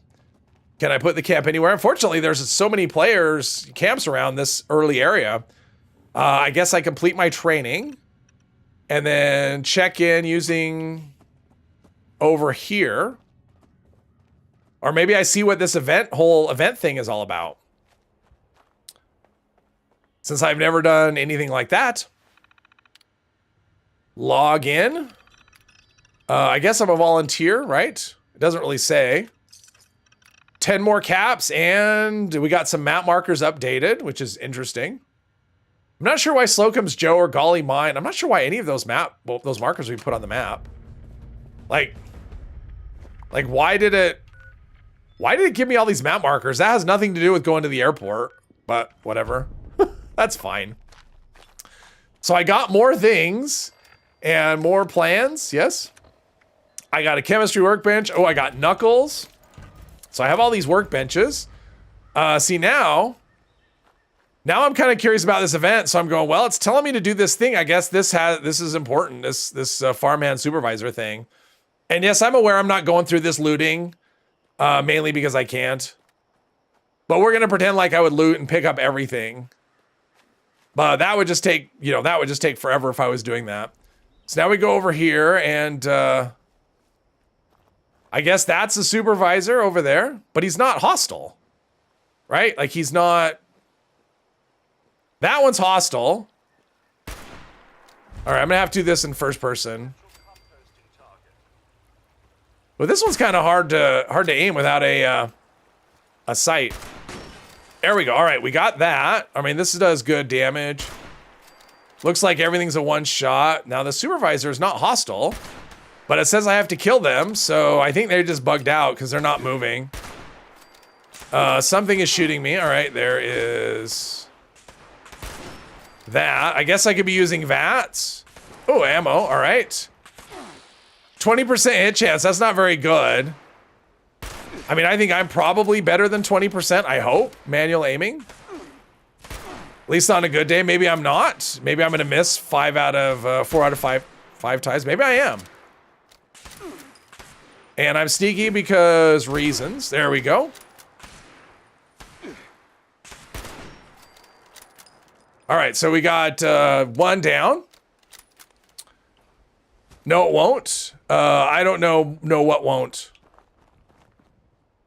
Can I put the camp anywhere? Unfortunately, there's so many players, camps around this early area. I guess I complete my training and then check in using over here. Or maybe I see what this whole event thing is all about. Since I've never done anything like that. Log in. I guess I'm a volunteer, right? It doesn't really say. 10 more caps, and we got some map markers updated, which is interesting. I'm not sure why Slocum's Joe or Golly Mine. I'm not sure why any of those those markers we put on the map. Like why did it give me all these map markers? That has nothing to do with going to the airport, but whatever. That's fine. So I got more things and more plans. Yes. I got a chemistry workbench. Oh, I got Knuckles. So I have all these workbenches. See now I'm kind of curious about this event. So I'm going, well, it's telling me to do this thing. I guess this is important. This farmhand supervisor thing. And yes, I'm aware I'm not going through this looting, mainly because I can't. But we're gonna pretend like I would loot and pick up everything. But that would just take, forever if I was doing that. So now we go over here and I guess that's the supervisor over there, but he's not hostile, right? Like he's not. That one's hostile. All right, I'm gonna have to do this in first person. But this one's kind of hard to aim without a sight. There we go. All right, we got that. I mean, this does good damage. Looks like everything's a one shot. Now the supervisor is not hostile. But it says I have to kill them, so I think they just bugged out because they're not moving. Something is shooting me. All right, there is that. I guess I could be using VATS. Oh, ammo. All right. 20% hit chance. That's not very good. I mean, I think I'm probably better than 20%, I hope. Manual aiming. At least on a good day. Maybe I'm not. Maybe I'm going to miss 4 out of 5 times. Maybe I am. And I'm sneaky because reasons. There we go. All right, so we got one down. No, it won't. I don't know what won't.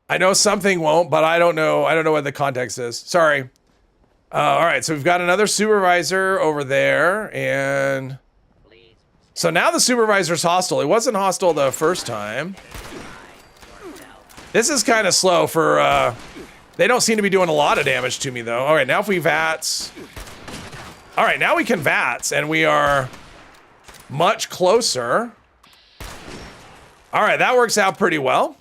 I know something won't, but I don't know what the context is. Sorry. All right, so we've got another supervisor over there, and so now the supervisor's hostile. It wasn't hostile the first time. This is kind of slow for, they don't seem to be doing a lot of damage to me though. All right, now if we VATS. All right, now we can VATS and we are much closer. All right, that works out pretty well.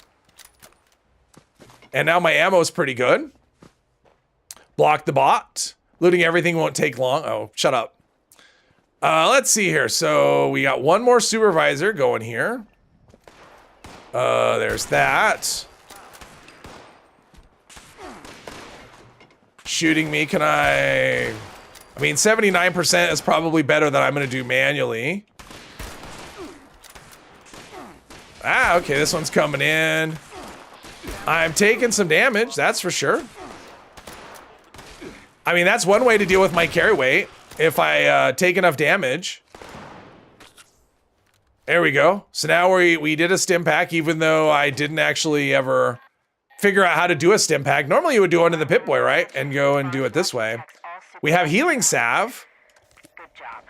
And now my ammo is pretty good. Block the bot. Looting everything won't take long. Oh, shut up. Let's see here. So we got one more supervisor going here. There's that. Shooting me, can I mean, 79% is probably better than I'm gonna do manually. Ah, okay, this one's coming in. I'm taking some damage, that's for sure. I mean, that's one way to deal with my carry weight. If I take enough damage. There we go. So now we did a stim pack, even though I didn't actually ever figure out how to do a stim pack. Normally you would do one in the Pip-Boy, right? And go and do it this way. We have healing salve.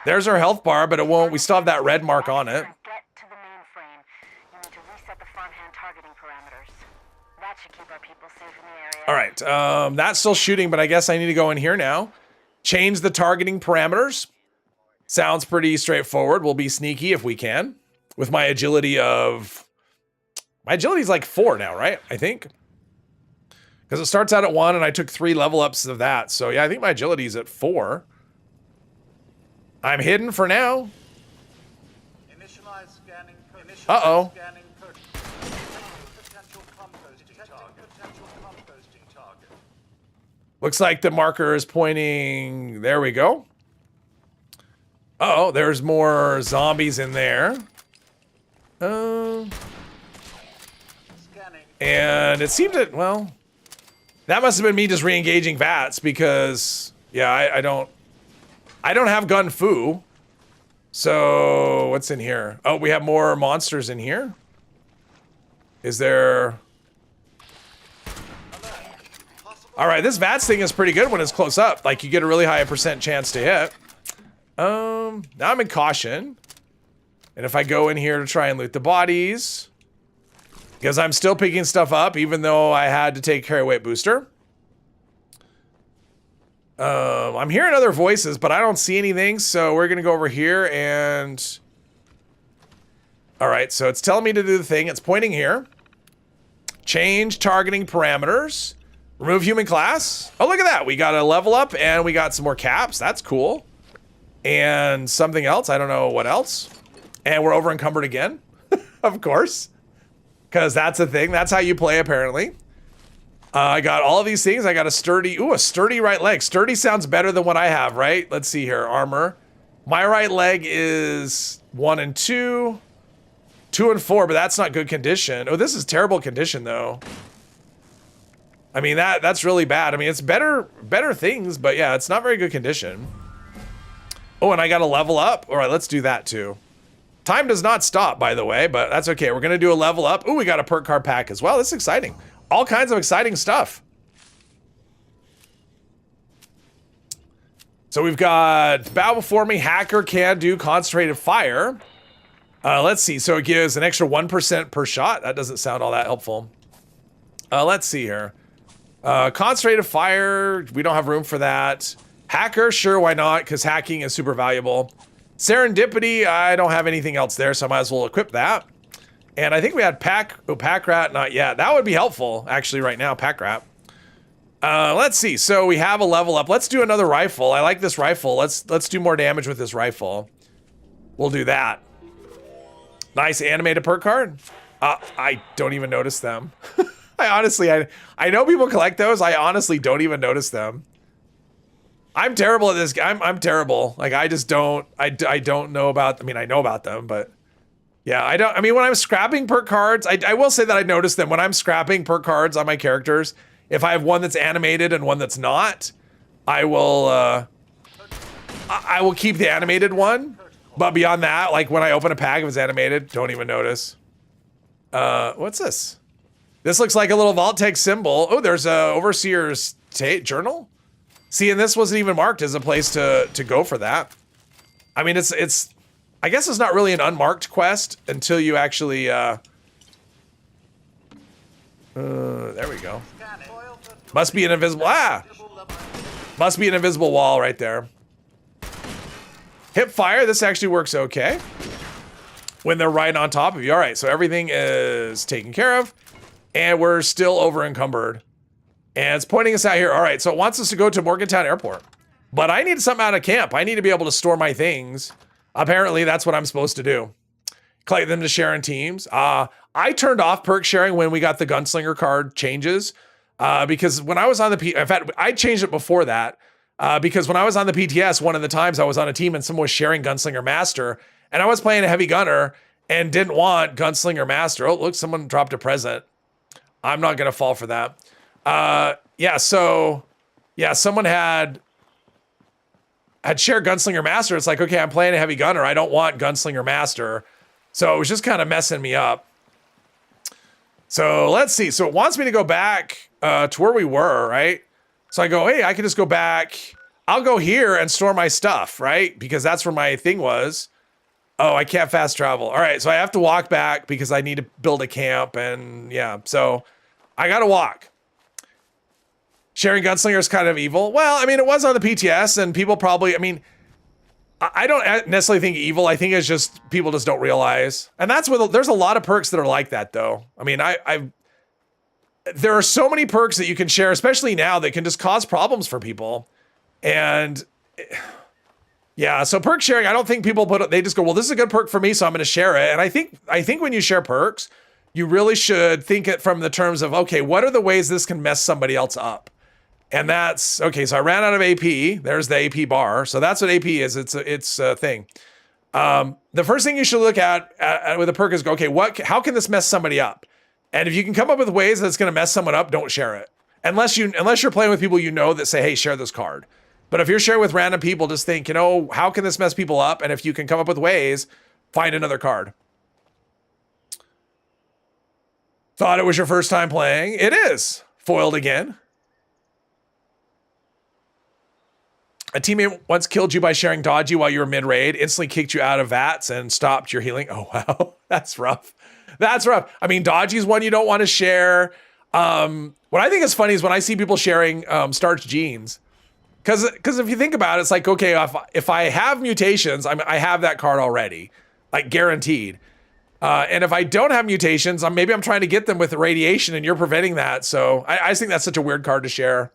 There's our health bar, but it won't. We still have that red mark on it. All right, that's still shooting, but I guess I need to go in here now. Change the targeting parameters. Sounds pretty straightforward. We'll be sneaky if we can. With my agility of... My agility is like 4 now, right? I think. Because it starts out at 1 and I took 3 level ups of that. So yeah, I think my agility is at 4. I'm hidden for now. Uh-oh. Looks like the marker is pointing... There we go. Uh-oh, there's more zombies in there. And it seemed that, well... That must have been me just re-engaging VATS because... Yeah, I don't... I don't have gun fu. So what's in here? Oh, we have more monsters in here. Is there... All right, this VATS thing is pretty good when it's close up. Like, you get a really high % chance to hit. Now I'm in caution. And if I go in here to try and loot the bodies, because I'm still picking stuff up, even though I had to take carry weight booster. I'm hearing other voices, but I don't see anything. So we're going to go over here and... All right, so it's telling me to do the thing. It's pointing here. Change targeting parameters. Remove human class. Oh, look at that. We got a level up and we got some more caps. That's cool. And something else. I don't know what else. And we're over encumbered again. Of course. Because that's a thing. That's how you play, apparently. I got all of these things. I got a sturdy right leg. Sturdy sounds better than what I have, right? Let's see here. Armor. My right leg is 1 and 2. 2 and 4, but that's not good condition. Oh, this is terrible condition, though. I mean, that's really bad. I mean, it's better things, but yeah, it's not very good condition. Oh, and I got to level up. All right, let's do that too. Time does not stop, by the way, but that's okay. We're going to do a level up. Oh, we got a perk card pack as well. That's exciting. All kinds of exciting stuff. So we've got Bow Before Me, Hacker, Can Do, Concentrated Fire. Let's see. So it gives an extra 1% per shot. That doesn't sound all that helpful. Let's see here. Concentrated Fire, we don't have room for that. Hacker, sure, why not? Because hacking is super valuable. Serendipity, I don't have anything else there, so I might as well equip that. And I think we had Pack Rat, not yet. That would be helpful, actually, right now, Pack Rat. Let's see, so we have a level up. Let's do another rifle. I like this rifle. Let's do more damage with this rifle. We'll do that. Nice animated perk card. I don't even notice them. I honestly, I know people collect those. I honestly don't even notice them. I'm terrible at this. I'm terrible. Like, I just don't, I don't know about, I mean, I know about them, but yeah, I mean, when I'm scrapping perk cards, I will say that I notice them when I'm scrapping perk cards on my characters. If I have one that's animated and one that's not, I will keep the animated one. But beyond that, like when I open a pack, if it's animated, don't even notice. What's this? This looks like a little Vault-Tec symbol. Oh, there's a Overseer's journal. See, and this wasn't even marked as a place to go for that. I mean, it's. I guess it's not really an unmarked quest until you actually. There we go. Must be an invisible. Must be an invisible wall right there. Hip fire. This actually works okay when they're right on top of you. All right, so everything is taken care of. And we're still over encumbered. And it's pointing us out here. All right, so it wants us to go to Morgantown Airport. But I need something out of camp. I need to be able to store my things. Apparently, that's what I'm supposed to do. Collect them to share in teams. I turned off perk sharing when we got the Gunslinger card changes. Because when I was on the... In fact, I changed it before that. Because when I was on the PTS, one of the times I was on a team and someone was sharing Gunslinger Master. And I was playing a heavy gunner and didn't want Gunslinger Master. Oh, look, someone dropped a present. I'm not going to fall for that. Yeah, so, yeah, someone had shared Gunslinger Master. It's like, okay, I'm playing a heavy gunner. I don't want Gunslinger Master. So it was just kind of messing me up. So let's see. So it wants me to go back to where we were, right? So I go, hey, I can just go back. I'll go here and store my stuff, right? Because that's where my thing was. Oh, I can't fast travel. All right, so I have to walk back because I need to build a camp and yeah, so I gotta walk. Sharing Gunslinger is kind of evil. Well, I mean, it was on the PTS and people probably, I mean, I don't necessarily think evil. I think it's just people just don't realize. And that's what, there's a lot of perks that are like that though. I mean, there are so many perks that you can share, especially now, that can just cause problems for people. And yeah, so perk sharing, I don't think people they just go, well, this is a good perk for me, so I'm going to share it. And I think when you share perks, you really should think it from the terms of, okay, what are the ways this can mess somebody else up? And that's, okay, so I ran out of AP. There's the AP bar. So that's what AP is. It's a thing. The first thing you should look at with a perk is go, okay, how can this mess somebody up? And if you can come up with ways that's going to mess someone up, don't share it. Unless you're playing with people you know that say, hey, share this card. But if you're sharing with random people, just think, you know, how can this mess people up? And if you can come up with ways, find another card. Thought it was your first time playing. It is. Foiled again. A teammate once killed you by sharing dodgy while you were mid-raid, instantly kicked you out of VATS and stopped your healing. Oh, wow. That's rough. That's rough. I mean, dodgy is one you don't want to share. What I think is funny is when I see people sharing starch jeans. Because if you think about it, it's like, okay, if I have mutations, I have that card already, like guaranteed. And if I don't have mutations, maybe I'm trying to get them with radiation and you're preventing that. So I just think that's such a weird card to share.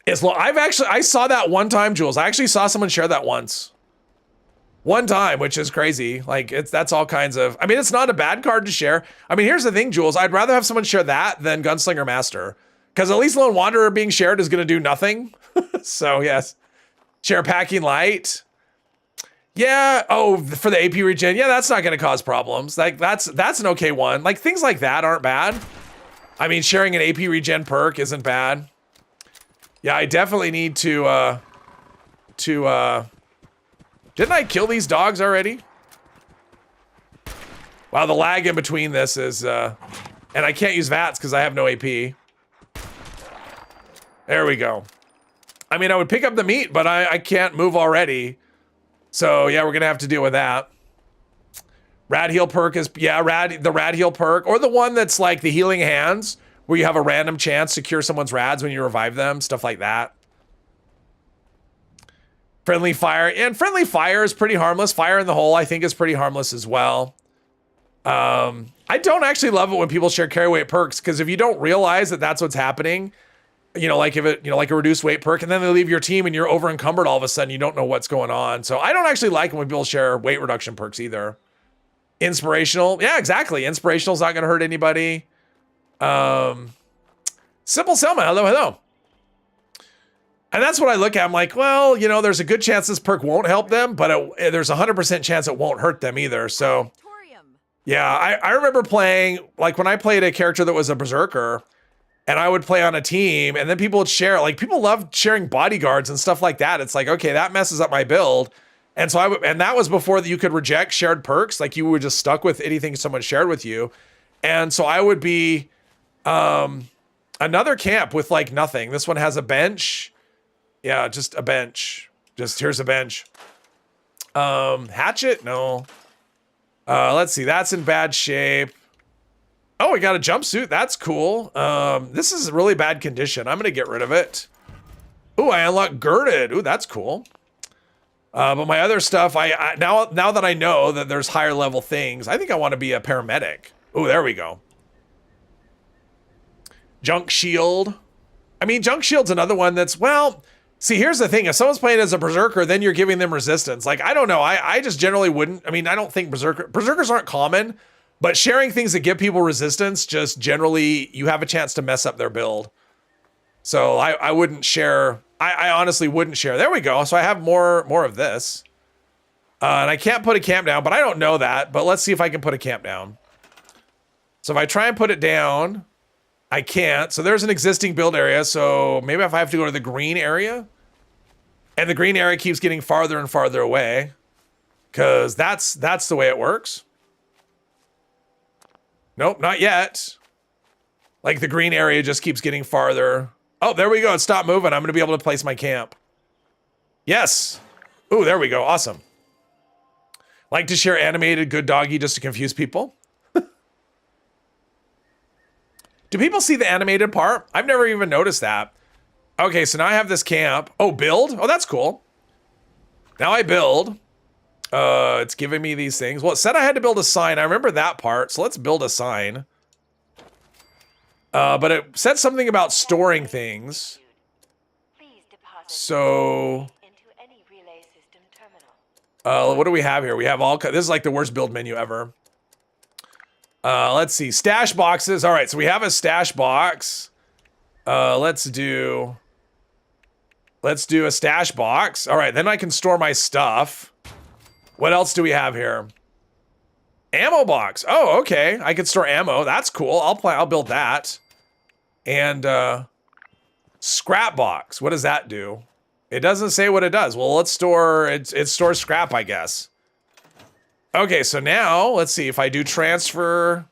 I saw that one time, Jules. I actually saw someone share that once. One time, which is crazy. Like that's all kinds of, I mean, it's not a bad card to share. I mean, here's the thing, Jules. I'd rather have someone share that than Gunslinger Master. Because at least Lone Wanderer being shared is going to do nothing. So yes. Share Packing Light. Yeah. Oh, for the AP regen. Yeah, that's not going to cause problems. Like that's an okay one. Like things like that aren't bad. I mean, sharing an AP regen perk isn't bad. Yeah, I definitely need to didn't I kill these dogs already? Wow, the lag in between this is and I can't use VATS because I have no AP. There we go. I mean, I would pick up the meat, but I can't move already. So yeah, we're gonna have to deal with that. Rad heal perk is, yeah, the rad heal perk, or the one that's like the healing hands, where you have a random chance to cure someone's rads when you revive them, stuff like that. Friendly fire, and friendly fire is pretty harmless. Fire in the hole, I think, is pretty harmless as well. I don't actually love it when people share carry weight perks, because if you don't realize that that's what's happening, you know, like if it, you know, like a reduced weight perk, and then they leave your team and you're over encumbered all of a sudden, you don't know what's going on. So I don't actually like when people share weight reduction perks either. Inspirational, yeah, exactly. Inspirational is not going to hurt anybody. Simple Selma, hello. And that's what I look at. I'm like, well, you know, there's a good chance this perk won't help them, but there's a 100% chance it won't hurt them either. So yeah, I remember playing, like when I played a character that was a berserker, and I would play on a team, and then people would share, like people love sharing bodyguards and stuff like that. It's like, okay, that messes up my build. And so and that was before that you could reject shared perks. Like you were just stuck with anything someone shared with you. And so I would be another camp with like nothing. This one has a bench. Yeah, just a bench. Just here's a bench. Hatchet? No. Let's see. That's in bad shape. Oh, we got a jumpsuit. That's cool. This is really bad condition. I'm gonna get rid of it. Ooh, I unlocked girded. Ooh, that's cool. But my other stuff, now that I know that there's higher level things, I think I want to be a paramedic. Ooh, there we go. Junk shield. I mean, junk shield's another one that's, well, see, here's the thing. If someone's playing as a berserker, then you're giving them resistance. Like, I don't know. I just generally wouldn't. I mean, I don't think berserkers aren't common, but sharing things that give people resistance, just generally, you have a chance to mess up their build. So I wouldn't share. I honestly wouldn't share. There we go. So I have more of this. And I can't put a camp down, but I don't know that. But let's see if I can put a camp down. So if I try and put it down, I can't. So there's an existing build area. So maybe if I have to go to the green area, and the green area keeps getting farther and farther away, because that's the way it works. Nope, not yet. Like the green area just keeps getting farther. Oh, there we go. It stopped moving. I'm going to be able to place my camp. Yes. Ooh, there we go. Awesome. Like to share animated good doggy just to confuse people. Do people see the animated part? I've never even noticed that. Okay, so now I have this camp. Oh, build? Oh, that's cool. Now I build. It's giving me these things. Well, it said I had to build a sign. I remember that part, so let's build a sign. But it said something about storing things. So, what do we have here? We have all, this is like the worst build menu ever. Let's see, stash boxes. All right, so we have a stash box. Let's do a stash box. All right, then I can store my stuff. What else do we have here? Ammo box. Oh, okay. I can store ammo. That's cool. I'll build that. And scrap box. What does that do? It doesn't say what it does. Well, let's store, it stores scrap, I guess. Okay, so now let's see if I do transfer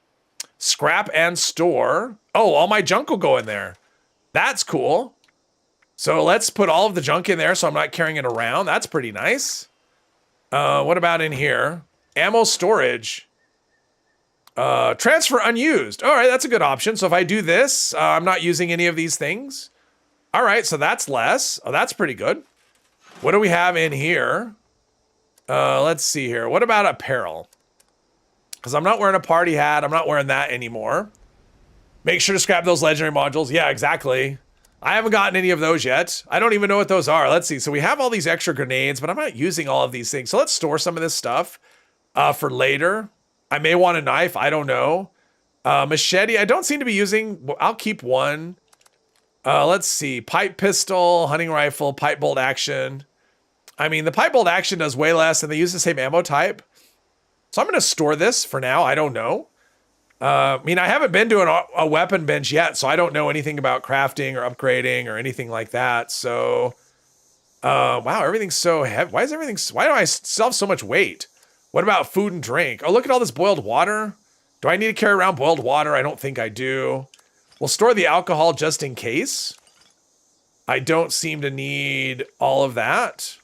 scrap and store. Oh, all my junk will go in there. That's cool. So let's put all of the junk in there so I'm not carrying it around. That's pretty nice. What about in here? Ammo storage. Transfer unused. All right, that's a good option. So if I do this, I'm not using any of these things. All right, so that's less. Oh, that's pretty good. What do we have in here? Let's see here. What about apparel? Because I'm not wearing a party hat. I'm not wearing that anymore. Make sure to scrap those legendary modules. Yeah, exactly. I haven't gotten any of those yet. I don't even know what those are. Let's see. So we have all these extra grenades, but I'm not using all of these things. So let's store some of this stuff for later. I may want a knife. I don't know. Machete, I don't seem to be using. I'll keep one. Let's see. Pipe pistol, hunting rifle, pipe bolt action. I mean, the pipe bolt action does way less and they use the same ammo type. So I'm going to store this for now. I don't know. I mean, I haven't been to a weapon bench yet, so I don't know anything about crafting or upgrading or anything like that. So, wow, everything's so heavy. Why do I still have so much weight? What about food and drink? Oh, look at all this boiled water. Do I need to carry around boiled water? I don't think I do. We'll store the alcohol just in case. I don't seem to need all of that.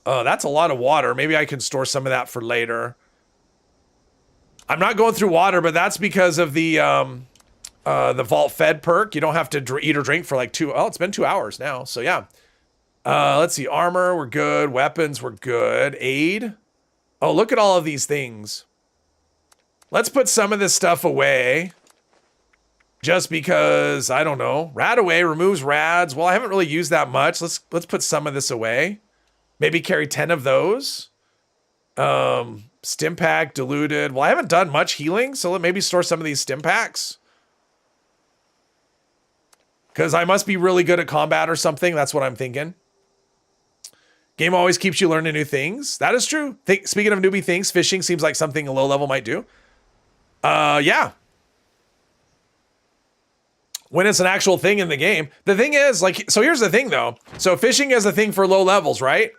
That's a lot of water. Maybe I can store some of that for later. I'm not going through water, but that's because of the Vault Fed perk. You don't have to eat or drink for like it's been 2 hours now. So yeah. Let's see. Armor, we're good. Weapons, we're good. Aid. Oh, look at all of these things. Let's put some of this stuff away. Just because, I don't know. Rad away removes rads. Well, I haven't really used that much. Let's put some of this away. Maybe carry 10 of those. Stim pack, diluted. Well, I haven't done much healing, so maybe store some of these stim packs. Because I must be really good at combat or something. That's what I'm thinking. Game always keeps you learning new things. That is true. Speaking of newbie things, fishing seems like something a low level might do. Yeah. When it's an actual thing in the game. The thing is, like, so here's the thing though. So fishing is a thing for low levels, right?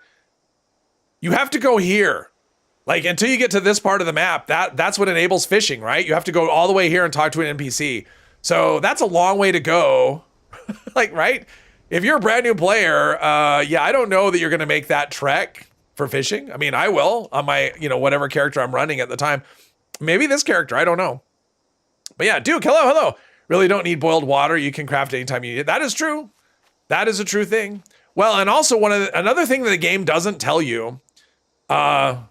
You have to go here. Like, until you get to this part of the map, that's what enables fishing, right? You have to go all the way here and talk to an NPC. So that's a long way to go. Like, right? If you're a brand new player, yeah, I don't know that you're going to make that trek for fishing. I mean, I will on my, whatever character I'm running at the time. Maybe this character, I don't know. But yeah, Duke, hello. Really don't need boiled water. You can craft anytime you need it. That is true. That is a true thing. Well, and also another thing that the game doesn't tell you, I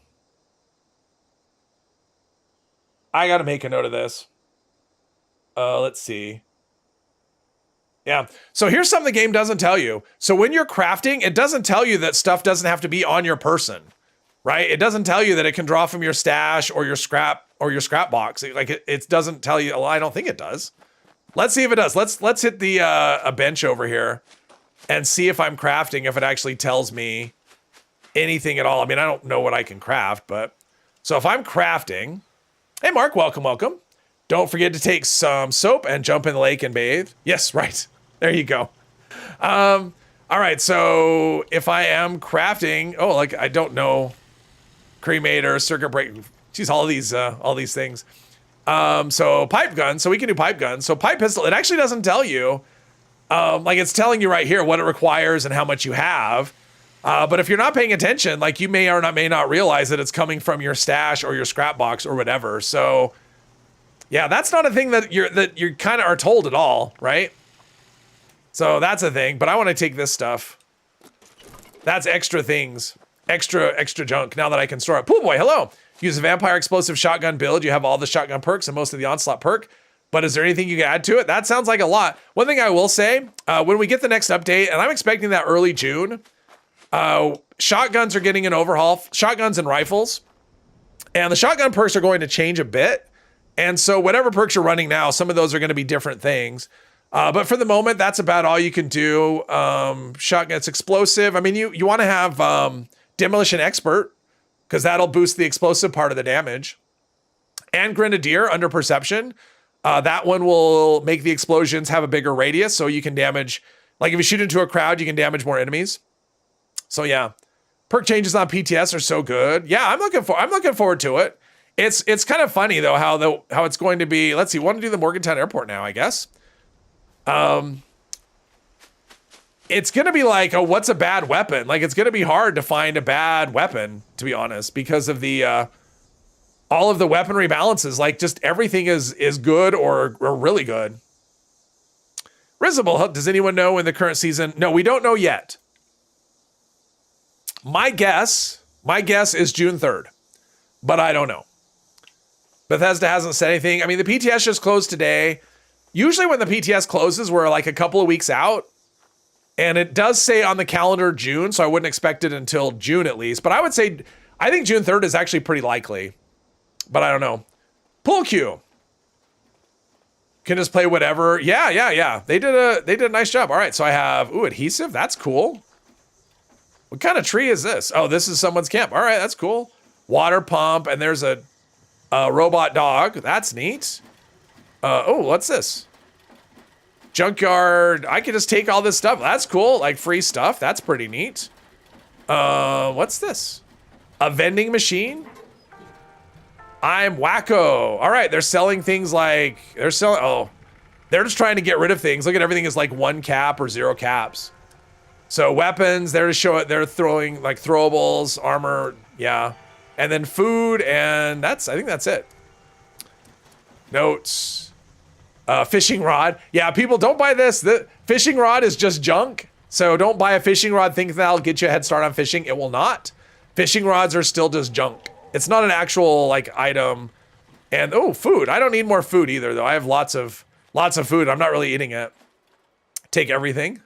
got to make a note of this. Let's see. Yeah. So here's something the game doesn't tell you. So when you're crafting, it doesn't tell you that stuff doesn't have to be on your person, right? It doesn't tell you that it can draw from your stash or your scrap box. Like it doesn't tell you. Well, I don't think it does. Let's see if it does. Let's hit the a bench over here and see if I'm crafting, if it actually tells me anything at all. I mean, I don't know what I can craft, but so if I'm crafting, hey, Mark, welcome. Don't forget to take some soap and jump in the lake and bathe. Yes, right. There you go. All right. So if I am crafting, like I don't know, cremator, circuit breaker, geez, all these things. So pipe gun. So we can do pipe gun. So pipe pistol. It actually doesn't tell you. Like it's telling you right here what it requires and how much you have. But if you're not paying attention, like you may not realize that it's coming from your stash or your scrap box or whatever. So yeah, that's not a thing that you kind of are told at all, right? So that's a thing, but I want to take this stuff. That's extra things, extra junk now that I can store it. Pool boy, hello. Use a vampire explosive shotgun build. You have all the shotgun perks and most of the onslaught perk, but is there anything you can add to it? That sounds like a lot. One thing I will say, when we get the next update, and I'm expecting that early June, shotguns are getting an overhaul, shotguns and rifles, and the shotgun perks are going to change a bit. And so whatever perks you're running now, some of those are going to be different things. But for the moment, that's about all you can do. Shotgun, it's explosive. I mean, you want to have Demolition Expert, because that'll boost the explosive part of the damage. And Grenadier under Perception. That one will make the explosions have a bigger radius, so you can damage Like if you shoot into a crowd, you can damage more enemies. So yeah, perk changes on PTS are so good. Yeah, I'm looking forward to it. It's kind of funny though how it's going to be. Let's see, we want to do the Morgantown Airport now, I guess. It's going to be like, what's a bad weapon? Like it's going to be hard to find a bad weapon, to be honest, because of the all of the weaponry balances. Like just everything is good or really good. Risible, does anyone know in the current season? No, we don't know yet. My guess is June 3rd, but I don't know. Bethesda hasn't said anything. I mean, the PTS just closed today. Usually when the PTS closes, we're like a couple of weeks out. And it does say on the calendar June, so I wouldn't expect it until June at least. But I think June 3rd is actually pretty likely. But I don't know. Pool queue. Can just play whatever. Yeah. They did a nice job. All right, so I have, adhesive. That's cool. What kind of tree is this? Oh, this is someone's camp. All right, that's cool. Water pump, and there's a robot dog. That's neat. What's this? Junkyard. I can just take all this stuff. That's cool. Like free stuff. That's pretty neat. What's this? A vending machine? I'm wacko. All right, they're selling things like they're just trying to get rid of things. Look at everything is like 1 cap or 0 caps. So weapons, they're to show it. They're throwing like throwables, armor, yeah, and then food, and I think that's it. Notes. Fishing rod. Yeah, people don't buy this. The fishing rod is just junk. So don't buy a fishing rod thinking that'll get you a head start on fishing. It will not. Fishing rods are still just junk. It's not an actual like item. And food. I don't need more food either though. I have lots of food. I'm not really eating it. Take everything.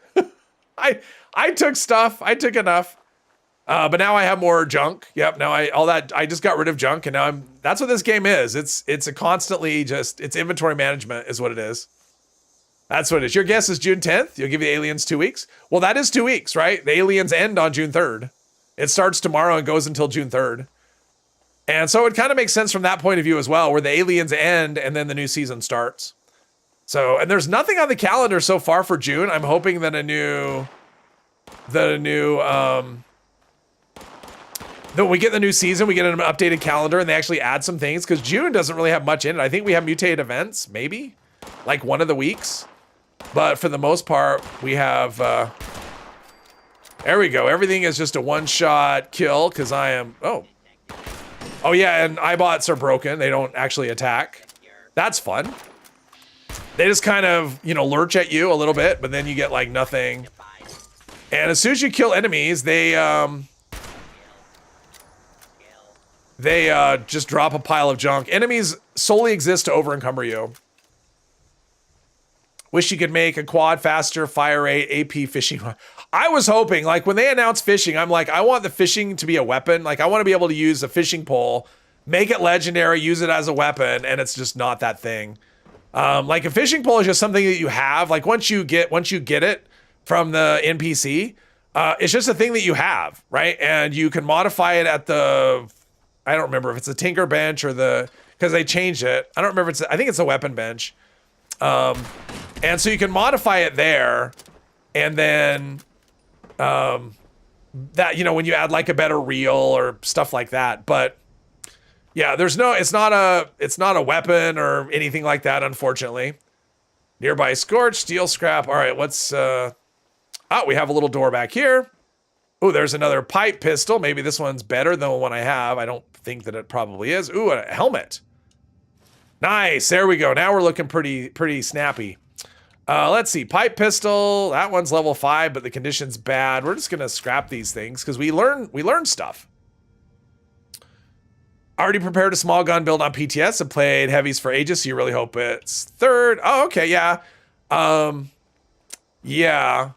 I took stuff. I took enough. But now I have more junk. Yep. Now I just got rid of junk, and now that's what this game is. It's a constantly it's inventory management is what it is. That's what it is. Your guess is June 10th. You'll give the aliens 2 weeks. Well, that is 2 weeks, right? The aliens end on June 3rd. It starts tomorrow and goes until June 3rd. And so it kind of makes sense from that point of view as well, where the aliens end and then the new season starts. So, and there's nothing on the calendar so far for June. I'm hoping that that we get the new season, we get an updated calendar, and they actually add some things, because June doesn't really have much in it. I think we have mutated events, maybe, like one of the weeks. But for the most part, we have, there we go. Everything is just a one-shot kill, because I am, oh yeah, and iBots are broken. They don't actually attack. That's fun. They just kind of, lurch at you a little bit, but then you get like nothing. And as soon as you kill enemies, they just drop a pile of junk. Enemies solely exist to over-encumber you. Wish you could make a quad faster, fire rate, AP fishing. I was hoping, like when they announced fishing, I'm like, I want the fishing to be a weapon. Like I want to be able to use a fishing pole, make it legendary, use it as a weapon, and it's just not that thing. Like a fishing pole is just something that you have. Like once you get it from the NPC, it's just a thing that you have, right? And you can modify it at the, I don't remember if it's the Tinker bench or because they changed it. I don't remember I think it's a weapon bench. And so you can modify it there, and then that, when you add like a better reel or stuff like that. But yeah, it's not a weapon or anything like that, unfortunately. Nearby scorch, steel scrap. All right, what's we have a little door back here. Oh, there's another pipe pistol. Maybe this one's better than the one I have. I don't think that it probably is. Ooh, a helmet. Nice. There we go. Now we're looking pretty snappy. Let's see. Pipe pistol. That one's level 5, but the condition's bad. We're just gonna scrap these things because we learn stuff. Already prepared a small gun build on PTS and played heavies for ages, so you really hope it's 3rd. Oh, okay, yeah. Yeah.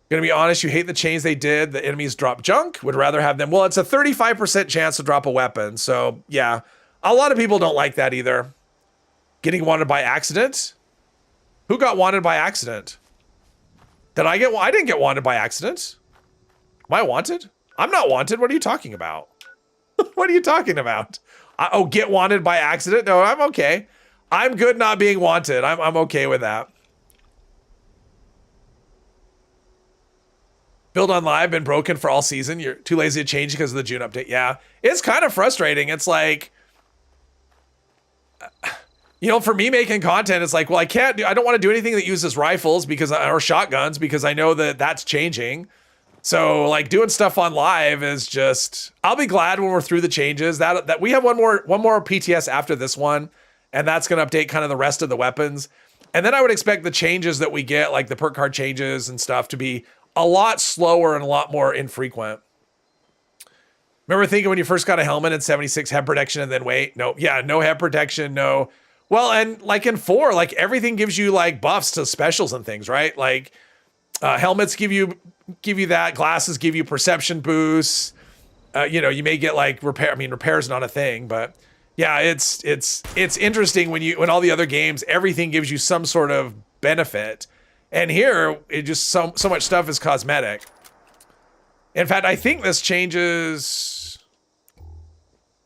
Gonna be honest, you hate the change they did. The enemies drop junk. Would rather have them. Well, it's a 35% chance to drop a weapon. So yeah, a lot of people don't like that either. Getting wanted by accident. Who got wanted by accident? I didn't get wanted by accident. Am I wanted? I'm not wanted. What are you talking about? What are you talking about? Get wanted by accident? No, I'm okay. I'm good not being wanted. I'm okay with that. Build on live been broken for all season. You're too lazy to change because of the June update. Yeah, it's kind of frustrating. It's like, for me making content, it's like, well, I don't want to do anything that uses rifles or shotguns because I know that that's changing. So like doing stuff on live is just, I'll be glad when we're through the changes that we have one more PTS after this one. And that's going to update kind of the rest of the weapons. And then I would expect the changes that we get, like the perk card changes and stuff, to be a lot slower and a lot more infrequent. Remember thinking when you first got a helmet in 76, head protection, and then wait? No, yeah, no head protection, no. Well, and like in 4, like everything gives you like buffs to specials and things, right? Like helmets give you that, glasses give you perception boosts. You may get like repair. I mean, repair is not a thing, but yeah, it's interesting when all the other games, everything gives you some sort of benefit. And here, it just so much stuff is cosmetic. In fact, I think this changes.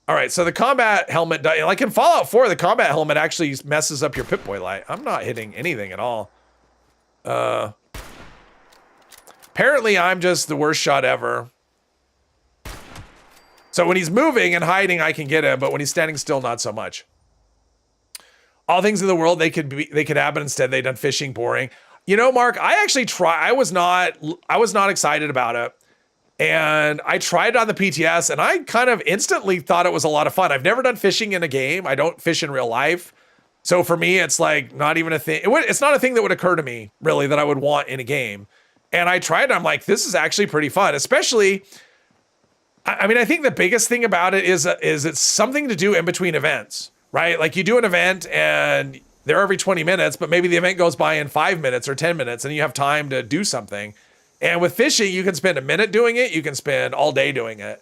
All right, so the combat helmet, like in Fallout 4, the combat helmet actually messes up your Pip-Boy light. I'm not hitting anything at all. Apparently, I'm just the worst shot ever. So when he's moving and hiding, I can get him, but when he's standing still, not so much. All things in the world they could have, but instead they done fishing boring. Mark, I actually I was not excited about it. And I tried it on the PTS and I kind of instantly thought it was a lot of fun. I've never done fishing in a game. I don't fish in real life. So for me, it's like not even a thing. It's not a thing that would occur to me really that I would want in a game. And I tried it. I'm like, this is actually pretty fun, especially, I mean, I think the biggest thing about it is it's something to do in between events, right? Like you do an event and they're every 20 minutes, but maybe the event goes by in 5 minutes or 10 minutes and you have time to do something. And with fishing, you can spend a minute doing it. You can spend all day doing it.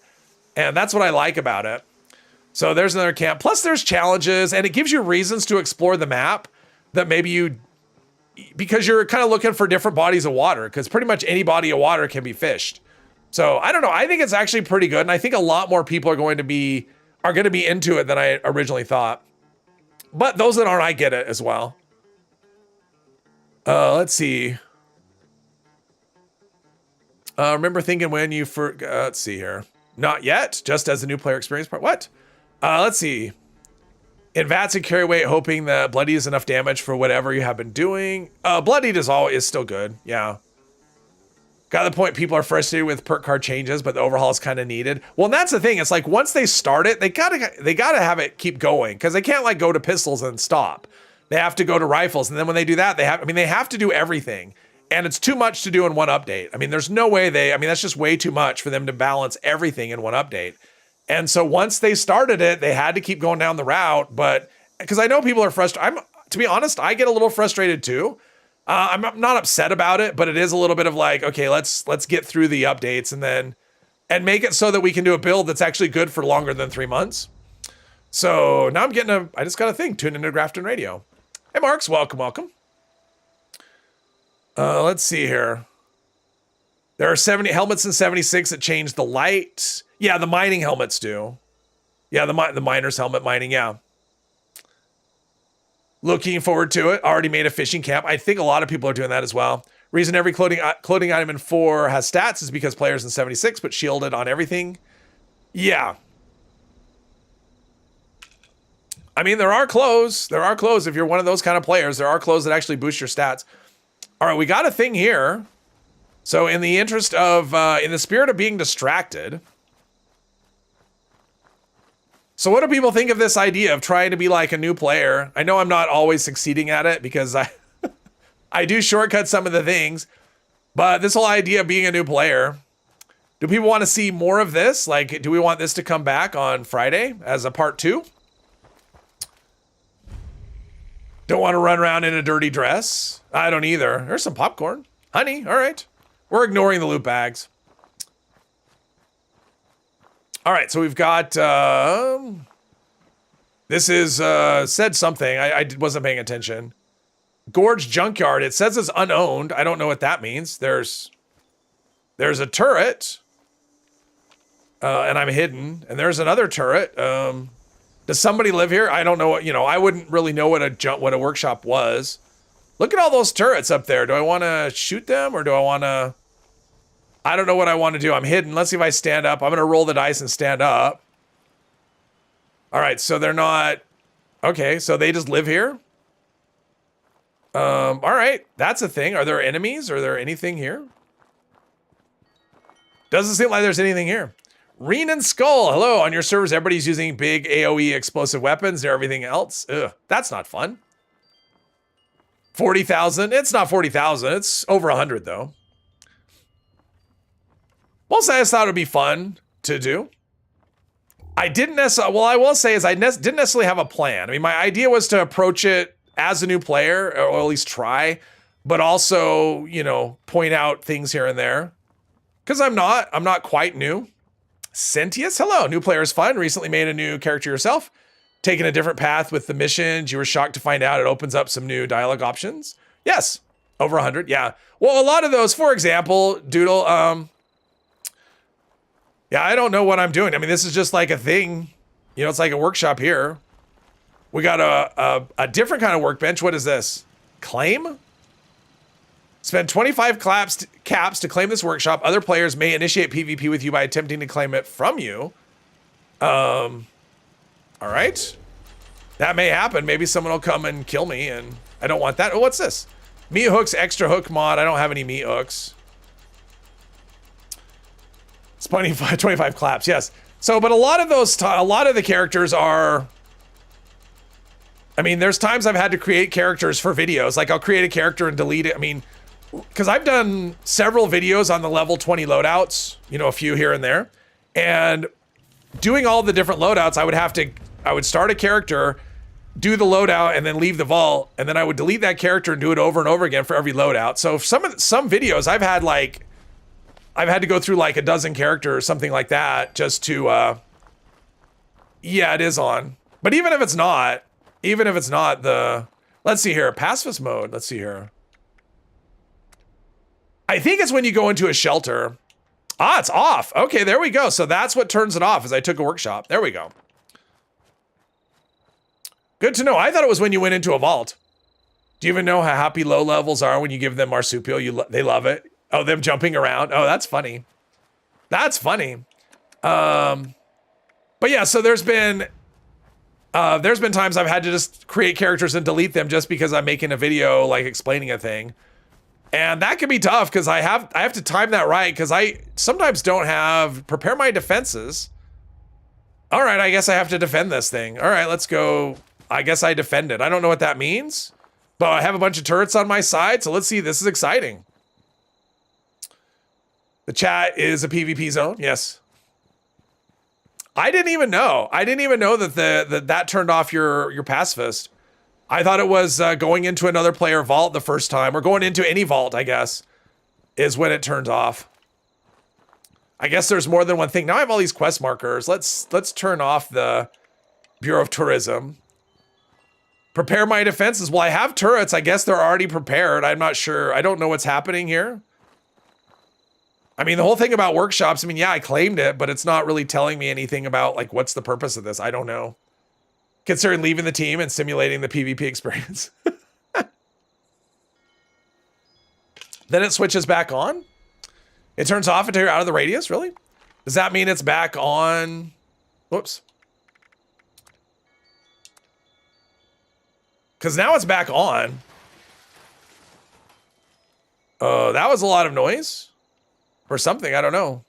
And that's what I like about it. So there's another camp. Plus there's challenges and it gives you reasons to explore the map that maybe because you're kind of looking for different bodies of water, because pretty much any body of water can be fished. So I don't know. I think it's actually pretty good. And I think a lot more people are going to be into it than I originally thought. But those that aren't, I get it as well. Let's see. Remember thinking when you let's see here. Not yet, just as the new player experience part. What? Let's see. In VATS and carry weight, hoping that Bloodied is enough damage for whatever you have been doing. Bloodied is still good. Yeah. Got the point. People are frustrated with perk card changes, but the overhaul is kind of needed. Well, and that's the thing. It's like once they start it, they gotta have it keep going because they can't like go to pistols and stop. They have to go to rifles, and then when they do that, they have to do everything. And it's too much to do in one update. I mean, there's no way that's just way too much for them to balance everything in one update. And so once they started it, they had to keep going down the route. But because I know people are frustrated, to be honest, I get a little frustrated too. I'm not upset about it, but it is a little bit of like, okay, let's get through the updates and make it so that we can do a build that's actually good for longer than 3 months. So now I just got a thing, tune into Grafton Radio. Hey, Marks, welcome. Let's see here. There are 70 helmets in 76 that change the light. Yeah, the mining helmets do. Yeah, the miner's helmet mining, yeah. Looking forward to it. Already made a fishing camp. I think a lot of people are doing that as well. Reason every clothing item in 4 has stats is because players in 76 put shielded on everything. Yeah. I mean, there are clothes. If you're one of those kind of players, there are clothes that actually boost your stats. All right, we got a thing here. So in the interest of, in the spirit of being distracted. So what do people think of this idea of trying to be like a new player? I know I'm not always succeeding at it because I do shortcut some of the things, but this whole idea of being a new player, do people want to see more of this? Like, do we want this to come back on Friday as a part 2? Don't want to run around in a dirty dress. I don't either. There's some popcorn. Honey, all right. We're ignoring the loot bags. All right, so we've got, this is, said something. I wasn't paying attention. Gorge Junkyard. It says it's unowned. I don't know what that means. There's a turret. And I'm hidden. And there's another turret. Does somebody live here? I don't know what, I wouldn't really know what a workshop was. Look at all those turrets up there. Do I want to shoot them or do I want to? I don't know what I want to do. I'm hidden. Let's see if I stand up. I'm going to roll the dice and stand up. All right, so they're not... Okay, so they just live here? All right, that's a thing. Are there enemies? Are there anything here? Doesn't seem like there's anything here. Reen and Skull, hello. On your servers, everybody's using big AoE explosive weapons and everything else. Ugh, that's not fun. 40,000. It's not 40,000. It's over 100, though. Mostly I just thought it would be fun to do. I didn't necessarily, well, I will say is I didn't necessarily have a plan. I mean, my idea was to approach it as a new player, or at least try, but also, you know, point out things here and there. Because I'm not quite new. Sentius, hello. New player is fun. Recently made a new character yourself. Taking a different path with the missions. You were shocked to find out it opens up some new dialogue options. Yes, over 100, yeah. Well, a lot of those, for example, Doodle, yeah, I don't know what I'm doing. I mean, this is just like a thing. You know, it's like a workshop here. We got a different kind of workbench. What is this? Claim? Spend 25 caps to claim this workshop. Other players may initiate PvP with you by attempting to claim it from you. All right. That may happen. Maybe someone will come and kill me, and I don't want that. Oh, what's this? Meat hooks, extra hook mod. I don't have any meat hooks. It's 25 claps, yes. So, but a lot of the characters are... I mean, there's times I've had to create characters for videos. Like, I'll create a character and delete it. I mean, because I've done several videos on the level 20 loadouts, you know, a few here and there. And doing all the different loadouts, I would start a character, do the loadout, and then leave the vault. And then I would delete that character and do it over and over again for every loadout. So some videos I've had to go through like a dozen characters or something like that just to, yeah, it is on. But even if it's not let's see here, pacifist mode, let's see here. I think it's when you go into a shelter. Ah, it's off. Okay, there we go. So that's what turns it off, is I took a workshop. There we go. Good to know. I thought it was when you went into a vault. Do you even know how happy low levels are when you give them marsupial? They love it. Oh, them jumping around. Oh, that's funny. That's funny. But yeah, so there's been times I've had to just create characters and delete them just because I'm making a video like explaining a thing. And that can be tough because I have to time that right, because I sometimes don't have prepare my defenses. All right, I guess I have to defend this thing. All right, let's go. I guess I defend it. I don't know what that means, but I have a bunch of turrets on my side, so let's see. This is exciting. The chat is a PvP zone. Yes. I didn't even know. I didn't even know that that turned off your pacifist. I thought it was going into another player vault the first time, or going into any vault, I guess, is when it turns off. I guess there's more than one thing. Now I have all these quest markers. Let's turn off the Bureau of Tourism. Prepare my defenses. Well, I have turrets. I guess they're already prepared. I'm not sure. I don't know what's happening here. I mean, the whole thing about workshops, I mean, yeah, I claimed it, but it's not really telling me anything about, like, what's the purpose of this? I don't know. Considering leaving the team and simulating the PvP experience. Then it switches back on. It turns off until you're out of the radius, really? Does that mean it's back on? Whoops. Because now it's back on. That was a lot of noise. Or something, I don't know.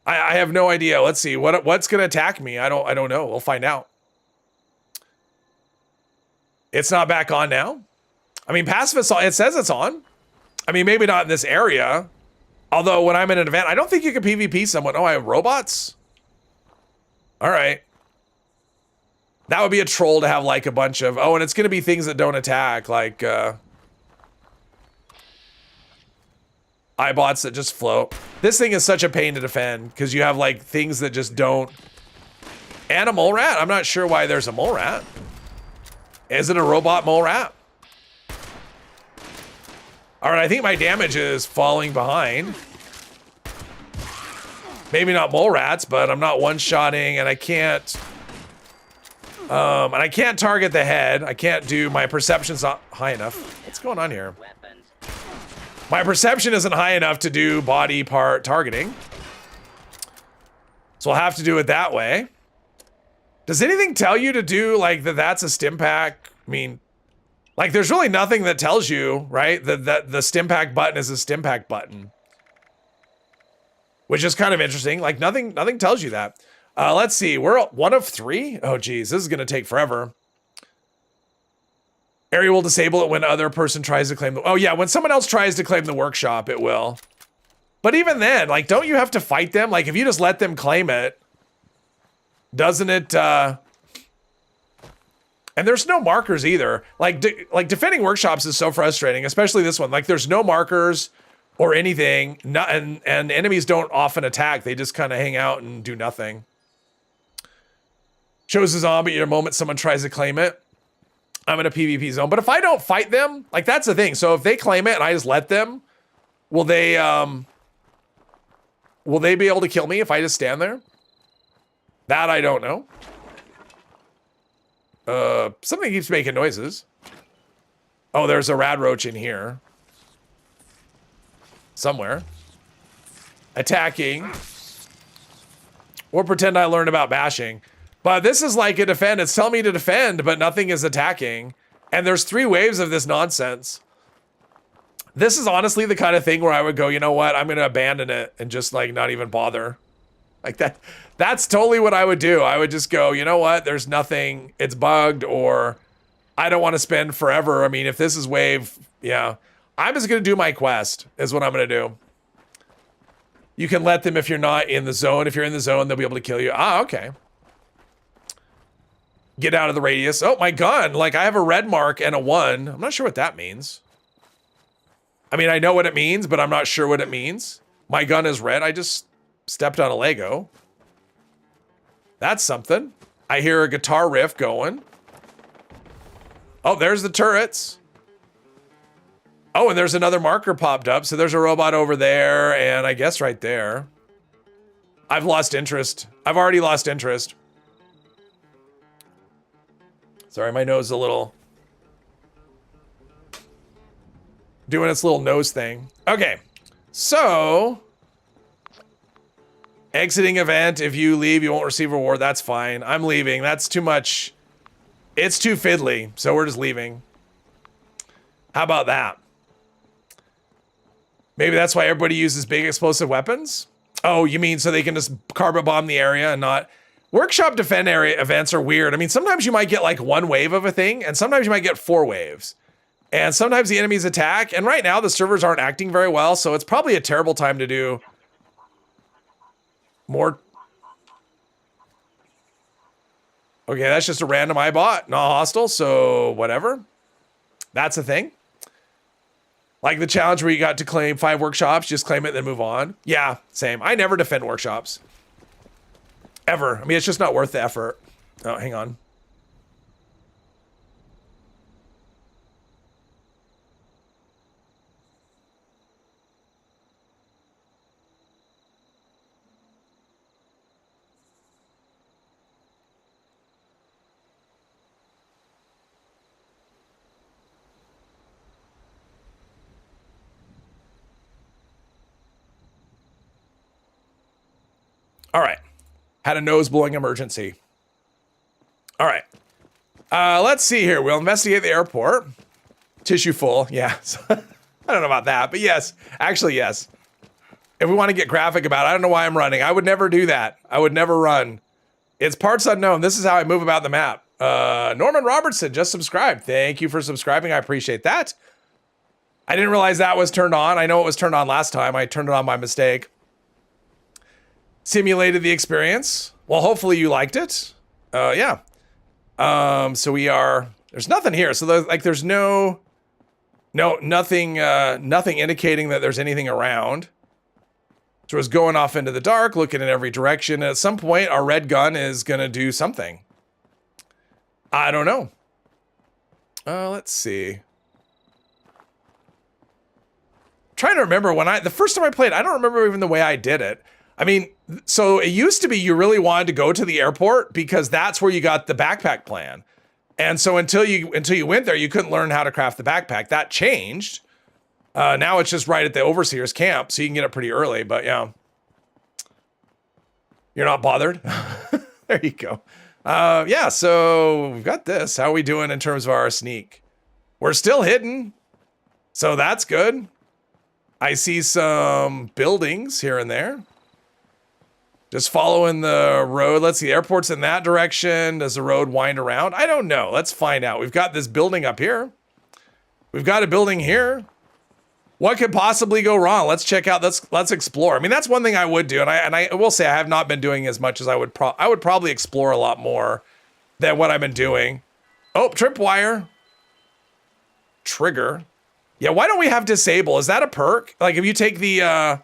I have no idea. Let's see what's gonna attack me. I don't know. We'll find out. It's not back on now. I mean, pacifist. It says it's on. I mean, maybe not in this area. Although when I'm in an event, I don't think you can PvP someone. Oh, I have robots. All right. That would be a troll to have like a bunch of. Oh, and it's gonna be things that don't attack, like iBots that just float. This thing is such a pain to defend because you have like things that just don't. And a mole rat. I'm not sure why there's a mole rat. Is it a robot mole rat? All right, I think my damage is falling behind. Maybe not mole rats, but I'm not one-shotting, and I can't. And I can't target the head. I can't do, my perception's not high enough. What's going on here? My perception isn't high enough to do body part targeting. So I'll have to do it that way. Does anything tell you to do like that's a stim pack? I mean, like there's really nothing that tells you, right? That the stim pack button is a stim pack button. Which is kind of interesting. Like nothing tells you that. Let's see, we're 1 of 3. Oh geez, this is gonna take forever. Area will disable it when other person tries to claim the, oh yeah, when someone else tries to claim the workshop, it will. But even then, like, don't you have to fight them? Like if you just let them claim it, doesn't it, and there's no markers either. Like defending workshops is so frustrating, especially this one. Like there's no markers or anything, and enemies don't often attack. They just kind of hang out and do nothing. Shows a zombie the moment someone tries to claim it. I'm in a PvP zone. But if I don't fight them, like that's the thing. So if they claim it and I just let them, will they be able to kill me if I just stand there? That I don't know. Something keeps making noises. Oh, there's a rad roach in here. Somewhere. Attacking. Or pretend I learned about bashing. But this is like a defend. It's telling me to defend, but nothing is attacking. And there's 3 waves of this nonsense. This is honestly the kind of thing where I would go, you know what? I'm going to abandon it and just like not even bother. Like that's totally what I would do. I would just go, you know what? There's nothing. It's bugged, or I don't want to spend forever. I mean, if this is wave, yeah. I'm just going to do my quest is what I'm going to do. You can let them if you're not in the zone. If you're in the zone, they'll be able to kill you. Ah, okay. Get out of the radius. Oh, my gun. Like, I have a red mark and a 1. I'm not sure what that means. I mean, I know what it means, but I'm not sure what it means. My gun is red. I just stepped on a Lego. That's something. I hear a guitar riff going. Oh, there's the turrets. Oh, and there's another marker popped up. So there's a robot over there, and I guess right there. I've lost interest. I've already lost interest. Sorry, my nose is a little... doing its little nose thing. Okay, so... exiting event. If you leave, you won't receive reward. That's fine. I'm leaving. That's too much. It's too fiddly, so we're just leaving. How about that? Maybe that's why everybody uses big explosive weapons? Oh, you mean so they can just carpet bomb the area and not... Workshop defend area events are weird. I mean, sometimes you might get like 1 wave of a thing, and sometimes you might get 4 waves. And sometimes the enemies attack, and right now the servers aren't acting very well, so it's probably a terrible time to do more. Okay, that's just a random iBot, not hostile, so whatever. That's a thing. Like the challenge where you got to claim 5 workshops, just claim it, then move on. Yeah, same. I never defend workshops. Ever. I mean, it's just not worth the effort. Oh, hang on. All right. Had a nose blowing emergency. All right. Let's see here. We'll investigate the airport. Tissue full. Yeah. I don't know about that, but yes. Actually, yes. If we want to get graphic about it, I don't know why I'm running. I would never do that. I would never run. It's parts unknown. This is how I move about the map. Norman Robertson just subscribed. Thank you for subscribing. I appreciate that. I didn't realize that was turned on. I know it was turned on last time. I turned it on by mistake. Simulated the experience. Well, hopefully you liked it. Yeah. So we are, there's nothing here. So there's nothing indicating that there's anything around. So it's going off into the dark, looking in every direction. At some point, our red gun is going to do something. I don't know. Let's see. I'm trying to remember the first time I played, I don't remember even the way I did it. I mean, so it used to be you really wanted to go to the airport because that's where you got the backpack plan. And so until you went there, you couldn't learn how to craft the backpack. That changed. Now it's just right at the overseer's camp, so you can get it pretty early, but yeah. You're not bothered? There you go. Yeah, so we've got this. How are we doing in terms of our sneak? We're still hidden, so that's good. I see some buildings here and there. Just following the road. Let's see, the airport's in that direction. Does the road wind around? I don't know. Let's find out. We've got this building up here. We've got a building here. What could possibly go wrong? Let's check out. Let's explore. I mean, that's one thing I would do, and I will say I have not been doing as much as I would. I would probably explore a lot more than what I've been doing. Oh, tripwire. Trigger. Yeah, why don't we have disable? Is that a perk? Like if you take the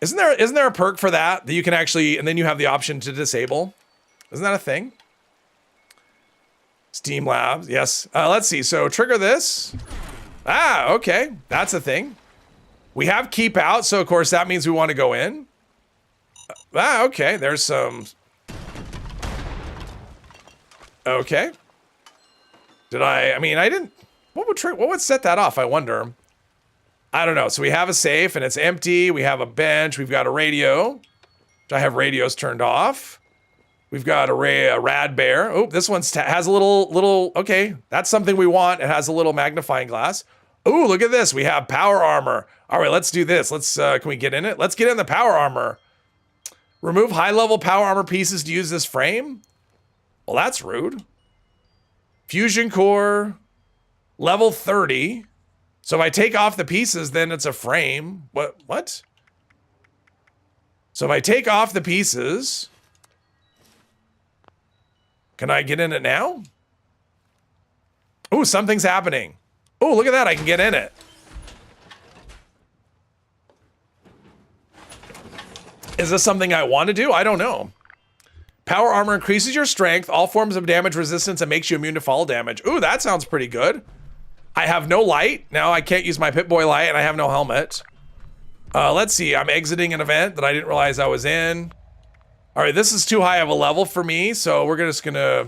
isn't there a perk for that you can actually, and then you have the option to disable? Isn't that a thing? Steam Labs. Yes. Let's see. So trigger this. Ah, okay. That's a thing. We have keep out, so of course that means we want to go in. Okay. There's some. Okay. I mean, I didn't. What would set that off? I wonder. I don't know. So we have a safe and it's empty. We have a bench. We've got a radio, which I have radios turned off. We've got a rad bear. Oh, this one has a little. Okay, that's something we want. It has a little magnifying glass. Oh, look at this. We have power armor. All right, let's do this. Let's. Can we get in it? Let's get in the power armor. Remove high-level power armor pieces to use this frame. Well, that's rude. Fusion core, level 30. So if I take off the pieces, then it's a frame. What? So if I take off the pieces. Can I get in it now? Oh, something's happening. Oh, look at that. I can get in it. Is this something I want to do? I don't know. Power armor increases your strength, all forms of damage resistance, and makes you immune to fall damage. Ooh, that sounds pretty good. I have no light. Now I can't use my Pip-Boy light, and I have no helmet. Let's see. I'm exiting an event that I didn't realize I was in. All right, this is too high of a level for me, so we're just gonna...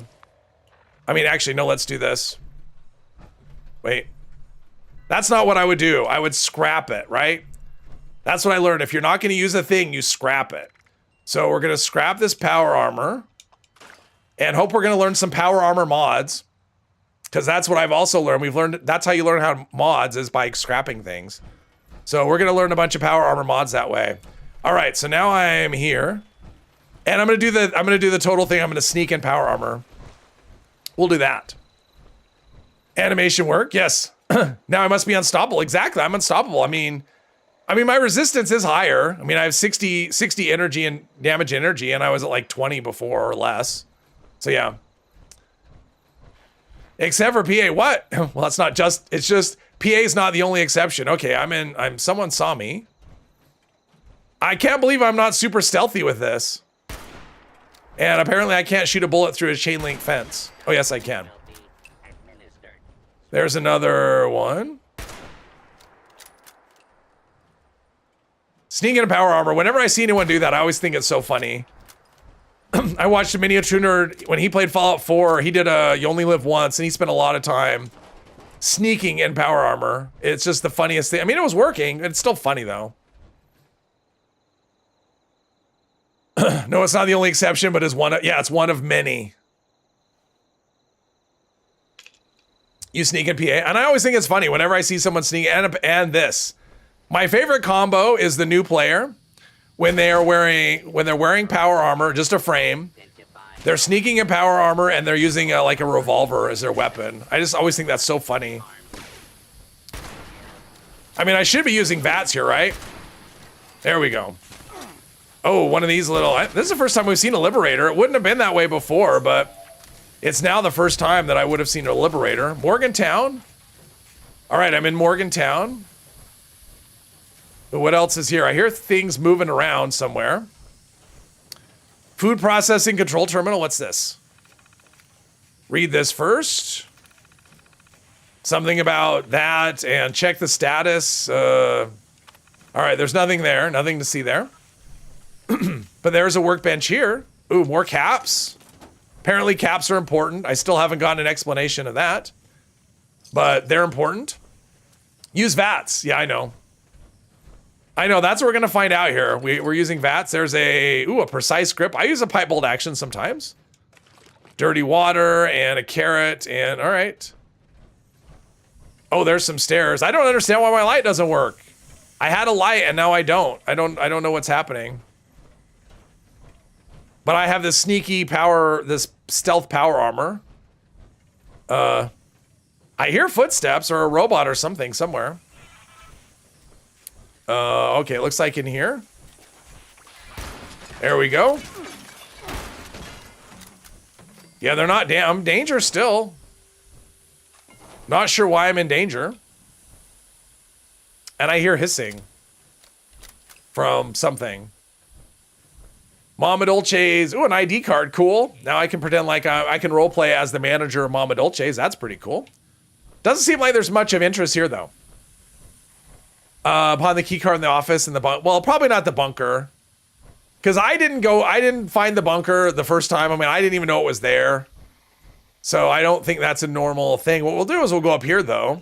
I mean, actually, no, let's do this. Wait. That's not what I would do. I would scrap it, right? That's what I learned. If you're not gonna use a thing, you scrap it. So we're gonna scrap this power armor and hope we're gonna learn some power armor mods, because that's what I've also learned. We've learned that's how you learn how to mods, is by scrapping things. So we're gonna learn a bunch of power armor mods that way. All right, so now I'm here. And I'm gonna do the total thing. I'm gonna sneak in power armor. We'll do that. Animation work, yes. Now I must be unstoppable. Exactly, I'm unstoppable. I mean, my resistance is higher. I mean, I have 60 energy and damage energy, and I was at like 20 before or less. So yeah. Except for PA, what? Well, it's just PA is not the only exception. Okay, someone saw me. I can't believe I'm not super stealthy with this. And apparently I can't shoot a bullet through a chain link fence. Oh, yes, I can. There's another one. Sneaking in power armor. Whenever I see anyone do that, I always think it's so funny. I watched a Mini Tuner when he played Fallout 4. He did You Only Live Once, and he spent a lot of time sneaking in power armor. It's just the funniest thing. I mean, it was working. It's still funny, though. No, it's not the only exception, but it's one of many. You sneak in PA, and I always think it's funny whenever I see someone sneak and this. My favorite combo is the new player when they're wearing power armor, just a frame. They're sneaking in power armor and they're using like a revolver as their weapon. I just always think that's so funny. I mean, I should be using VATS here, right? There we go. Oh, one of these this is the first time we've seen a Liberator. It wouldn't have been that way before, but it's now the first time that I would have seen a Liberator. Morgantown. All right, I'm in Morgantown. But what else is here? I hear things moving around somewhere. Food processing control terminal. What's this? Read this first. Something about that and check the status. All right, there's nothing there. Nothing to see there. But there's a workbench here. Ooh, more caps. Apparently caps are important. I still haven't gotten an explanation of that, but they're important. Use VATS. Yeah, I know. I know, that's what we're gonna find out here. We're using VATS. There's a precise grip. I use a pipe bolt action sometimes. Dirty water and a carrot and all right. Oh, there's some stairs. I don't understand why my light doesn't work. I had a light and now I don't. I don't know what's happening. But I have this sneaky power, this stealth power armor. I hear footsteps or a robot or something somewhere. Okay, it looks like in here. There we go. Yeah, they're not I'm danger still. Not sure why I'm in danger. And I hear hissing from something. Mama Dolce's, an ID card, cool. Now I can pretend like I can roleplay as the manager of Mama Dolce's. That's pretty cool. Doesn't seem like there's much of interest here though. Upon the key card in the office and the well, probably not the bunker. Because I didn't find the bunker the first time. I mean, I didn't even know it was there. So I don't think that's a normal thing. What we'll do is we'll go up here though.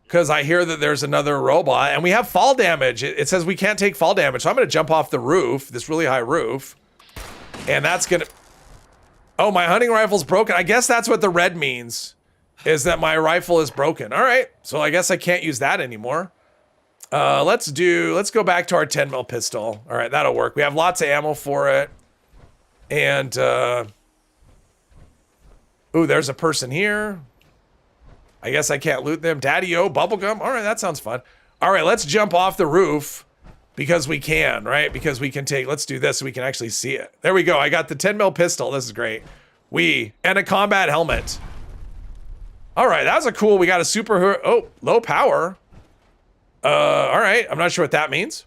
Because I hear that there's another robot and we have fall damage. It says we can't take fall damage. So I'm going to jump off the roof, this really high roof. And that's going to... Oh, my hunting rifle's broken. I guess that's what the red means. Is that my rifle is broken. All right. So I guess I can't use that anymore. Let's go back to our 10 mil pistol. All right, that'll work. We have lots of ammo for it. And, ooh, there's a person here. I guess I can't loot them. Daddy-o, bubblegum. All right, that sounds fun. All right, let's jump off the roof because we can, right? Because we can let's do this so we can actually see it. There we go. I got the 10 mil pistol. This is great. And a combat helmet. All right, that was a cool, we got a super, low power. All right, I'm not sure what that means.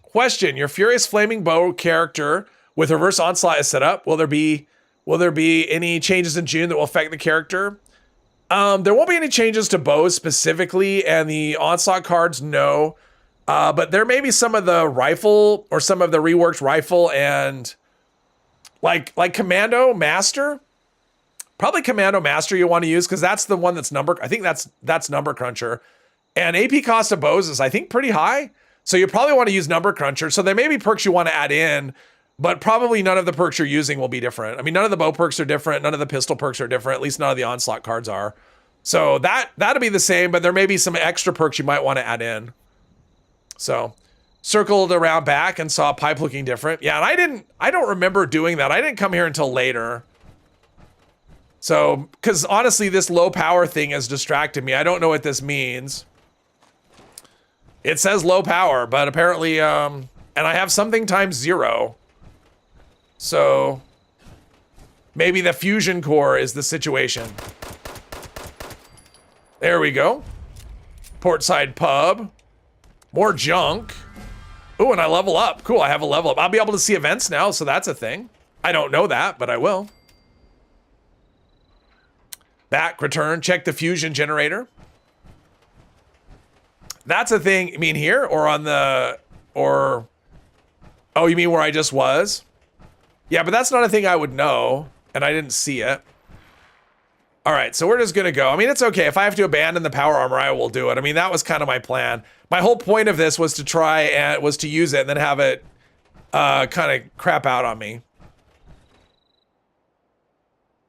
Question, your Furious Flaming Bow character with reverse onslaught is set up. Will there be any changes in June that will affect the character? There won't be any changes to bows specifically, and the onslaught cards, no. But there may be some of the rifle or some of the reworked rifle and like Commando Master. Probably Commando Master you want to use because that's the one that's I think that's Number Cruncher. And AP cost of bows is I think pretty high. So you probably want to use Number Cruncher. So there may be perks you want to add in, but probably none of the perks you're using will be different. I mean, none of the bow perks are different. None of the pistol perks are different. At least none of the onslaught cards are. So that'll be the same, but there may be some extra perks you might want to add in. So circled around back and saw a pipe looking different. Yeah, and I don't remember doing that. I didn't come here until later. So, because honestly, this low power thing has distracted me. I don't know what this means. It says low power, but apparently, and I have something times 0. So, maybe the fusion core is the situation. There we go. Portside Pub. More junk. Ooh, and I level up. Cool, I have a level up. I'll be able to see events now, so that's a thing. I don't know that, but I will. Back, return, check the fusion generator. That's a thing, you mean here or on the, or, oh, you mean where I just was? Yeah, but that's not a thing I would know, and I didn't see it. All right, so we're just gonna go. I mean, it's okay. If I have to abandon the power armor, I will do it. I mean, that was kind of my plan. My whole point of this was to use it and then have it kind of crap out on me.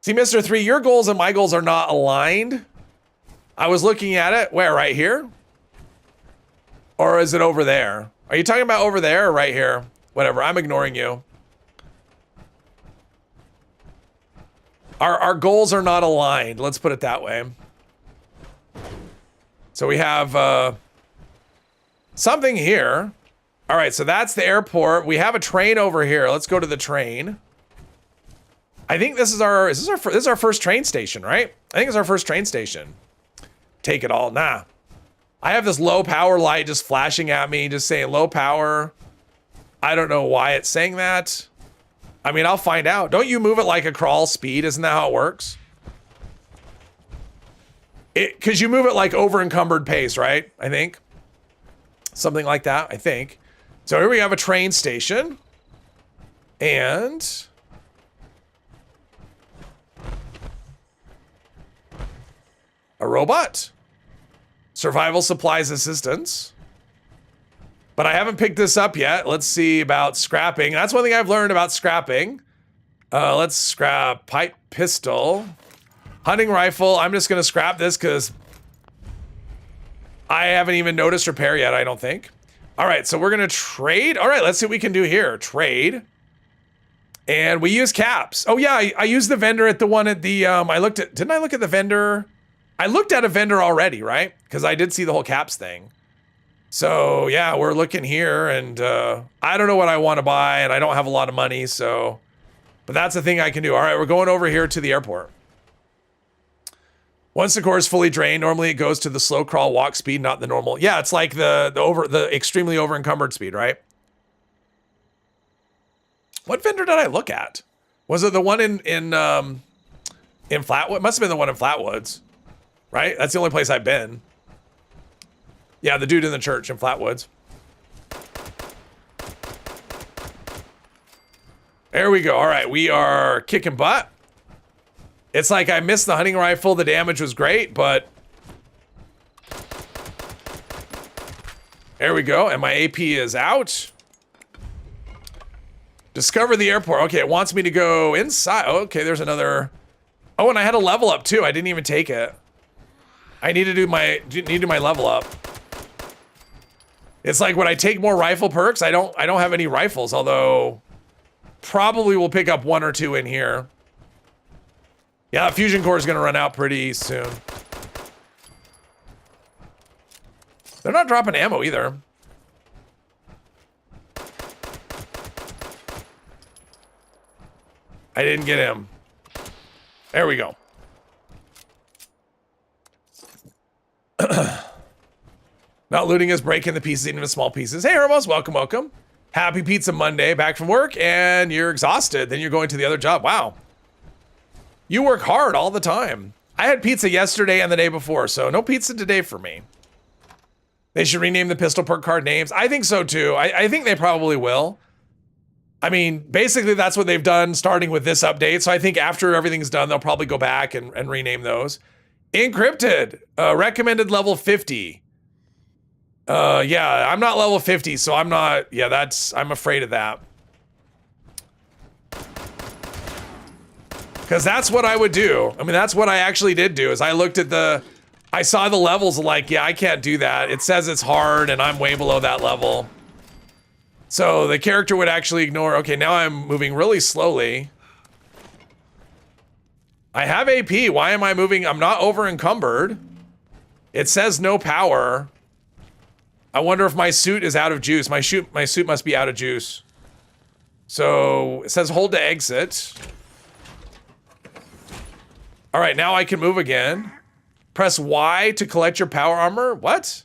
See, Mr. 3, your goals and my goals are not aligned. I was looking at it. Where? Right here? Or is it over there? Are you talking about over there or right here? Whatever, I'm ignoring you. Our goals are not aligned. Let's put it that way. So we have something here. All right, so that's the airport. We have a train over here. Let's go to the train. I think this is our first train station, right? I think it's our first train station. Take it all. Nah. I have this low power light just flashing at me, just saying low power. I don't know why it's saying that. I mean, I'll find out. Don't you move it like a crawl speed? Isn't that how it works? Because you move it like over encumbered pace, right? I think. Something like that, I think. So here we have a train station. And A robot. Survival supplies assistance. But I haven't picked this up yet. Let's see about scrapping. That's one thing I've learned about scrapping. Let's scrap pipe pistol. Hunting rifle. I'm just going to scrap this because I haven't even noticed repair yet, I don't think. All right, so we're going to trade. All right, let's see what we can do here. Trade. And we use caps. Oh, yeah, I used the vendor at the one at the... didn't I look at the vendor? I looked at a vendor already, right? Because I did see the whole caps thing. So, yeah, we're looking here, and I don't know what I want to buy, and I don't have a lot of money, so... But that's the thing I can do. All right, we're going over here to the airport. Once the core is fully drained, normally it goes to the slow crawl walk speed, not the normal. Yeah, it's like the extremely over encumbered speed, right? What vendor did I look at? Was it the one in Flatwood? Must have been the one in Flatwoods, right? That's the only place I've been. Yeah, the dude in the church in Flatwoods. There we go. All right, we are kicking butt. It's like I missed the hunting rifle. The damage was great, but... There we go, and my AP is out. Discover the airport. Okay, it wants me to go inside. Oh, okay, there's another... Oh, and I had a level up, too. I didn't even take it. I need to do my level up. It's like when I take more rifle perks, I don't have any rifles, although probably will pick up one or two in here. Yeah, fusion core is going to run out pretty soon. They're not dropping ammo either. I didn't get him. There we go. Not looting is breaking the pieces into small pieces. Hey, Hermos, welcome, welcome. Happy Pizza Monday, back from work, and you're exhausted. Then you're going to the other job. Wow. You work hard all the time. I had pizza yesterday and the day before, so no pizza today for me. They should rename the pistol perk card names. I think so too. I think they probably will. I mean, basically that's what they've done starting with this update. So I think after everything's done, they'll probably go back and rename those. Encrypted, recommended level 50. Yeah, I'm not level 50, so I'm not, yeah, I'm afraid of that. Because that's what I would do. I mean, that's what I actually did do, is I looked at I saw the levels like, yeah, I can't do that. It says it's hard, and I'm way below that level. So the character would actually ignore, okay, now I'm moving really slowly. I have AP, why am I moving? I'm not over encumbered. It says no power. I wonder if my suit is out of juice. My suit must be out of juice. So it says hold to exit. All right, now I can move again. Press Y to collect your power armor. What?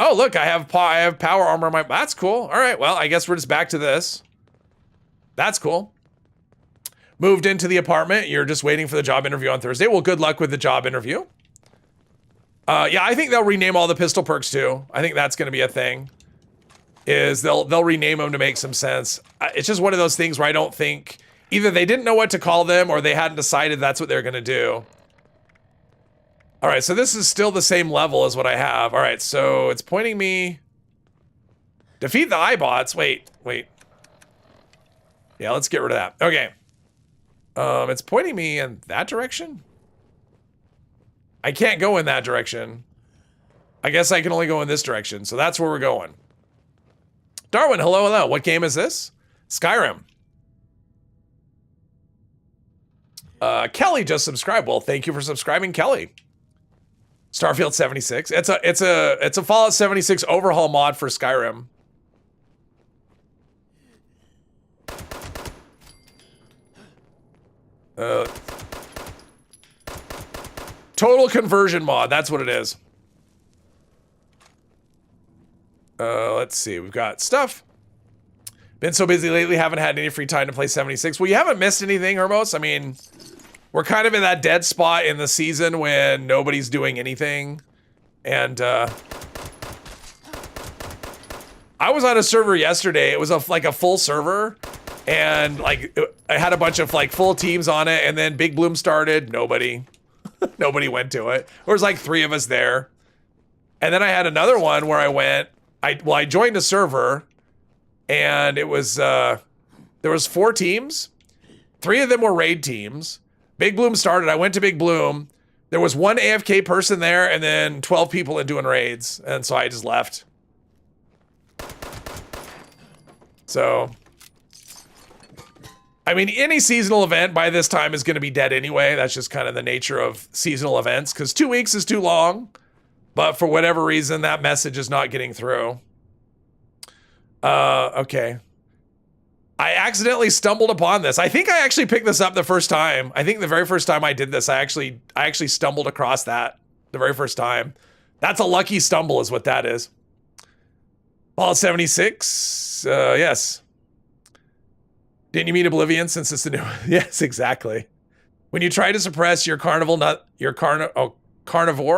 Oh, look, I have power armor. That's cool. All right, well, I guess we're just back to this. That's cool. Moved into the apartment. You're just waiting for the job interview on Thursday. Well, good luck with the job interview. Yeah, I think they'll rename all the pistol perks too. I think that's going to be a thing. Is they'll rename them to make some sense. It's just one of those things where I don't think either they didn't know what to call them or they hadn't decided that's what they're going to do. All right, so this is still the same level as what I have. All right, so it's pointing me. Defeat the iBots. Wait. Yeah, let's get rid of that. Okay. It's pointing me in that direction. I can't go in that direction. I guess I can only go in this direction. So that's where we're going. Darwin, hello. What game is this? Skyrim. Kelly just subscribed. Well, thank you for subscribing, Kelly. Starfield 76. It's a Fallout 76 overhaul mod for Skyrim. Total conversion mod. That's what it is. Let's see. We've got stuff. Been so busy lately, haven't had any free time to play 76. Well, you haven't missed anything, Hermos. I mean, we're kind of in that dead spot in the season when nobody's doing anything. And I was on a server yesterday. It was like a full server. And like I had a bunch of like full teams on it. And then Big Bloom started. Nobody. Nobody went to it. There was like 3 of us there. And then I had another one where I went, I joined a server and it was, there was 4 teams. 3 of them were raid teams. Big Bloom started, I went to Big Bloom. There was 1 AFK person there and then 12 people in doing raids. And so I just left. So, I mean, any seasonal event by this time is going to be dead anyway. That's just kind of the nature of seasonal events because 2 weeks is too long. But for whatever reason, that message is not getting through. Okay. I accidentally stumbled upon this. I think I actually picked this up the first time. I think the very first time I did this, I actually stumbled across that the very first time. That's a lucky stumble is what that is. Fallout 76, yes. Didn't you mean Oblivion since it's the new? Yes, exactly. When you try to suppress your carnivore,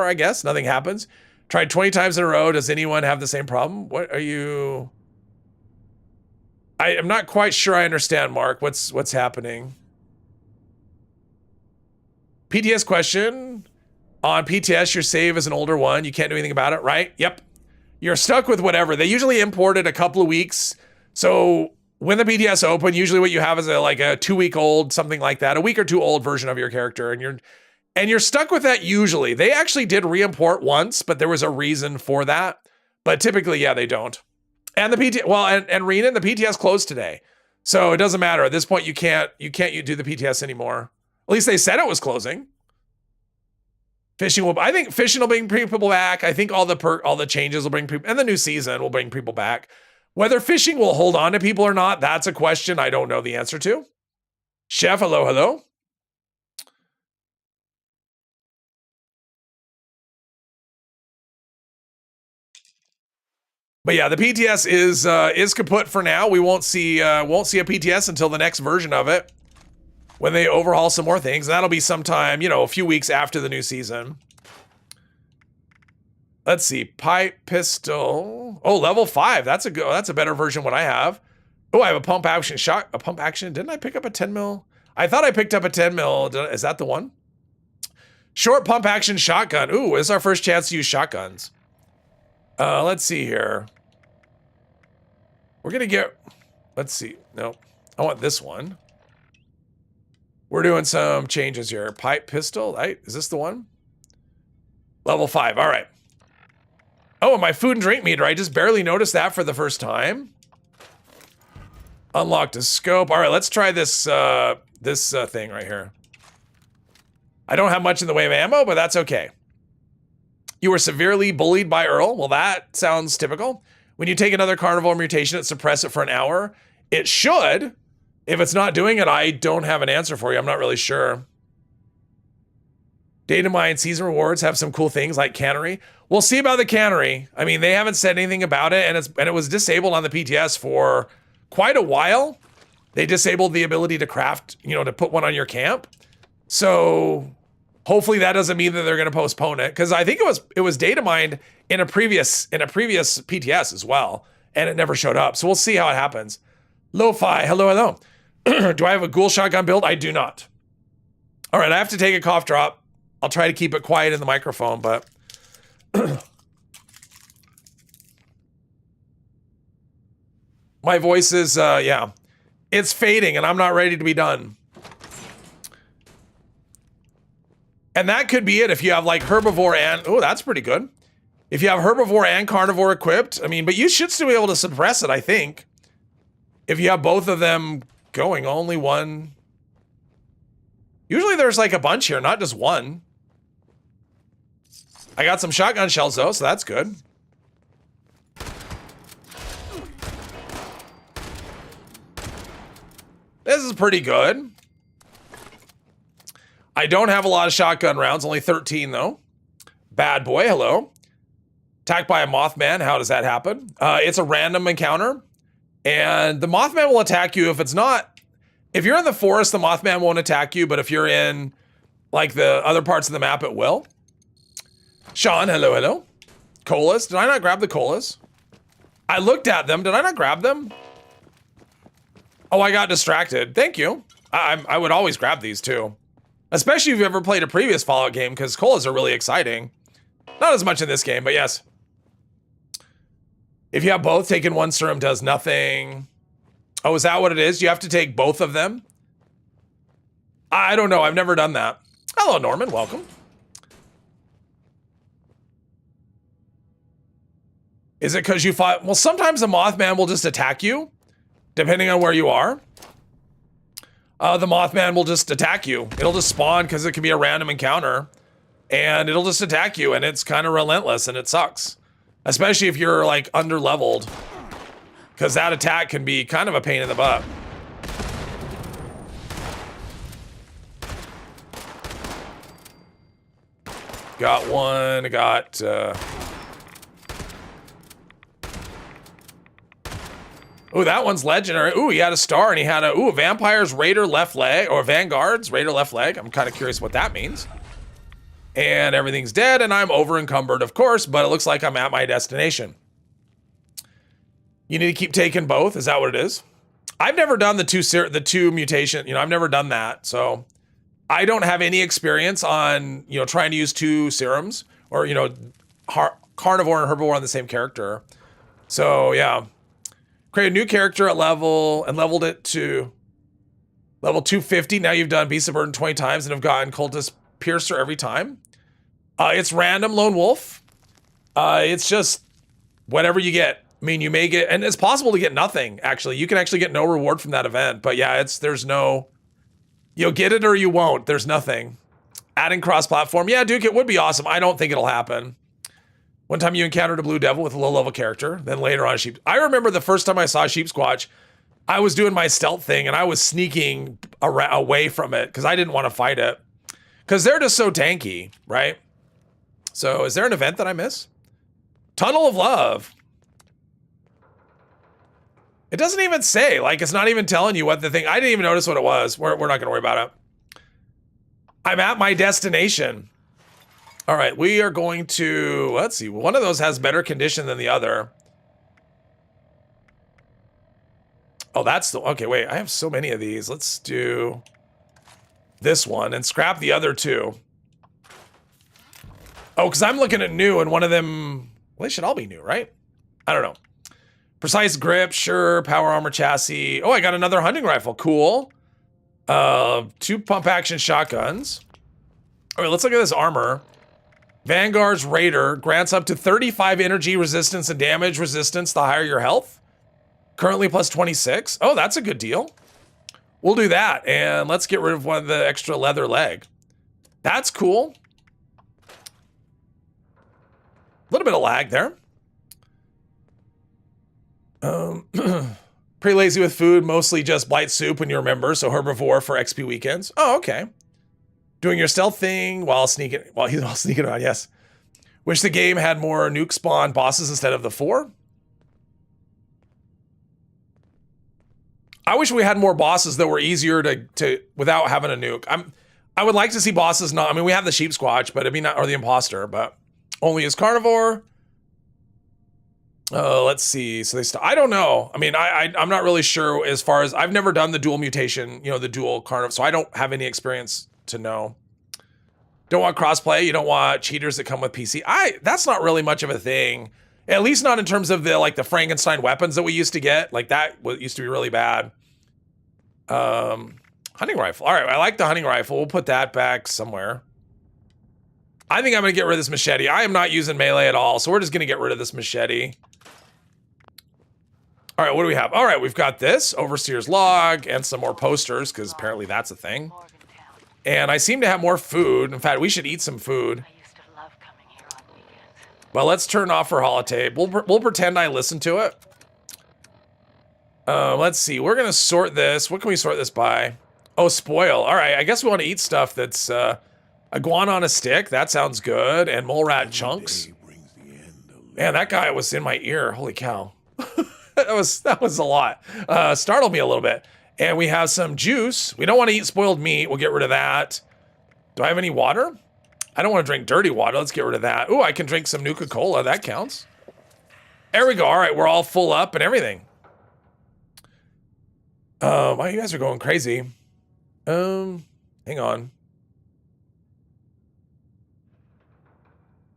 I guess, nothing happens. Tried 20 times in a row. Does anyone have the same problem? What are you? I'm not quite sure I understand, Mark. What's happening? PTS question. On PTS, your save is an older one. You can't do anything about it, right? Yep. You're stuck with whatever. They usually import it a couple of weeks. So when the PTS open, usually what you have is like a 2-week-old, something like that, a week or 2 old version of your character, and you're stuck with that usually. They actually did re-import once, but there was a reason for that. But typically, yeah, they don't. And the PT, well, and Renan, the PTS closed today, so it doesn't matter at this point. You can't do the PTS anymore. At least they said it was closing. I think fishing will bring people back. I think all the changes will bring people, and the new season will bring people back. Whether fishing will hold on to people or not, that's a question I don't know the answer to. Chef, hello. But yeah, the PTS is kaput for now. We won't see a PTS until the next version of it when they overhaul some more things. That'll be sometime, a few weeks after the new season. Let's see, pipe pistol. Oh, level 5. That's a better version of what I have. Oh, I have a pump action shot. A pump action. Didn't I pick up a 10 mil? I thought I picked up a 10 mil. Is that the one? Short pump action shotgun. Ooh, it's our first chance to use shotguns. Let's see here. We're gonna get, let's see. No, I want this one. We're doing some changes here. Pipe pistol, right? Is this the one? Level 5, all right. Oh, my food and drink meter. I just barely noticed that for the first time. Unlocked a scope. All right, let's try this thing right here. I don't have much in the way of ammo, but that's okay. You were severely bullied by Earl. Well, that sounds typical. When you take another carnivore mutation and suppress it for an hour, it should. If it's not doing it, I don't have an answer for you. I'm not really sure. Data mine season rewards have some cool things like cannery. We'll see about the cannery. I mean, they haven't said anything about it, and it was disabled on the PTS for quite a while. They disabled the ability to craft, to put one on your camp. So hopefully that doesn't mean that they're going to postpone it, because I think it was data mined in a previous PTS as well, and it never showed up. So we'll see how it happens. Lo-fi, hello. Do I have a ghoul shotgun build? I do not. All right, I have to take a cough drop. I'll try to keep it quiet in the microphone, but my voice is, yeah, it's fading and I'm not ready to be done. And that could be it if you have like herbivore and, oh, that's pretty good. If you have herbivore and carnivore equipped, I mean, but you should still be able to suppress it, I think. If you have both of them going, only one. Usually there's like a bunch here, not just one. I got some shotgun shells though, so that's good. This is pretty good. I don't have a lot of shotgun rounds, only 13 though. Bad boy, hello. Attacked by a Mothman, how does that happen? It's a random encounter, and the Mothman will attack you if you're in the forest, the Mothman won't attack you, but if you're in like the other parts of the map, it will. Sean, hello. Colas, did I not grab the colas? I looked at them, did I not grab them? Oh, I got distracted, thank you. I would always grab these too. Especially if you've ever played a previous Fallout game, because colas are really exciting. Not as much in this game, but yes. If you have both, taking one serum does nothing. Oh, is that what it is? You have to take both of them? I don't know. I've never done that. Hello, Norman. Welcome. Is it because you fought? Well, sometimes the Mothman will just attack you, depending on where you are. The Mothman will just attack you. It'll just spawn because it can be a random encounter. And it'll just attack you, and it's kind of relentless, and it sucks. Especially if you're, like, under-leveled. Because that attack can be kind of a pain in the butt. Got one, got, Ooh, that one's legendary. Ooh, he had a star, and he had a vampire's raider left leg, or vanguard's raider left leg. I'm kind of curious what that means. And everything's dead, and I'm over encumbered, of course, but it looks like I'm at my destination. You need to keep taking both. Is that what it is? I've never done the two mutation. You know, I've never done that, so I don't have any experience on trying to use two serums or carnivore and herbivore on the same character. So yeah, create a new character at level and leveled it to level 250. Now you've done Beast of Burden 20 times and have gotten Cultist Piercer every time. It's random lone wolf. It's just whatever you get. I mean, you may get, and it's possible to get nothing, actually. You can actually get no reward from that event, but yeah, there's no, you'll get it or you won't. There's nothing. Adding cross-platform. Yeah, Duke, it would be awesome. I don't think it'll happen. One time you encountered a blue devil with a low-level character, then later on a sheep. I remember the first time I saw Sheep Squatch, I was doing my stealth thing, and I was sneaking away from it, because I didn't want to fight it. Because they're just so tanky, right? So is there an event that I miss? Tunnel of Love. It doesn't even say, like, it's not even telling you what the thing, I didn't even notice what it was. We're not gonna worry about it. I'm at my destination. All right, we are going to, let's see, one of those has better condition than the other. Oh, that's the, okay, wait, I have so many of these. Let's do this one and scrap the other two. Oh, because I'm looking at new and one of them, well, they should all be new, right? I don't know. Precise grip, sure. Power armor chassis. Oh, I got another hunting rifle. Cool. 2 pump action shotguns. All right, let's look at this armor. Vanguard's Raider grants up to 35 energy resistance and damage resistance the higher your health. Currently plus 26. Oh, that's a good deal. We'll do that, and let's get rid of one of the extra leather leg. That's cool. A little bit of lag there. Pretty lazy with food, mostly just blight soup when you remember, so herbivore for XP weekends. Oh, okay. Doing your stealth thing while sneaking around, yes. Wish the game had more nuke spawn bosses instead of the 4. I wish we had more bosses that were easier to without having a nuke. I would like to see bosses not, I mean, we have the Sheep Squatch, but or the Imposter, but only as carnivore. Let's see. So I don't know. I mean, I'm not really sure as far as, I've never done the dual mutation, the dual carnivore, so I don't have any experience to know. Don't want crossplay. You don't want cheaters that come with PC. That's not really much of a thing. At least not in terms of the Frankenstein weapons that we used to get. Like that used to be really bad. Hunting rifle. All right, I like the hunting rifle. We'll put that back somewhere. I think I'm gonna get rid of this machete. I am not using melee at all, so we're just gonna get rid of this machete. All right, what do we have? All right, we've got this Overseer's log and some more posters because apparently that's a thing. And I seem to have more food. In fact, we should eat some food. Well, let's turn off our holotape. We'll pretend I listened to it. Let's see. We're gonna sort this. What can we sort this by? Oh, spoil. All right, I guess we want to eat stuff that's iguana on a stick. That sounds good. And mole rat chunks. Man, that guy was in my ear. Holy cow. that was a lot. Startled me a little bit. And we have some juice. We don't want to eat spoiled meat. We'll get rid of that. Do I have any water? I don't want to drink dirty water. Let's get rid of that. Ooh, I can drink some Nuka-Cola. That counts. There we go. All right, we're all full up and everything. Wow, you guys are going crazy. Hang on.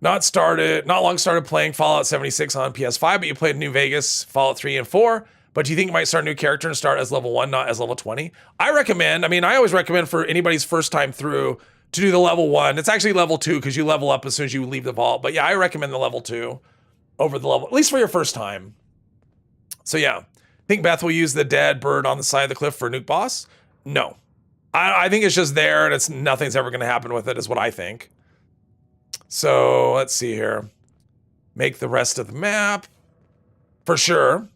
Not long started playing Fallout 76 on PS5, but you played New Vegas, Fallout 3 and 4. But do you think you might start a new character and start as level 1, not as level 20? I always recommend for anybody's first time through to do the level 1. It's actually level 2 because you level up as soon as you leave the vault. But yeah, I recommend the level 2 over the level, at least for your first time. So yeah, think Beth will use the dead bird on the side of the cliff for a nuke boss? No. I think it's just there and nothing's ever going to happen with it is what I think. So let's see here. Make the rest of the map. For sure.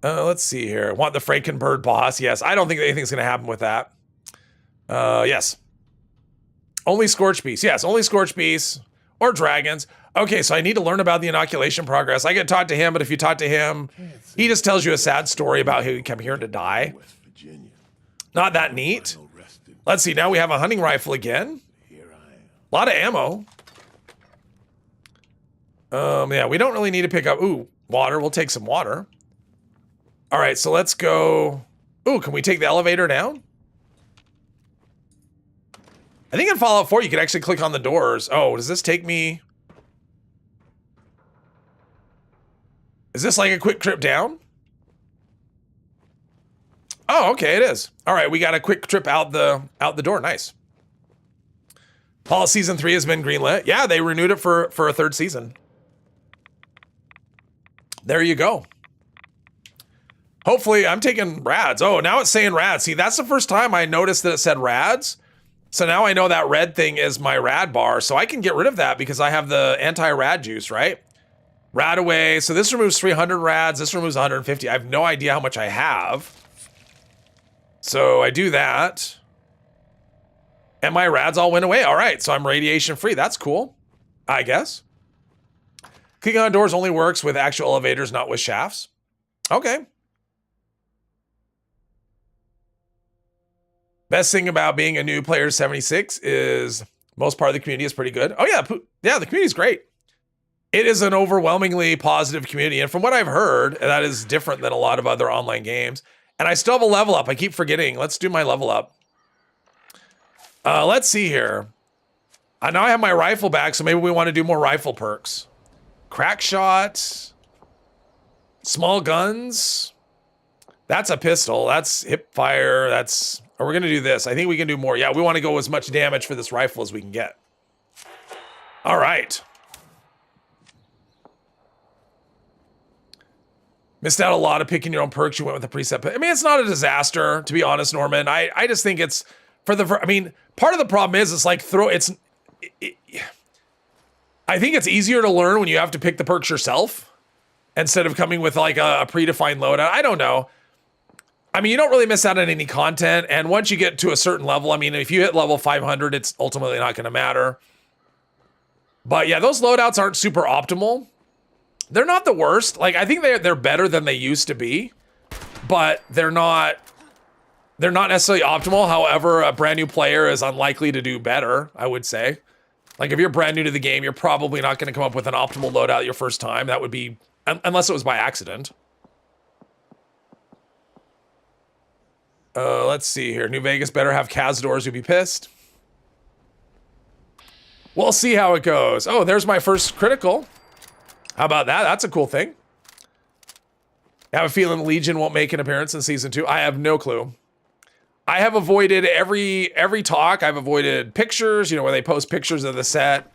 Let's see here. Want the Frankenbird boss? Yes. I don't think anything's going to happen with that. Yes. Only Scorch Beasts. Yes, only Scorch Beasts or dragons. Okay, so I need to learn about the inoculation progress. I can talk to him, but if you talk to him, he just tells you a sad story about how he came here to die. Not that neat. Let's see. Now we have a hunting rifle again. A lot of ammo. Yeah, we don't really need to pick up. Ooh, water. We'll take some water. All right, so let's go. Ooh, can we take the elevator down? I think in Fallout 4 you can actually click on the doors. Oh, does this take me? Is this like a quick trip down? Oh, okay, it is. All right, we got a quick trip out the door. Nice. Fallout Season 3 has been greenlit. Yeah, they renewed it for a third season. There you go. Hopefully, I'm taking rads. Oh, now it's saying rads. See, that's the first time I noticed that it said rads. So now I know that red thing is my rad bar. So I can get rid of that because I have the anti-rad juice, right? Rad away. So this removes 300 rads. This removes 150. I have no idea how much I have. So I do that. And my rads all went away. All right, so I'm radiation free. That's cool, I guess. Clicking on doors only works with actual elevators, not with shafts. Okay. Best thing about being a new player 76 is most part of the community is pretty good. Oh yeah, the community is great. It is an overwhelmingly positive community. And from what I've heard, that is different than a lot of other online games. And I still have a level up. I keep forgetting. Let's do my level up. Let's see here. Now I have my rifle back, so maybe we want to do more rifle perks. Crack shot. Small guns. That's a pistol. That's hip fire. That's... Or we're going to do this. I think we can do more. Yeah, we want to go as much damage for this rifle as we can get. All right. Missed out a lot of picking your own perks. You went with the preset. I mean, it's not a disaster, to be honest, Norman. I just think it's... I mean, part of the problem is it's like I think it's easier to learn when you have to pick the perks yourself instead of coming with like a predefined loadout. I don't know. I mean, you don't really miss out on any content. And once you get to a certain level, I mean, if you hit level 500, it's ultimately not going to matter. But yeah, those loadouts aren't super optimal. They're not the worst. Like, I think they're better than they used to be, but they're not necessarily optimal. However, a brand new player is unlikely to do better, I would say. Like, if you're brand new to the game, you're probably not going to come up with an optimal loadout your first time. That would be, unless it was by accident. Let's see here. New Vegas better have Cazadors. You'd be pissed. We'll see how it goes. Oh, there's my first critical. How about that? That's a cool thing. I have a feeling Legion won't make an appearance in Season 2. I have no clue. I have avoided every talk. I've avoided pictures, you know, where they post pictures of the set.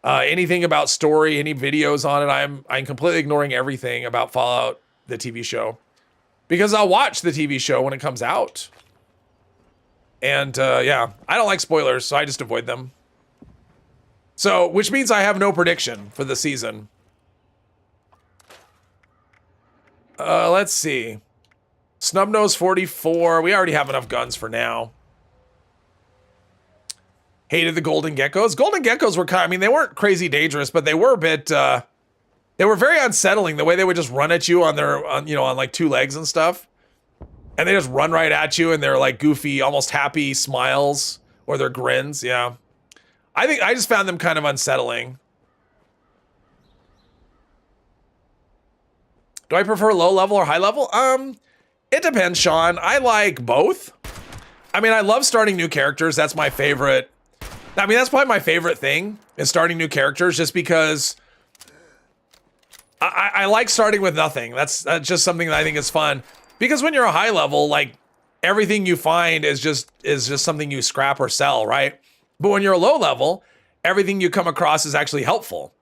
Anything about story, any videos on it. I'm completely ignoring everything about Fallout, the TV show. Because I'll watch the TV show when it comes out. And yeah, I don't like spoilers, so I just avoid them. So, which means I have no prediction for the season. Let's see. Snubnose 44. We already have enough guns for now. Hated the golden geckos. Golden geckos were kind of, I mean, they weren't crazy dangerous, but they were a bit, they were very unsettling the way they would just run at you on on like two legs and stuff. And they just run right at you and they're like goofy, almost happy smiles or their grins. Yeah. I just found them kind of unsettling. Do I prefer low level or high level? It depends, Sean. I like both. I mean, I love starting new characters. That's my favorite I mean, that's probably my favorite thing is starting new characters, just because I like starting with nothing. That's just something that I think is fun. Because when you're a high level, like everything you find is just something you scrap or sell, right? But when you're a low level, everything you come across is actually helpful.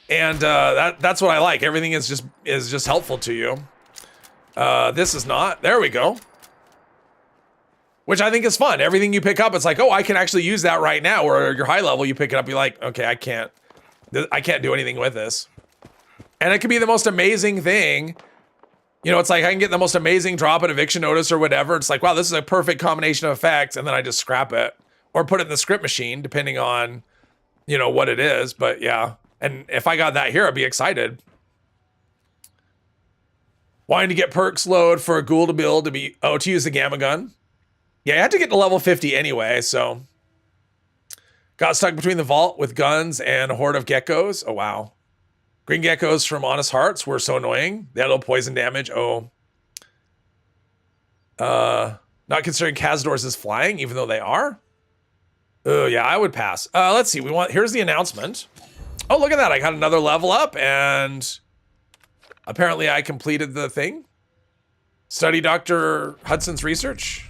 And that's what I like. Everything is just helpful to you. This is not. There we go. Which I think is fun. Everything you pick up, it's like, oh, I can actually use that right now. Or you're high level, you pick it up, you're like, okay, I can't do anything with this. And it could be the most amazing thing. You know, it's like I can get the most amazing drop an eviction notice or whatever. It's like, wow, this is a perfect combination of effects, and then I just scrap it or put it in the script machine, depending on, you know, what it is. But yeah, and if I got that here, I'd be excited. Wanting to get perks load for a ghoul to build to use the gamma gun. Yeah, I had to get to level 50 anyway, so got stuck between the vault with guns and a horde of geckos. Oh wow. Green geckos from Honest Hearts were so annoying. They had a little poison damage. Oh. Not considering Cazadors as flying, even though they are. Oh yeah, I would pass. Let's see. Here's the announcement. Oh, look at that. I got another level up, and apparently I completed the thing. Study Dr. Hudson's research.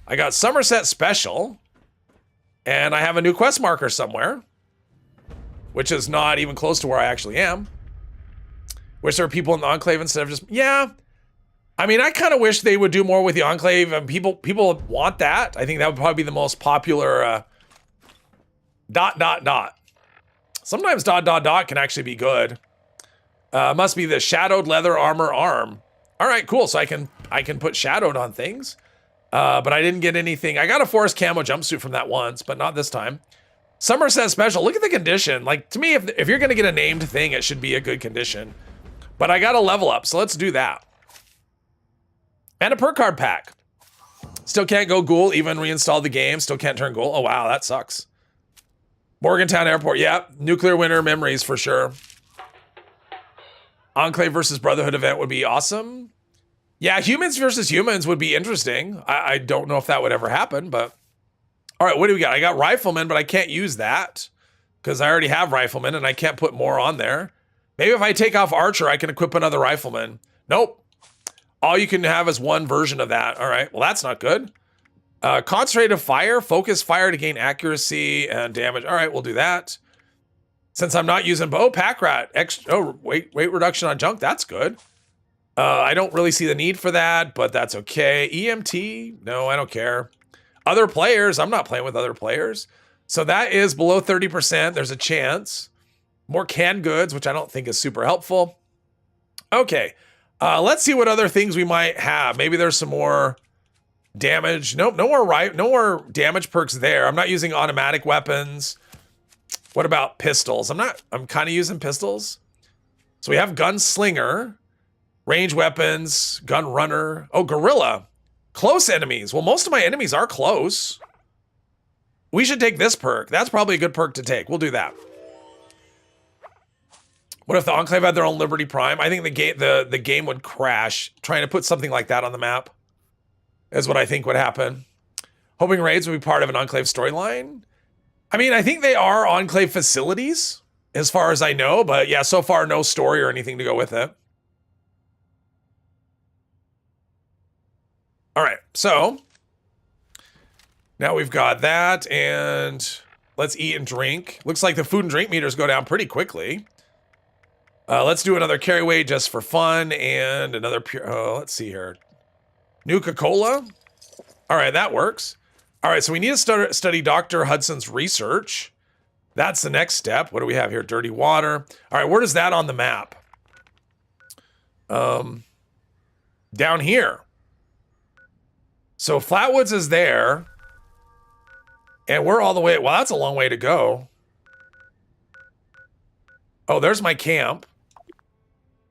I got Somerset Special, and I have a new quest marker somewhere, which is not even close to where I actually am. Wish there were people in the Enclave instead of just, yeah. I mean, I kind of wish they would do more with the Enclave, and people want that. I think that would probably be the most popular, ... Sometimes ... can actually be good. Must be the Shadowed Leather Armor Arm. All right, cool. So I can put Shadowed on things. But I didn't get anything. I got a Forest Camo jumpsuit from that once, but not this time. Somerset Special, look at the condition. Like, to me, if you're gonna get a named thing, it should be a good condition. But I got a level up, so let's do that. And a perk card pack. Still can't go ghoul, even reinstall the game. Still can't turn ghoul. Oh wow, that sucks. Morgantown Airport, yeah. Nuclear winter memories for sure. Enclave versus Brotherhood event would be awesome. Yeah, humans versus humans would be interesting. I don't know if that would ever happen, but... All right, what do we got? I got Rifleman, but I can't use that because I already have Rifleman and I can't put more on there. Maybe if I take off Archer, I can equip another Rifleman. Nope. All you can have is one version of that. All right, well, that's not good. Concentrated fire, focus fire to gain accuracy and damage. All right, we'll do that. Since I'm not using bow, pack rat. Weight reduction on junk, that's good. I don't really see the need for that, but that's okay. EMT, no, I don't care. Other players, I'm not playing with other players. So that is below 30%, there's a chance. More canned goods, which I don't think is super helpful. Okay, let's see what other things we might have. Maybe there's some more damage. Nope, no more damage perks there. I'm not using automatic weapons. What about pistols? I'm kind of using pistols. So we have Gunslinger. Range weapons, gun runner. Oh, gorilla. Close enemies. Well, most of my enemies are close. We should take this perk. That's probably a good perk to take. We'll do that. What if the Enclave had their own Liberty Prime? I think the game would crash trying to put something like that on the map. Is what I think would happen. Hoping raids would be part of an Enclave storyline. I mean, I think they are Enclave facilities, as far as I know. But yeah, so far no story or anything to go with it. All right, so now we've got that, and let's eat and drink. Looks like the food and drink meters go down pretty quickly. Let's do another carry weight just for fun, and another pure. Oh, let's see here. Nuka-Cola. All right, that works. All right, so we need to study Dr. Hudson's research. That's the next step. What do we have here? Dirty water. All right, where is that on the map? Down here. So Flatwoods is there. And we're all the way... Well, that's a long way to go. Oh, there's my camp.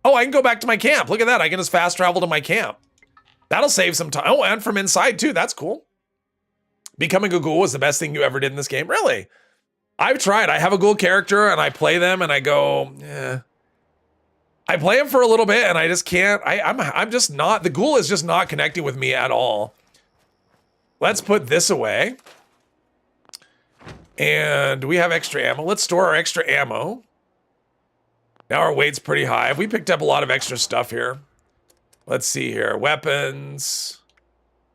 Oh, I can go back to my camp. Look at that. I can just fast travel to my camp. That'll save some time. Oh, and from inside, too. That's cool. Becoming a ghoul was the best thing you ever did in this game. Really? I've tried. I have a ghoul character, and I play them, and I go... Eh. I play them for a little bit, and I just can't... I'm just not... The ghoul is just not connecting with me at all. Let's put this away. And we have extra ammo. Let's store our extra ammo. Now our weight's pretty high. We picked up a lot of extra stuff here. Let's see here. Weapons.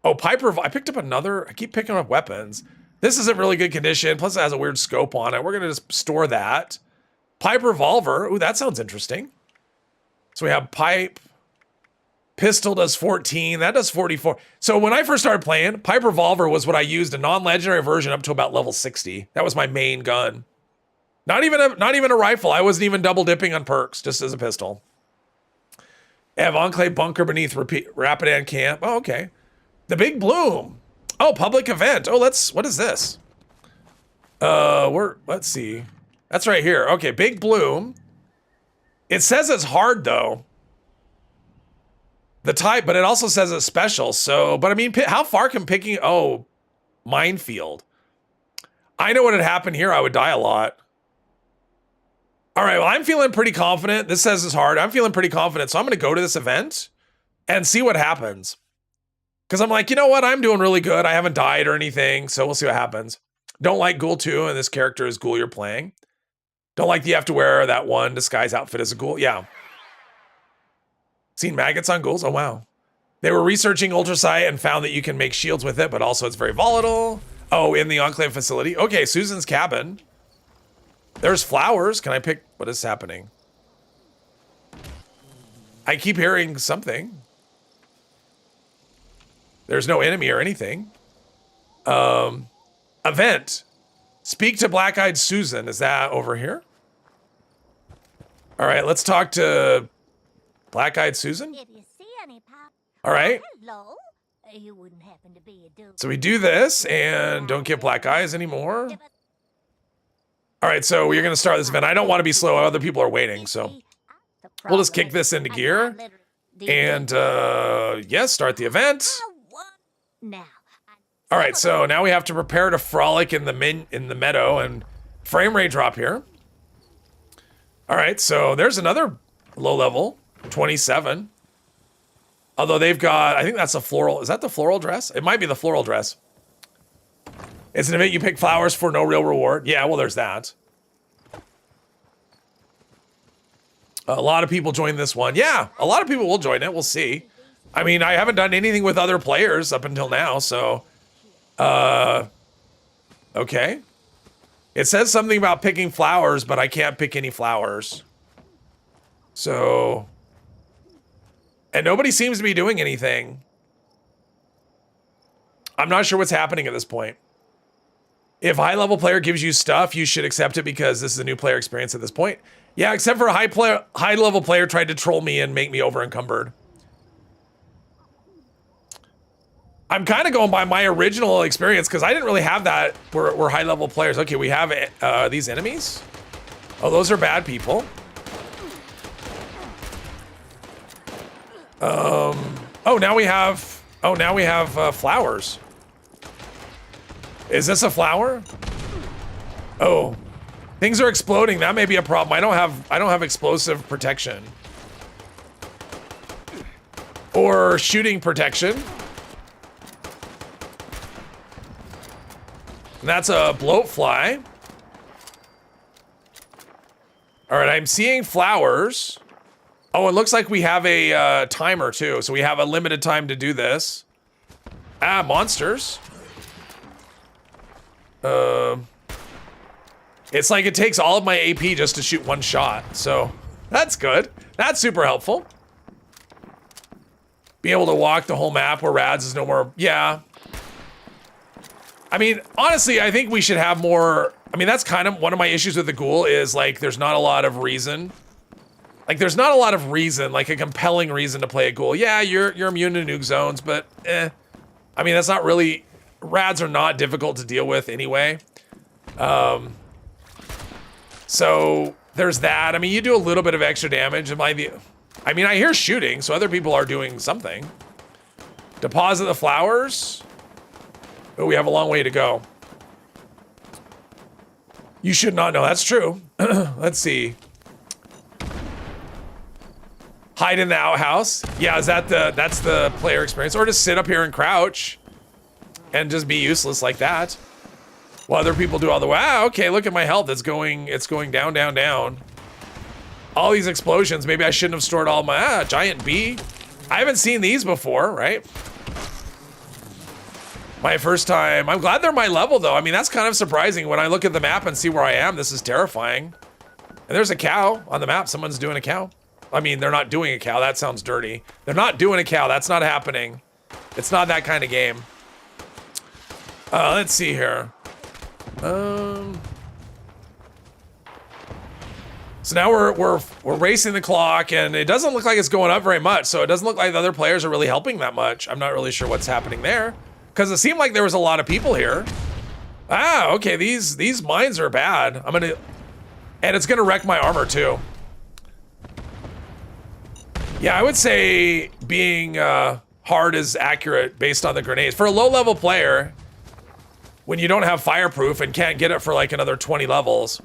Oh, Piper. I picked up another. I keep picking up weapons. This is in really good condition. Plus it has a weird scope on it. We're going to just store that. Pipe revolver. Ooh, that sounds interesting. So we have pipe. Pistol does 14. That does 44. So when I first started playing, pipe revolver was what I used, a non-legendary version up to about level 60. That was my main gun. Not even a rifle. I wasn't even double dipping on perks, just as a pistol. I have Enclave bunker beneath Rapidan camp. Oh, okay. The Big Bloom. Oh, public event. Oh, what is this? Let's see. That's right here. Okay, Big Bloom. It says it's hard though. The type, but it also says it's special. So, but I mean, how far can picking, oh, minefield. I know what had happened here. I would die a lot. All right, well, I'm feeling pretty confident. This says it's hard. I'm feeling pretty confident. So I'm going to go to this event and see what happens. Because I'm like, you know what? I'm doing really good. I haven't died or anything. So we'll see what happens. Don't like Ghoul 2, and this character is Ghoul you're playing. Don't like that you have to wear that one disguise outfit as a Ghoul. Yeah. Seen maggots on ghouls? Oh, wow. They were researching Ultrasight and found that you can make shields with it, but also it's very volatile. Oh, in the Enclave facility. Okay, Susan's cabin. There's flowers. Can I pick? What is happening? I keep hearing something. There's no enemy or anything. Event. Speak to Black-Eyed Susan. Is that over here? All right, let's talk to Black-Eyed Susan. If you see any pop, all right. hello. You wouldn't happen to be a dude. So we do this and don't get black eyes anymore. All right, so we're going to start this event. I don't want to be slow. Other people are waiting, so we'll just kick this into gear. And yes, start the event. All right, so now we have to prepare to frolic in the meadow, and frame rate drop here. All right, so there's another low level, 27. Although they've got, I think that's a floral. Is that the floral dress? It might be the floral dress. It's an event you pick flowers for no real reward. Yeah, well, there's that. A lot of people join this one. Yeah, a lot of people will join it. We'll see. I mean, I haven't done anything with other players up until now, so. Okay. It says something about picking flowers, but I can't pick any flowers. So. And nobody seems to be doing anything. I'm not sure what's happening at this point. If a high-level player gives you stuff, you should accept it because this is a new player experience at this point. Yeah, except for a high-level player tried to troll me and make me over-encumbered. I'm kind of going by my original experience because I didn't really have that. We're high-level players. Okay, we have these enemies. Oh, those are bad people. Oh, now we have flowers. Is this a flower? Oh, things are exploding. That may be a problem. I don't have explosive protection or shooting protection. And that's a bloatfly. All right, I'm seeing flowers. Oh, it looks like we have a timer too. So we have a limited time to do this. Ah, monsters. It's like it takes all of my AP just to shoot one shot. So that's good. That's super helpful. Be able to walk the whole map where Rads is no more. Yeah. I mean, honestly, I think we should have more. I mean, that's kind of one of my issues with the Ghoul is like, there's not a lot of reason. Like, there's not a lot of reason, like a compelling reason to play a Ghoul. Yeah, you're immune to nuke zones, but I mean, that's not really, Rads are not difficult to deal with anyway. So there's that. I mean, you do a little bit of extra damage. I mean, I hear shooting, so other people are doing something. Deposit the flowers. Oh, we have a long way to go. You should not know. That's true. Let's see. Hide in the outhouse. Yeah, is that that's the player experience? Or just sit up here and crouch and just be useless like that. While other people do all the, wow, okay, look at my health. It's going down, down, down. All these explosions. Maybe I shouldn't have stored all my, giant bee. I haven't seen these before, right? My first time. I'm glad they're my level though. I mean, that's kind of surprising when I look at the map and see where I am. This is terrifying. And there's a cow on the map. Someone's doing a cow. I mean, they're not doing a cow. That sounds dirty. They're not doing a cow. That's not happening. It's not that kind of game. Let's see here. So now we're racing the clock, and it doesn't look like it's going up very much. So it doesn't look like the other players are really helping that much. I'm not really sure what's happening there, because it seemed like there was a lot of people here. Ah, okay. These mines are bad. And it's gonna wreck my armor too. Yeah, I would say being hard is accurate based on the grenades. For a low-level player, when you don't have fireproof and can't get it for like another 20 levels,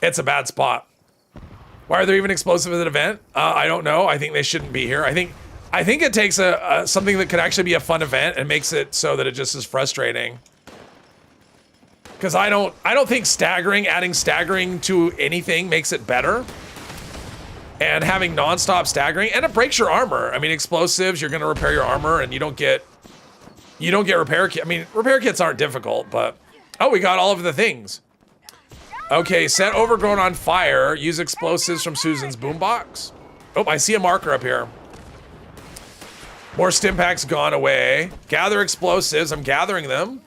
it's a bad spot. Why are there even explosives at an event? I don't know. I think they shouldn't be here. I think it takes something that could actually be a fun event and makes it so that it just is frustrating. Because I don't think adding staggering to anything makes it better. And having non-stop staggering, and it breaks your armor. I mean, explosives, you're gonna repair your armor, and you don't get repair kit. I mean, repair kits aren't difficult, but oh, we got all of the things. Okay, set overgrown on fire. Use explosives from Susan's boombox. Oh, I see a marker up here. More stim packs gone away. Gather explosives. I'm gathering them.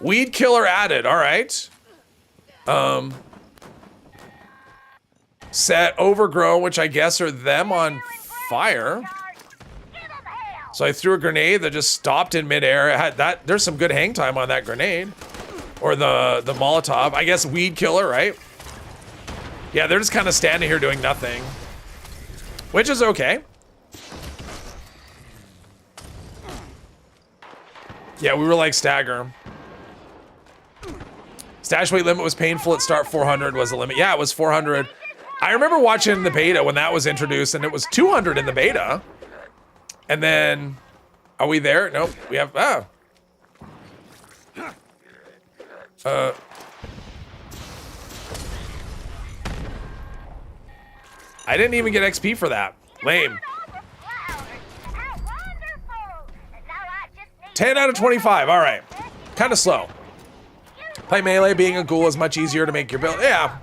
Weed killer added. All right. Set overgrown, which I guess are them on fire. So I threw a grenade that just stopped in midair. There's some good hang time on that grenade. Or the Molotov. I guess weed killer, right? Yeah, they're just kind of standing here doing nothing. Which is okay. Yeah, we were like stagger. Stash weight limit was painful at start. 400 was the limit. Yeah, it was 400. I remember watching the beta when that was introduced, and it was 200 in the beta. And then, are we there? Nope, we have, I didn't even get XP for that. Lame. 10 out of 25, all right. Kind of slow. Play melee, being a ghoul is much easier to make your build. Yeah.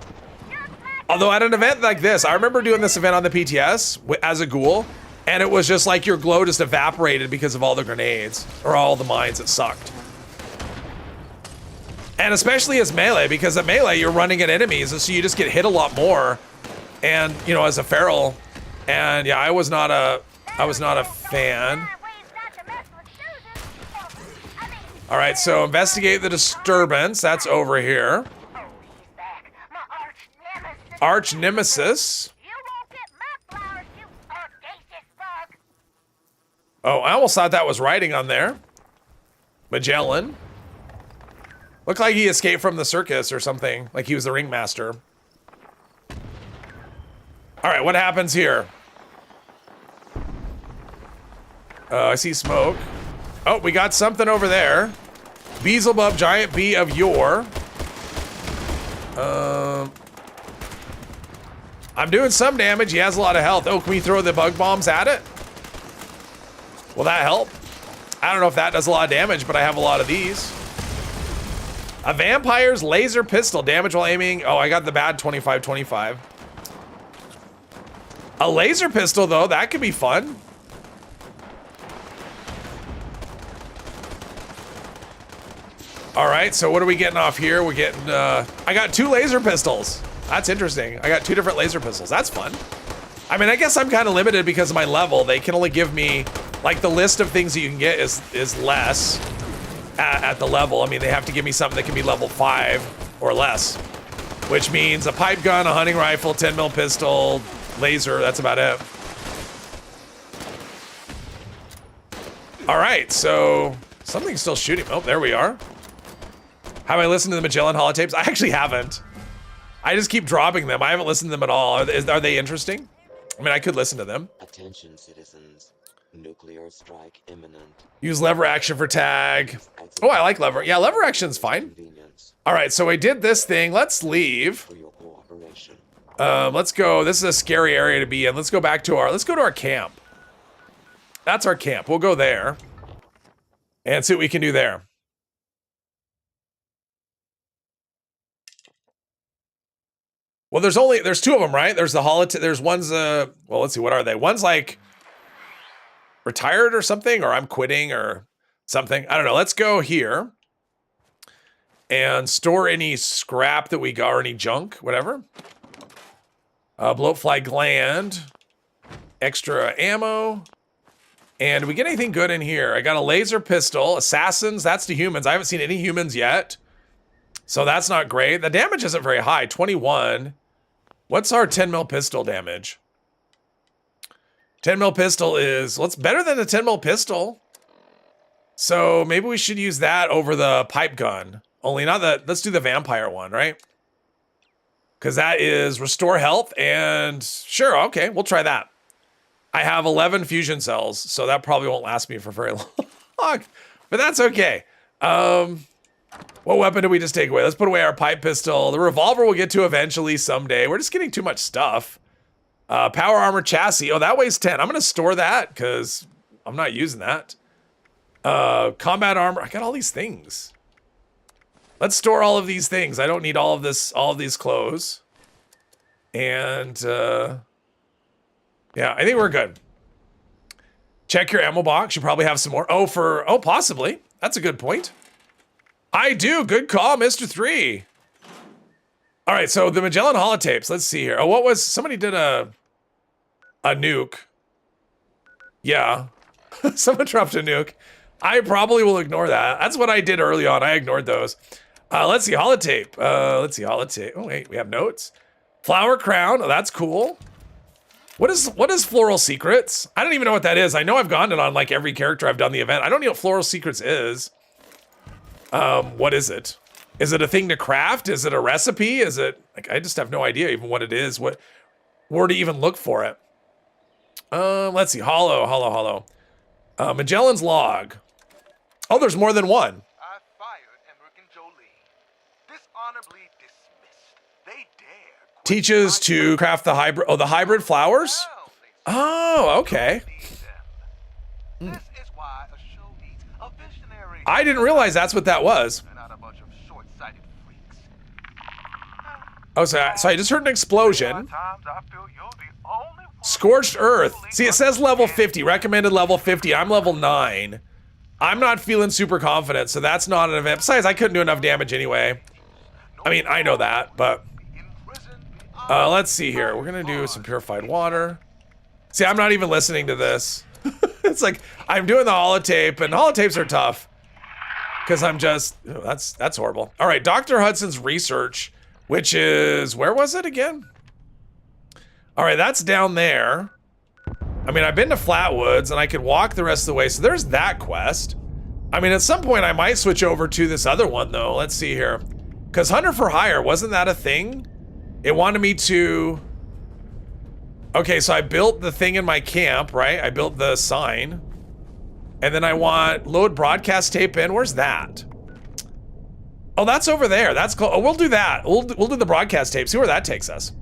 Although at an event like this, I remember doing this event on the PTS as a ghoul, and it was just like your glow just evaporated because of all the grenades, or all the mines. It sucked. And especially as melee, because at melee, you're running at enemies, and so you just get hit a lot more. And, you know, as a feral, and yeah, I was not a fan. All right, so investigate the disturbance. That's over here. Arch nemesis. Oh, I almost thought that was writing on there. Magellan. Looked like he escaped from the circus or something, like he was the ringmaster. All right, what happens here? I see smoke. Oh, we got something over there. Beelzebub, giant bee of yore. I'm doing some damage. He has a lot of health. Oh, can we throw the bug bombs at it? Will that help? I don't know if that does a lot of damage, but I have a lot of these. A vampire's laser pistol. Damage while aiming. Oh, I got the bad 25-25. A laser pistol, though, that could be fun. All right, so what are we getting off here? We're getting, I got 2 laser pistols. That's interesting. I got 2 different laser pistols. That's fun. I mean, I guess I'm kind of limited because of my level. They can only give me, like, the list of things that you can get is less at the level. I mean, they have to give me something that can be level 5 or less, which means a pipe gun, a hunting rifle, 10mm pistol, laser, that's about it. All right, so something's still shooting. Oh, there we are. Have I listened to the Magellan holotapes? I actually haven't. I just keep dropping them. I haven't listened to them at all. Are they interesting? I mean, I could listen to them. Attention, citizens. Nuclear strike imminent. Use lever action for tag. Oh, I like lever. Yeah, lever action's fine. Convenience All right, so we did this thing. Let's leave. for your cooperation. Let's go. This is a scary area to be in. Let's go back to let's go to our camp. That's our camp. We'll go there and see what we can do there. Well, there's two of them, right? There's the holiday. There's one's well, let's see, what are they? One's like retired or something, or I'm quitting or something. I don't know. Let's go here and store any scrap that we got or any junk, whatever. Bloatfly gland, extra ammo. And do we get anything good in here? I got a laser pistol, assassins. That's the humans. I haven't seen any humans yet. So that's not great. The damage isn't very high, 21. What's our 10 mil pistol damage? 10 mil pistol is, well, it's better than the 10 mil pistol. So maybe we should use that over the pipe gun. Only not the, let's do the vampire one, right? Because that is restore health and sure, okay, we'll try that. I have 11 fusion cells, so that probably won't last me for very long, but that's okay. What weapon did we just take away? Let's put away our pipe pistol. The revolver we'll get to eventually someday. We're just getting too much stuff. Power armor chassis. Oh, that weighs 10. I'm going to store that because I'm not using that. Combat armor. I got all these things. Let's store all of these things. I don't need all of this, all of these clothes. And yeah, I think we're good. Check your ammo box. You probably have some more. Oh, possibly. That's a good point. I do. Good call, Mr. 3. All right, so the Magellan holotapes. Let's see here. Oh, what was, somebody did a nuke. Yeah. Someone dropped a nuke. I probably will ignore that. That's what I did early on. I ignored those. Let's see, holotape. Let's see, holotape. Oh, wait, we have notes. Flower crown. Oh, that's cool. What is Floral Secrets? I don't even know what that is. I know I've gotten it on like every character I've done the event. I don't know what Floral Secrets is. What is it? Is it a thing to craft? Is it a recipe? Is it like, I just have no idea even what it is, where to even look for it. Let's see, hollow. Magellan's log. Oh, there's more than one. I fired Emmerich and Jolie. Dishonorably dismissed. They dare. Teaches to craft the hybrid, the hybrid flowers? Oh, okay. This is why a show needs a visionary. I didn't realize that's what that was. Not a bunch of short-sighted freaks. Oh, so I just heard an explosion. Times I feel you're the only one. Scorched Earth. See, it says level 50, recommended level 50. I'm level 9. I'm not feeling super confident, so that's not an event. Besides, I couldn't do enough damage anyway. I mean, I know that, but let's see here. We're gonna do some purified water. See, I'm not even listening to this. It's like I'm doing the holotape, and holotapes are tough because I'm just that's horrible. All right, Dr. Hudson's research, which is, where was it again? All right, that's down there. I mean, I've been to Flatwoods and I could walk the rest of the way. So there's that quest. I mean, at some point I might switch over to this other one though. Let's see here. Because Hunter for Hire, wasn't that a thing? It wanted me to... Okay, so I built the thing in my camp, right? I built the sign. And then I want load broadcast tape in. Where's that? Oh, that's over there. That's cool. Oh, we'll do that. We'll do the broadcast tape. See where that takes us.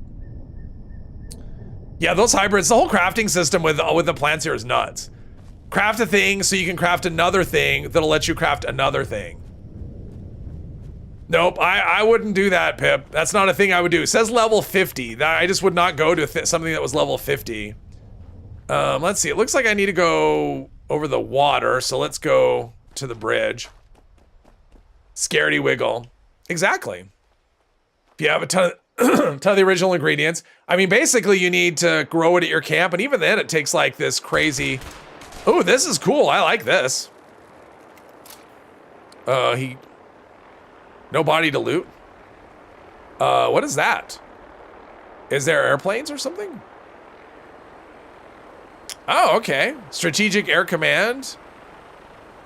Yeah, those hybrids, the whole crafting system with the plants here is nuts. Craft a thing so you can craft another thing that'll let you craft another thing. Nope, I wouldn't do that, Pip. That's not a thing I would do. It says level 50. I just would not go to something that was level 50. Let's see, it looks like I need to go over the water, so let's go to the bridge. Scaredy wiggle. Exactly. If you have a ton of the original ingredients. I mean, basically you need to grow it at your camp, and even then it takes like this crazy... Oh, this is cool. I like this. No body to loot. What is that? Is there airplanes or something? Oh, okay. Strategic Air Command.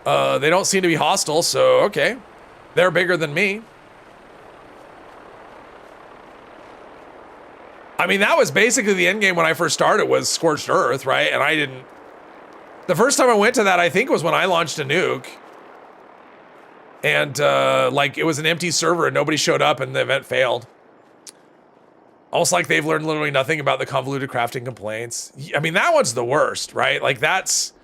They don't seem to be hostile, so okay. They're bigger than me. I mean, that was basically the end game when I first started, was Scorched Earth, right? And I didn't The first time I went to that, I think, was when I launched a nuke. And, like, it was an empty server and nobody showed up and the event failed. Almost like they've learned literally nothing about the convoluted crafting complaints. I mean, that one's the worst, right? Like, that's...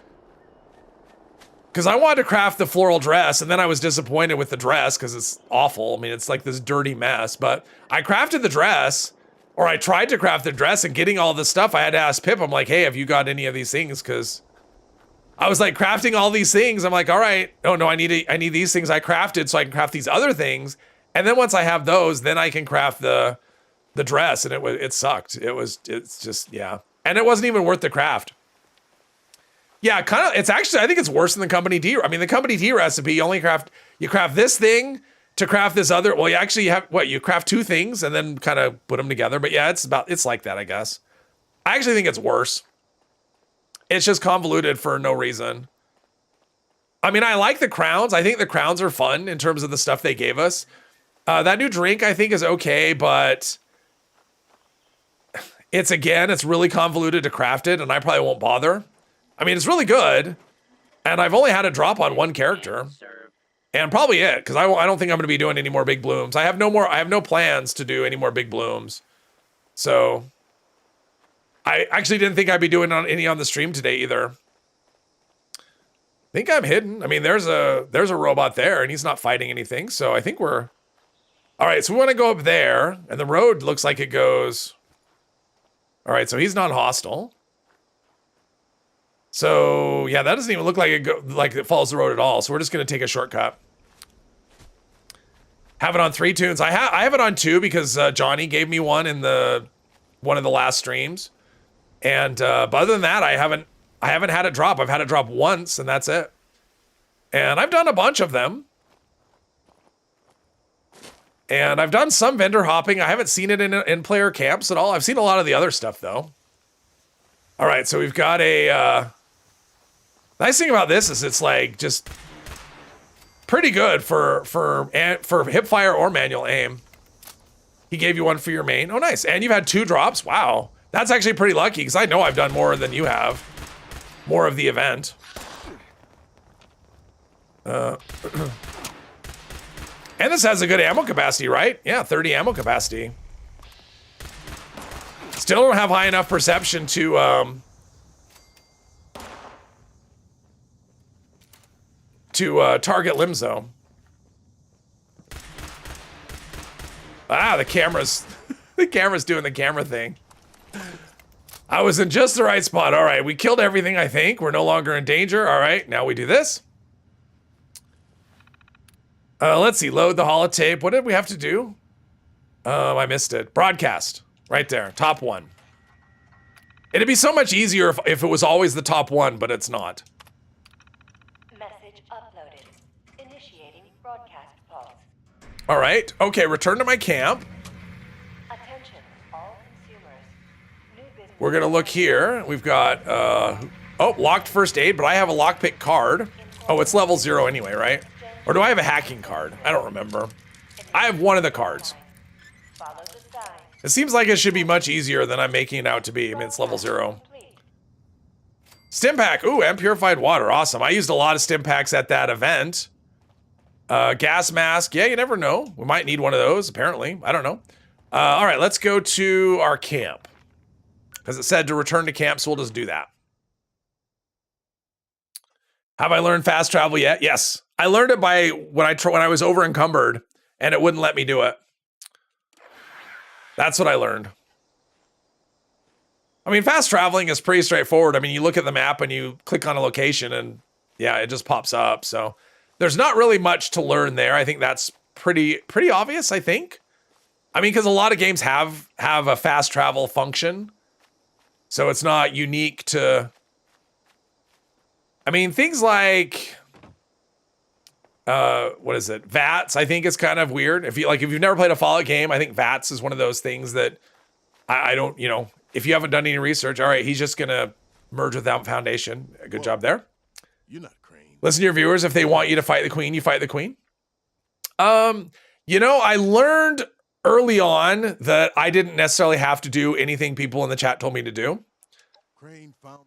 Because I wanted to craft the floral dress, and then I was disappointed with the dress because it's awful. I mean, it's like this dirty mess. But I crafted the dress, or I tried to craft the dress, and getting all this stuff, I had to ask Pip. I'm like, hey, have you got any of these things? Because I was like crafting all these things. I'm like, all right, oh no, I need these things I crafted so I can craft these other things. And then once I have those, then I can craft the dress. And it sucked. It's just, yeah. And it wasn't even worth the craft. Yeah, kind of. It's actually, I think it's worse than the Company D. I mean, the Company D recipe, you craft this thing to craft this other. Well, you craft two things and then kind of put them together. But yeah, it's like that, I guess. I actually think it's worse. It's just convoluted for no reason. I mean, I like the crowns. I think the crowns are fun in terms of the stuff they gave us. That new drink, I think, is okay, but it's really convoluted to craft it, and I probably won't bother. I mean, it's really good, and I've only had a drop on one character, and probably it, because I don't think I'm going to be doing any more big blooms. I have no plans to do any more big blooms, so I actually didn't think I'd be doing any on the stream today either. I think I'm hidden. I mean, there's a robot there, and he's not fighting anything, so I think we're all right. So we want to go up there, and the road looks like it goes. All right, so he's not hostile. So yeah, that doesn't even look like it follows the road at all. So we're just gonna take a shortcut. Have it on 3 tunes. I have it on 2 because Johnny gave me one in one of the last streams, and but other than that, I haven't had it drop. I've had it drop once, and that's it. And I've done a bunch of them, and I've done some vendor hopping. I haven't seen it in player camps at all. I've seen a lot of the other stuff though. All right, so we've got a. Nice thing about this is it's like just pretty good for hip fire or manual aim. He gave you one for your main. Oh, nice. And you've had 2 drops. Wow. That's actually pretty lucky because I know I've done more than you have. More of the event. And this has a good ammo capacity, right? Yeah, 30 ammo capacity. Still don't have high enough perception to target Limzo. Ah, the camera's doing the camera thing. I was in just the right spot. All right, we killed everything, I think. We're no longer in danger. All right, now we do this. Let's see, load the holotape. What did we have to do? I missed it. Broadcast, right there, top 1. It'd be so much easier if it was always the top 1, but it's not. All right. Okay, return to my camp. Attention, all consumers. New business. We're going to look here. We've got, locked first aid, but I have a lockpick card. Oh, it's level 0 anyway, right? Or do I have a hacking card? I don't remember. I have one of the cards. Follow the sign. It seems like it should be much easier than I'm making it out to be. I mean, it's level 0. Stim pack. Ooh, and purified water. Awesome. I used a lot of stim packs at that event. Gas mask. Yeah, you never know. We might need one of those, apparently. I don't know. All right, let's go to our camp. Because it said to return to camp, so we'll just do that. Have I learned fast travel yet? Yes. I learned it by when I was over encumbered, and it wouldn't let me do it. That's what I learned. I mean, fast traveling is pretty straightforward. I mean, you look at the map and you click on a location, and yeah, it just pops up. So there's not really much to learn there. I think that's pretty obvious, I think. I mean, because a lot of games have a fast travel function. So it's not unique to... I mean, things like... what is it? VATS, I think is kind of weird. If you've never played a Fallout game, I think VATS is one of those things that I don't, if you haven't done any research, all right, he's just going to merge with that foundation. Good job there. You're not Crane. Listen to your viewers. If they want you to fight the queen, you fight the queen. I learned early on that I didn't necessarily have to do anything people in the chat told me to do. Crane found.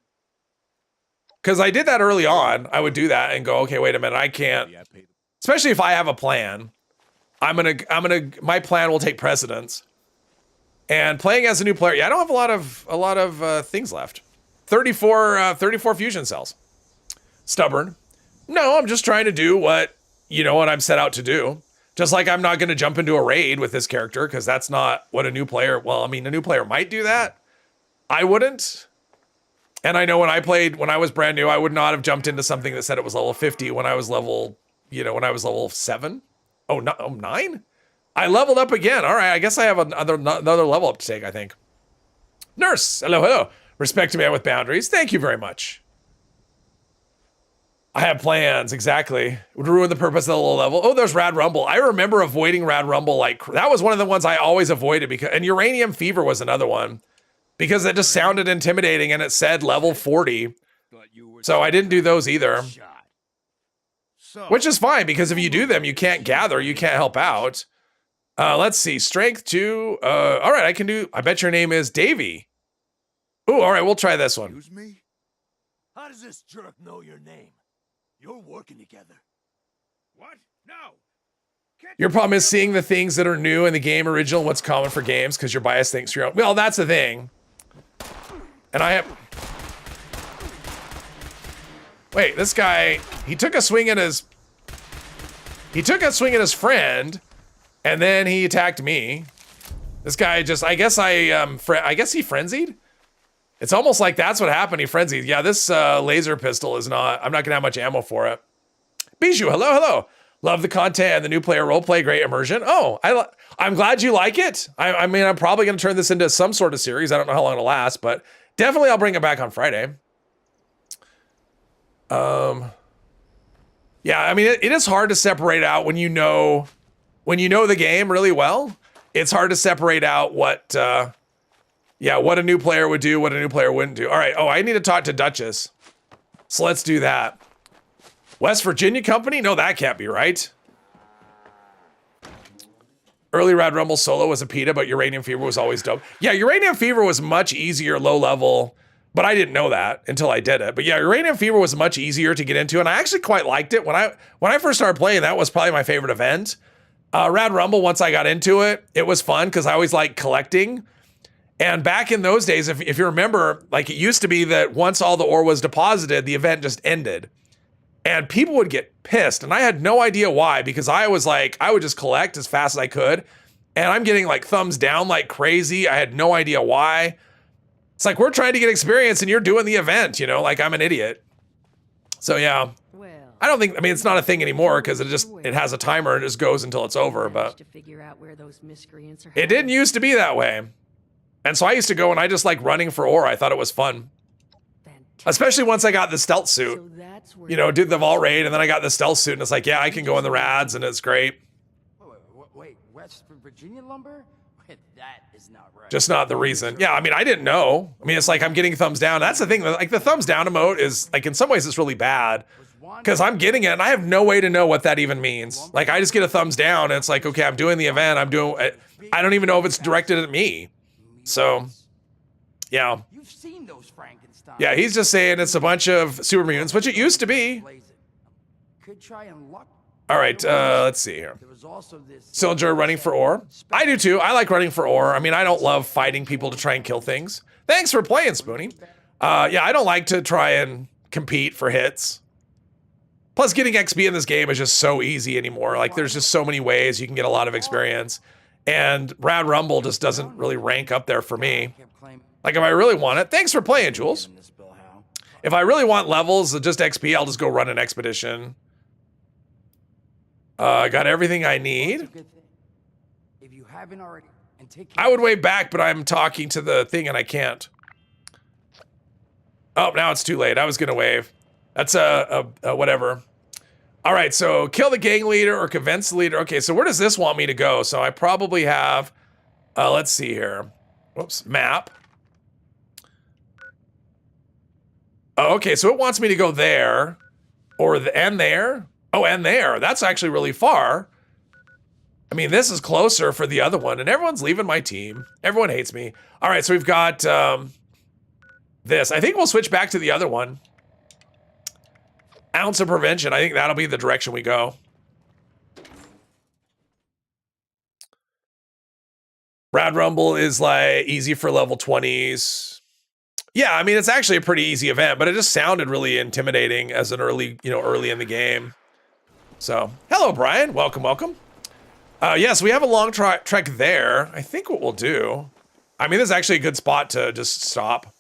Because I did that early on. I would do that and go, okay, wait a minute, I can't. Especially if I have a plan. My plan will take precedence. And playing as a new player, yeah, I don't have a lot of things left. 34 fusion cells. Stubborn. No, I'm just trying to do what I'm set out to do. Just like I'm not going to jump into a raid with this character because that's not what a new player. Well, I mean, a new player might do that. I wouldn't. And I know when I was brand new, I would not have jumped into something that said it was level 50 when I was level 7. Oh, no, 9? I leveled up again. All right, I guess I have another level up to take, I think. Nurse, hello. Respect a man with boundaries. Thank you very much. I have plans, exactly. Would ruin the purpose of the low level. Oh, there's Rad Rumble. I remember avoiding Rad Rumble like that was one of the ones I always avoided and Uranium Fever was another one because it just sounded intimidating and it said level 40. So I didn't do those either. Which is fine because if you do them, you can't gather, you can't help out. Let's see, strength 2. All right, I bet your name is Davey. Oh, all right, we'll try this one. Excuse me? How does this jerk know your name? You're working together. What? No. Your problem is seeing the things that are new in the game original, what's common for games, because your bias thinks you're own. Well, that's the thing. And I have... Wait, this guy, he took a swing at his friend, and then he attacked me. This guy just, I guess he frenzied? It's almost like that's what happened. He frenzied. Yeah, this laser pistol is not, I'm not gonna have much ammo for it. Bijou, hello. Love the content and the new player roleplay, great immersion. Oh, I'm glad you like it. I mean, I'm probably gonna turn this into some sort of series. I don't know how long it'll last, but definitely I'll bring it back on Friday. Yeah, I mean, it is hard to separate out when you know the game really well. It's hard to separate out what a new player would do, what a new player wouldn't do. All right. Oh, I need to talk to Duchess. So let's do that. West Virginia company? No, that can't be right. Early Rad Rumble solo was a PETA, but Uranium Fever was always dope. Yeah, Uranium Fever was much easier low level, but I didn't know that until I did it. But yeah, Uranium Fever was much easier to get into, and I actually quite liked it. When I first started playing, that was probably my favorite event. Rad Rumble, once I got into it, it was fun because I always liked collecting. And back in those days, if you remember, like it used to be that once all the ore was deposited, the event just ended. And people would get pissed. And I had no idea why, because I was like, I would just collect as fast as I could. And I'm getting like thumbs down like crazy. I had no idea why. It's like, we're trying to get experience and you're doing the event, like I'm an idiot. So yeah, Well, I mean, it's not a thing anymore because it has a timer and it just goes until it's over, but to figure out where those miscreants are it didn't used to be that way. And so I used to go and I just like running for ore. I thought it was fun. Fantastic. Especially once I got the stealth suit, So that's where did the Vol raid and then I got the stealth suit and it's like, yeah, I can go in the rads and it's great. Wait, West Virginia lumber? That is not right. Just not the reason. Yeah, I mean, I didn't know. I mean, it's like I'm getting thumbs down. That's the thing. Like the thumbs down emote is like in some ways it's really bad because I'm getting it and I have no way to know what that even means. Like I just get a thumbs down and it's like, okay, I'm doing the event. I don't even know if it's directed at me. So, yeah. You've seen those Frankenstein. Yeah, he's just saying it's a bunch of super mutants, which it used to be. Could try and luck. All right, let's see here. There was also this Silger running for ore. I do too. I like running for ore. I mean, I don't love fighting people to try and kill things. Thanks for playing, Spoonie. Yeah, I don't like to try and compete for hits. Plus, getting XP in this game is just so easy anymore. Like, there's just so many ways you can get a lot of experience. And Rad Rumble just doesn't really rank up there for me. Like, if I really want it, thanks for playing, Jules. If I really want levels of just XP, I'll just go run an expedition. I got everything I need. If you haven't already, and take I would wave back, but I'm talking to the thing and I can't. Oh, now it's too late. I was gonna wave. That's a whatever. All right, so kill the gang leader or convince the leader. Okay, so where does this want me to go? So I probably have, let's see here. Whoops, map. Oh, okay, so it wants me to go there, and there. Oh, and there. That's actually really far. I mean, this is closer for the other one, and everyone's leaving my team. Everyone hates me. All right, so we've got this. I think we'll switch back to the other one. Ounce of prevention. I think that'll be the direction we go. Rad Rumble is like easy for level 20s. Yeah, I mean, it's actually a pretty easy event, but it just sounded really intimidating as an early in the game. So, hello, Brian. Welcome, welcome. Yes, we have a long trek there. I think what we'll do, I mean, this is actually a good spot to just stop.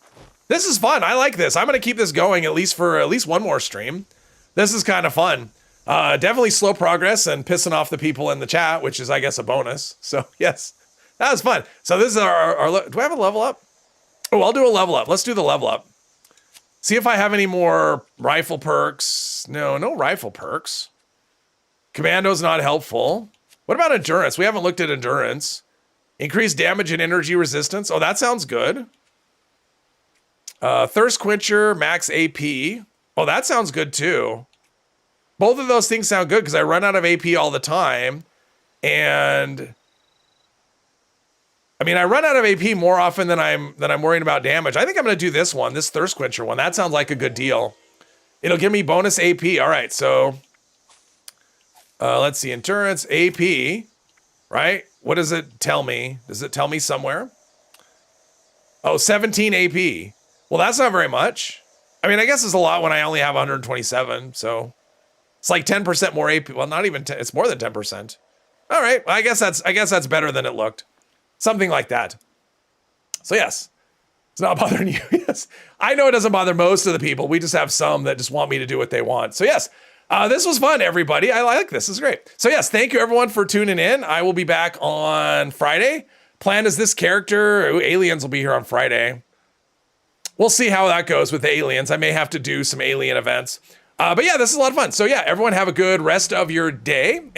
This is fun. I like this. I'm going to keep this going at least one more stream. This is kind of fun. Definitely slow progress and pissing off the people in the chat, which is, I guess, a bonus. So, yes, that was fun. So this is our do I have a level up? Oh, I'll do a level up. Let's do the level up. See if I have any more rifle perks. No rifle perks. Commando's not helpful. What about endurance? We haven't looked at endurance. Increased damage and energy resistance. Oh, that sounds good. Thirst quencher, max AP. Oh, that sounds good too. Both of those things sound good because I run out of AP all the time. And I mean, I run out of AP more often than I'm worrying about damage. I think I'm going to do this one, this thirst quencher one. That sounds like a good deal. It'll give me bonus AP. All right, so let's see, endurance, AP, right? What does it tell me? Does it tell me somewhere? Oh, 17 AP. Well, that's not very much. I mean, I guess it's a lot when I only have 127, so it's like 10% more AP. Well, not even 10, it's more than 10%. All right, well, I guess that's better than it looked. Something like that. So yes, it's not bothering you. Yes, I know it doesn't bother most of the people. We just have some that just want me to do what they want. So yes, this was fun, everybody. I like this. This is great. So yes, thank you everyone for tuning in. I will be back on Friday. Plan is this character. Ooh, aliens will be here on Friday. We'll see how that goes with the aliens. I may have to do some alien events. But yeah, this is a lot of fun. So yeah, everyone have a good rest of your day.